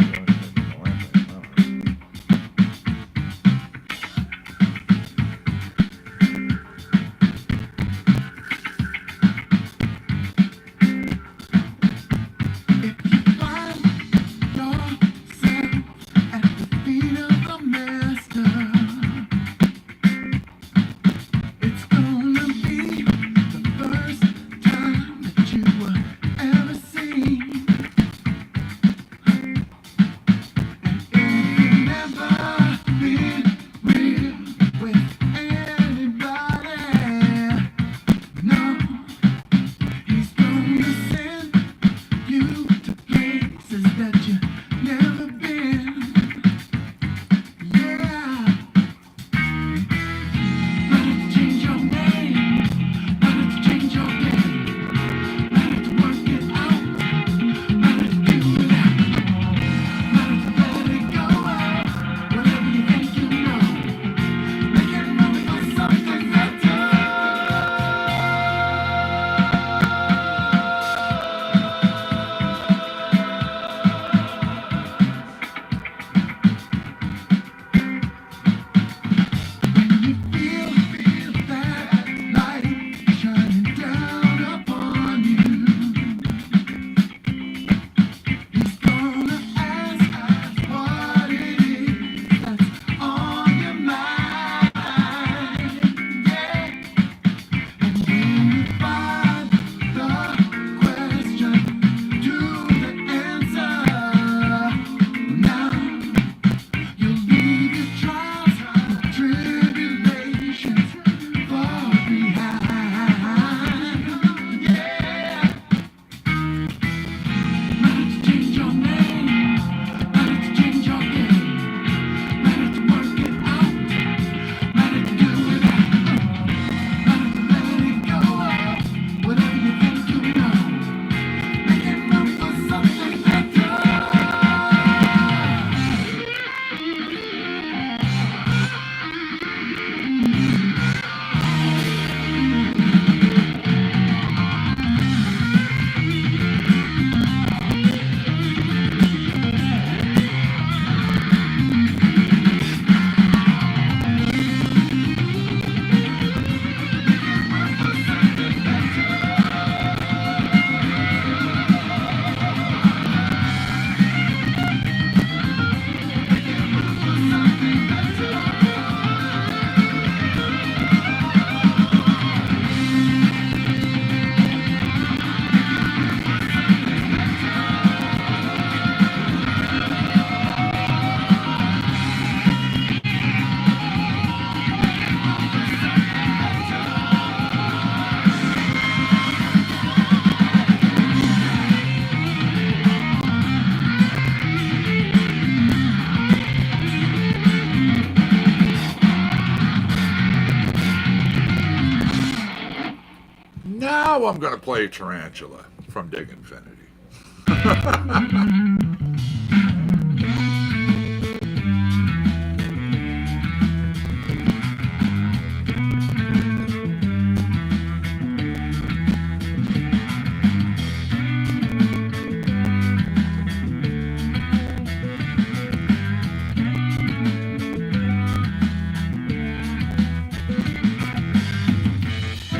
I'm going to play Tarantula from Dig Infinity.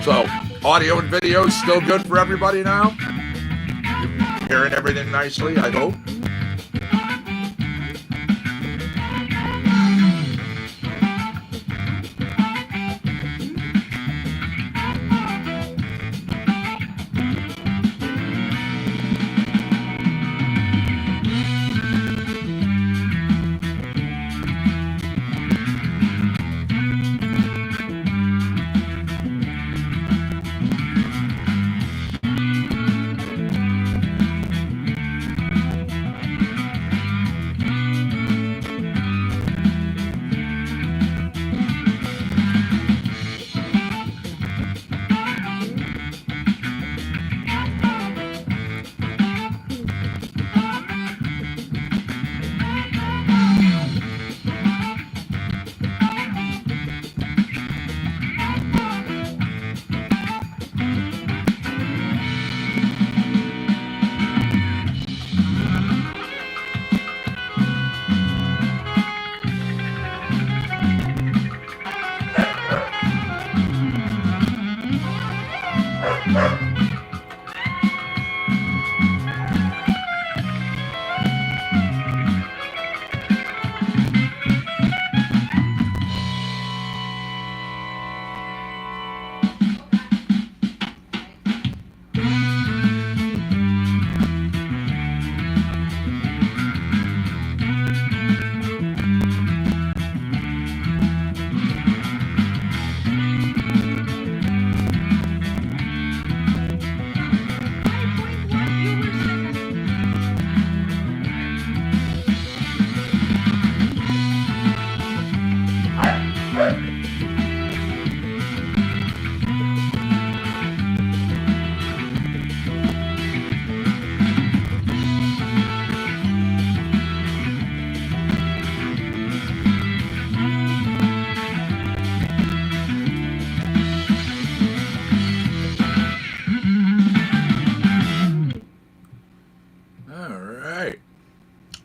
So, audio and video is still good for everybody now? Hearing everything nicely, I hope.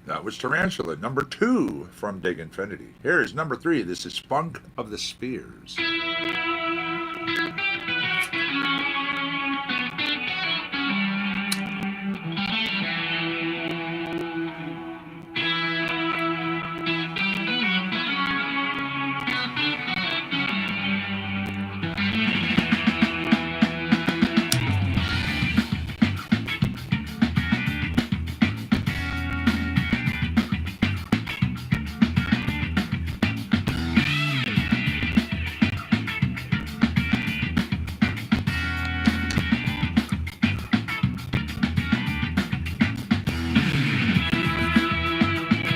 That was Tarantula, number 2 from Dig Infinity. Here is number 3. This is Funk of the Spears.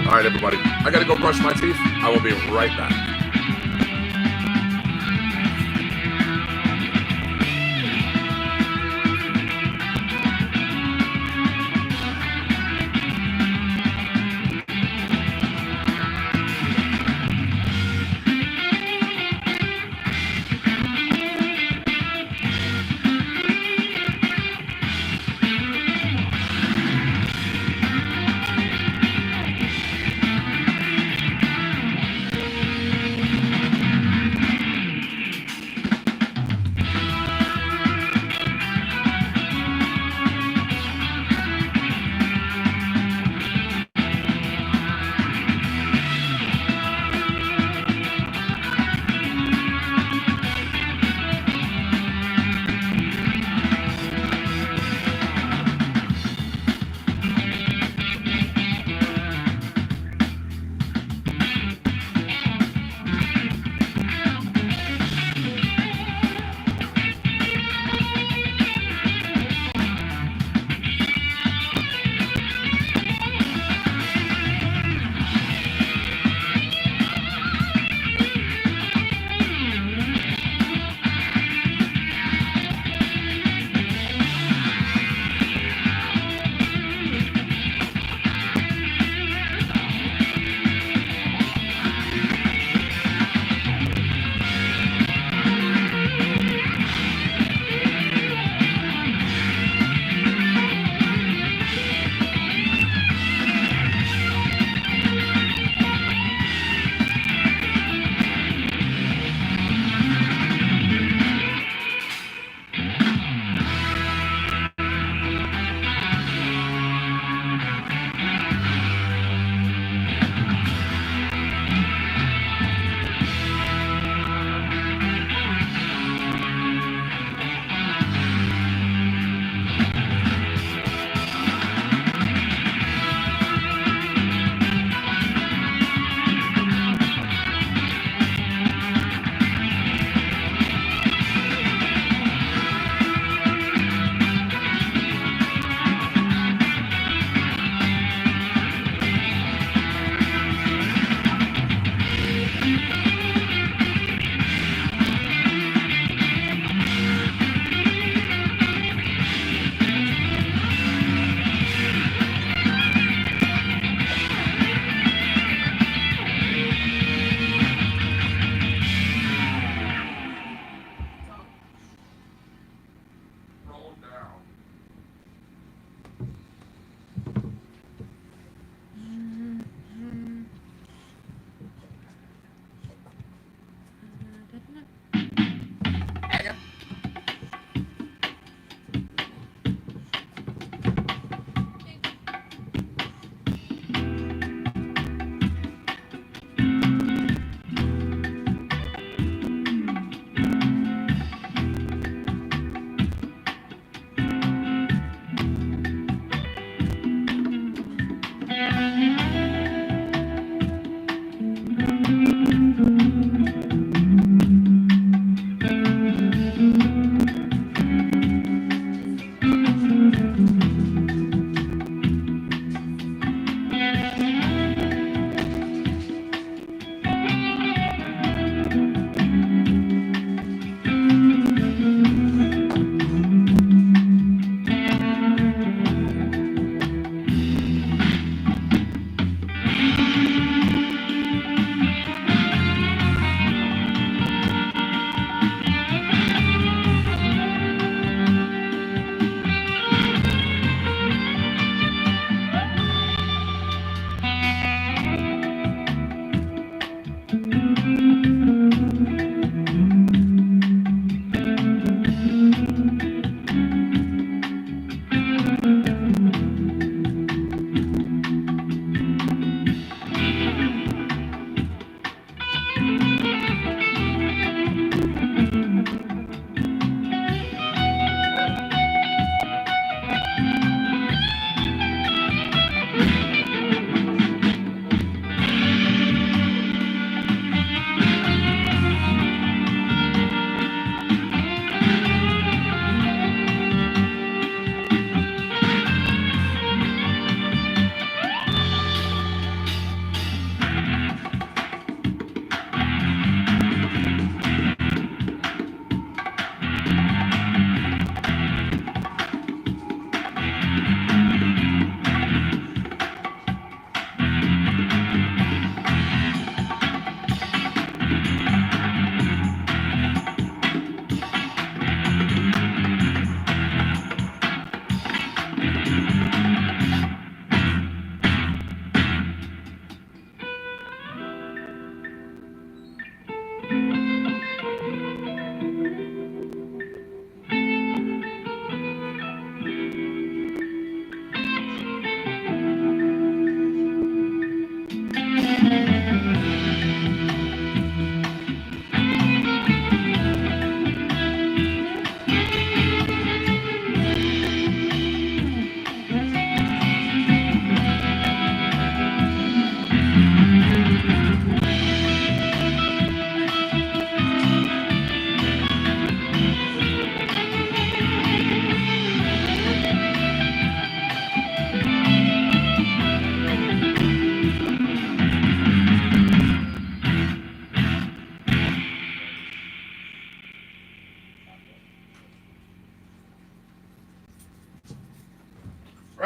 All right, everybody. I got to go brush my teeth. I will be right back.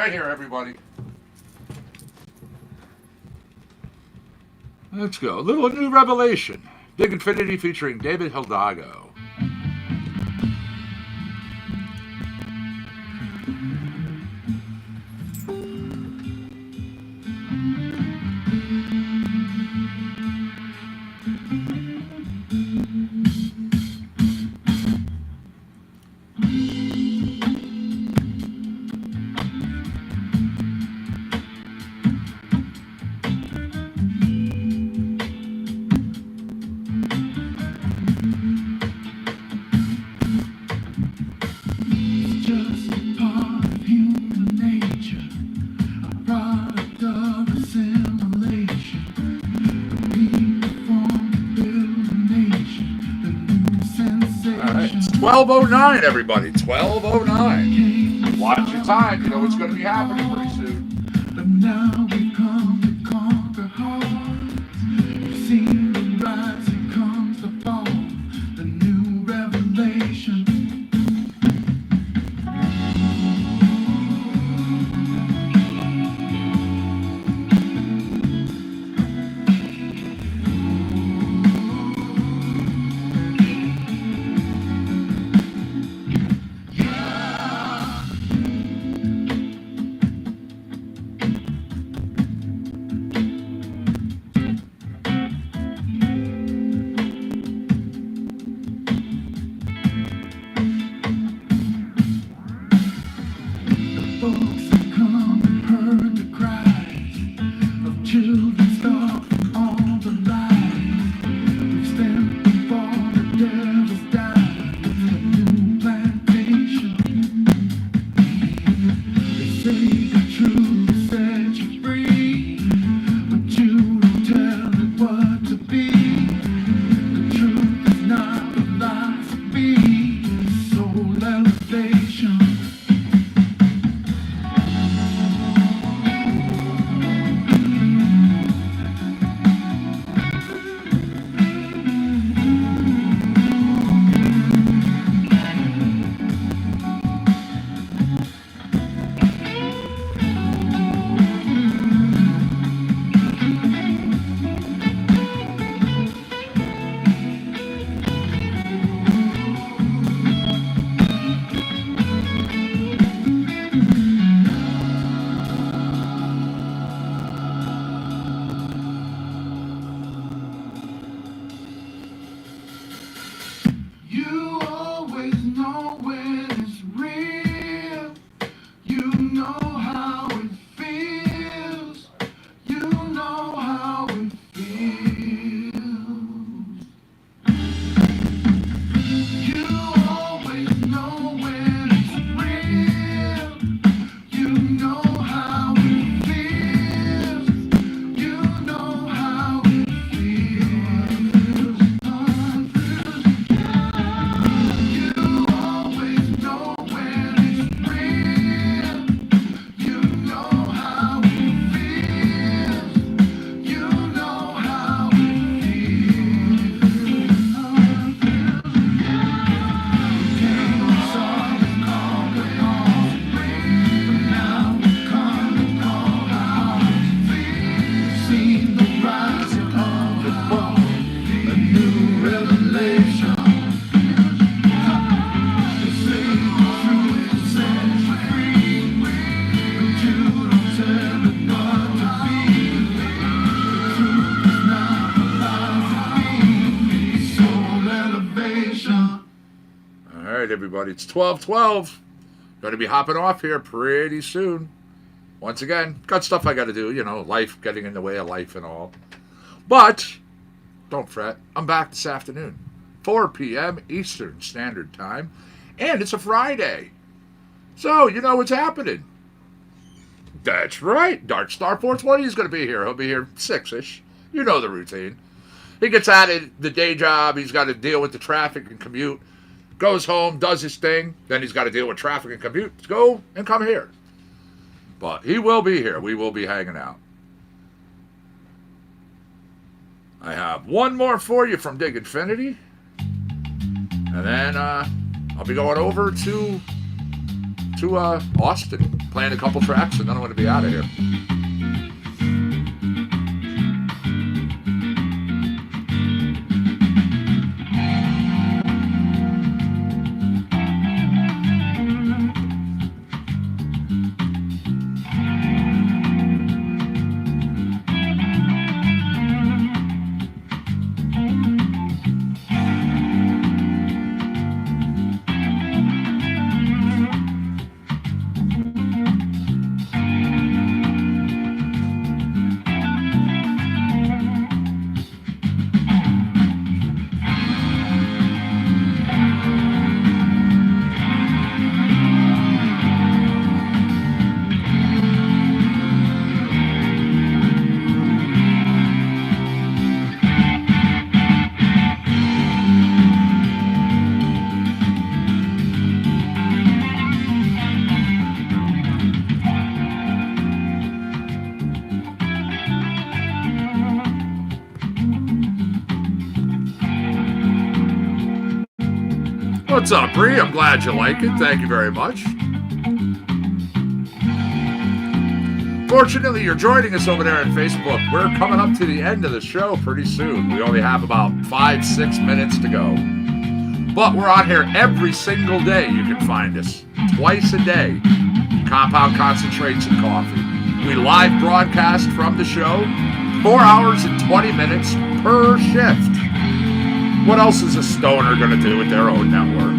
Right here, everybody. Let's go. A little new revelation. Big Infinity featuring David Hidalgo. Just a part of human nature, a product of assimilation. The people form to build a nation, the new sensation. All right, it's 12:09, everybody. 12:09. Watch your time. You know what's going to be happening pretty soon. But now we come to conquer hearts. We've seen the rise, here comes the fall, the new revelation. Folks have come and heard the cries of children starved from all the lies. We've stamped before the devil's died. A new plantation. They say the truth will set you free, but you don't tell it what to be. The truth is not philosophy, it's soul elevation. You always know when it's real. You know how it feels. You know how it feels. You always know when it's real. You know how it feels. You know how it feels. You always know when it's real. You know how it feels. You know how it feels. Came saw and conquered all, but now we come and call our hearts. Seen the rising of the fall, a new revelation. They say the truth will set you free, but you don't tell it what to be. The truth is not philosophy, it's soul elevation. All right, everybody. It's 12:12. Going to be hopping off here pretty soon. Once again, got stuff I got to do. You know, life getting in the way of life and all. But don't fret. I'm back this afternoon, 4 p.m. Eastern Standard Time, and it's a Friday. So you know what's happening. That's right. Dark Star 420 is going to be here. He'll be here 6-ish. You know the routine. He gets out of the day job. He's got to deal with the traffic and commute. Goes home, does his thing. Then he's got to deal with traffic and commute. Go and come here. But he will be here. We will be hanging out. I have one more for you from Dig Infinity. And then I'll be going over to to Austin, playing a couple tracks, and then I'm going to be out of here. What's up, Bree? I'm glad you like it. Thank you very much. Fortunately, you're joining us over there on Facebook. We're coming up to the end of the show pretty soon. We only have about 5-6 minutes to go. But we're on here every single day. You can find us twice a day. Compound Concentrates and Coffee. We live broadcast from the show 4 hours and 20 minutes per shift. What else is a stoner going to do with their own network?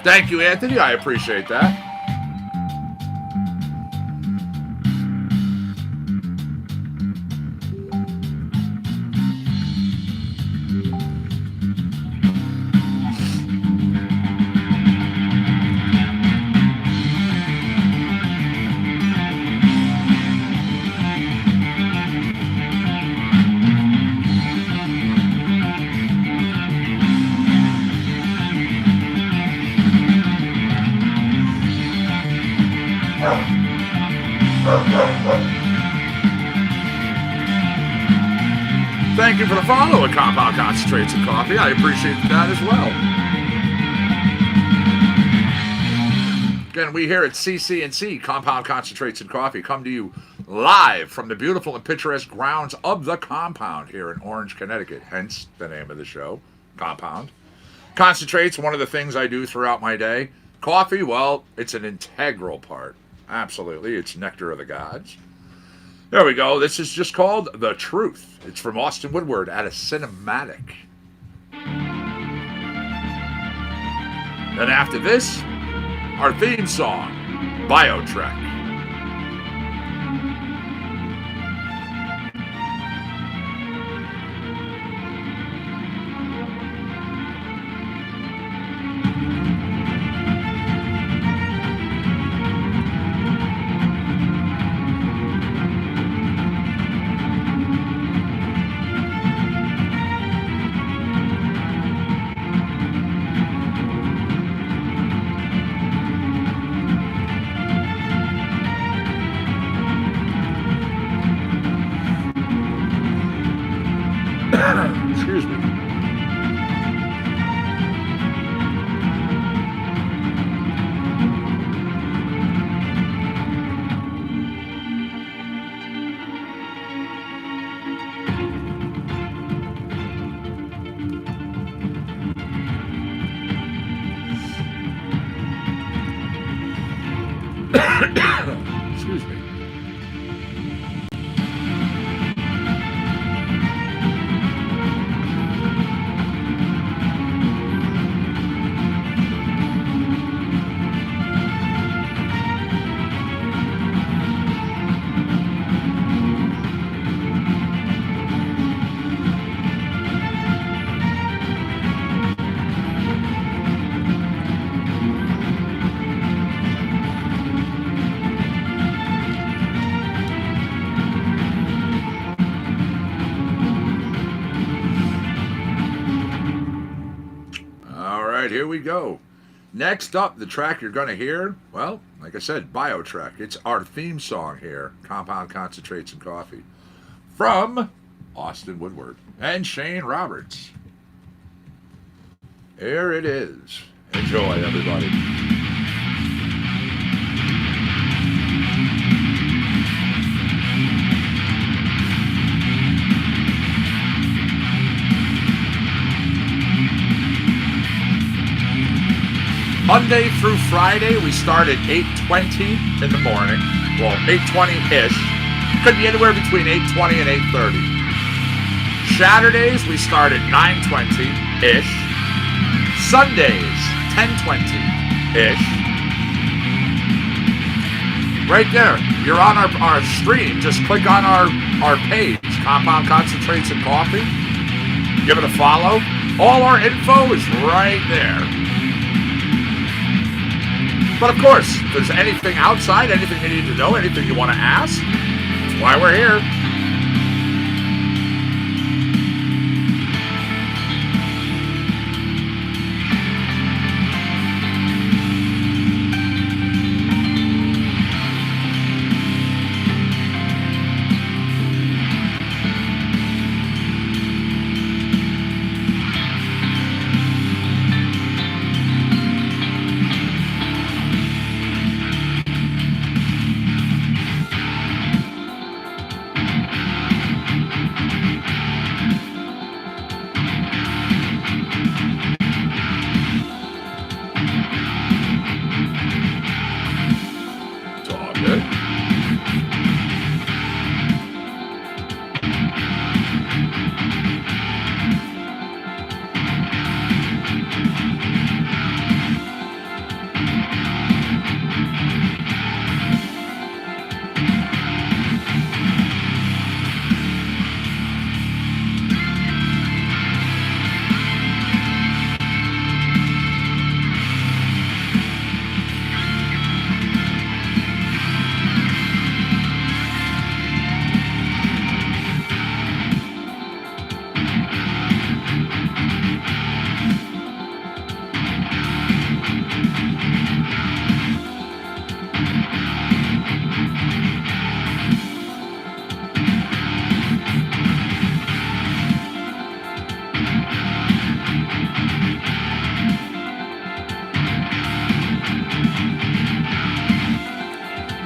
Thank you, Anthony. I appreciate that. Thank you for the follow at Compound Concentrates and Coffee. I appreciate that as well. Again, we here at CC&C, Compound Concentrates and Coffee, come to you live from the beautiful and picturesque grounds of the Compound here in Orange, Connecticut. Hence the name of the show, Compound. Concentrates, one of the things I do throughout my day. Coffee, well, it's an integral part. Absolutely. It's nectar of the gods. There we go. This is just called The Truth. It's from Austin Woodward at a Cinematic. Then after this, our theme song, BioTrek. Excuse me. Excuse me. Here we go. Next up, the track you're going to hear, well, like I said, Bio Track. It's our theme song here, Compound Concentrates and Coffee, from Austin Woodward and Shane Roberts. Here it is. Enjoy, everybody. Monday through Friday, we start at 8:20 in the morning. Well, 8:20-ish. Could be anywhere between 8:20 and 8:30. Saturdays, we start at 9:20-ish. Sundays, 10:20-ish. Right there. You're on our stream. Just click on our page, Compound Concentrates and Coffee. Give it a follow. All our info is right there. But of course, if there's anything outside, anything you need to know, anything you want to ask, that's why we're here.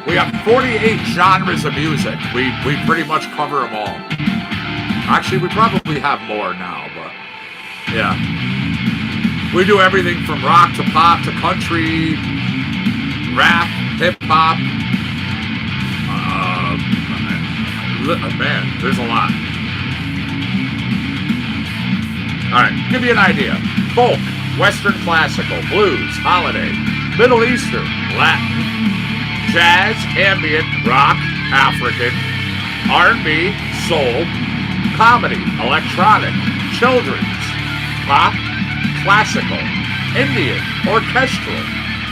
We have 48 genres of music. We pretty much cover them all. Actually, we probably have more now, but yeah. We do everything from rock to pop to country, rap, hip-hop. Man, there's a lot. All right, give you an idea. Folk, Western classical, blues, holiday, Middle Eastern, Latin, jazz, ambient, rock, African, R&B, soul, comedy, electronic, children's, pop, classical, Indian, orchestral,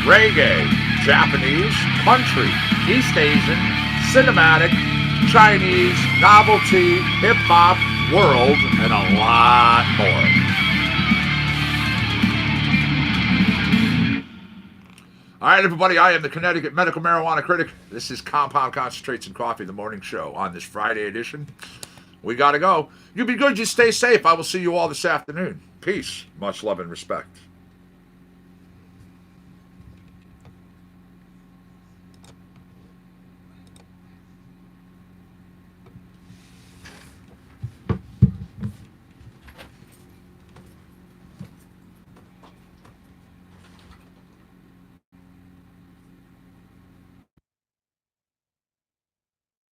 reggae, Japanese, country, East Asian, cinematic, Chinese, novelty, hip-hop, world, and a lot more. All right, everybody, I am the Connecticut Medical Marijuana Critic. This is Compound Concentrates and Coffee, the morning show on this Friday edition. We got to go. You be good. You stay safe. I will see you all this afternoon. Peace. Much love and respect.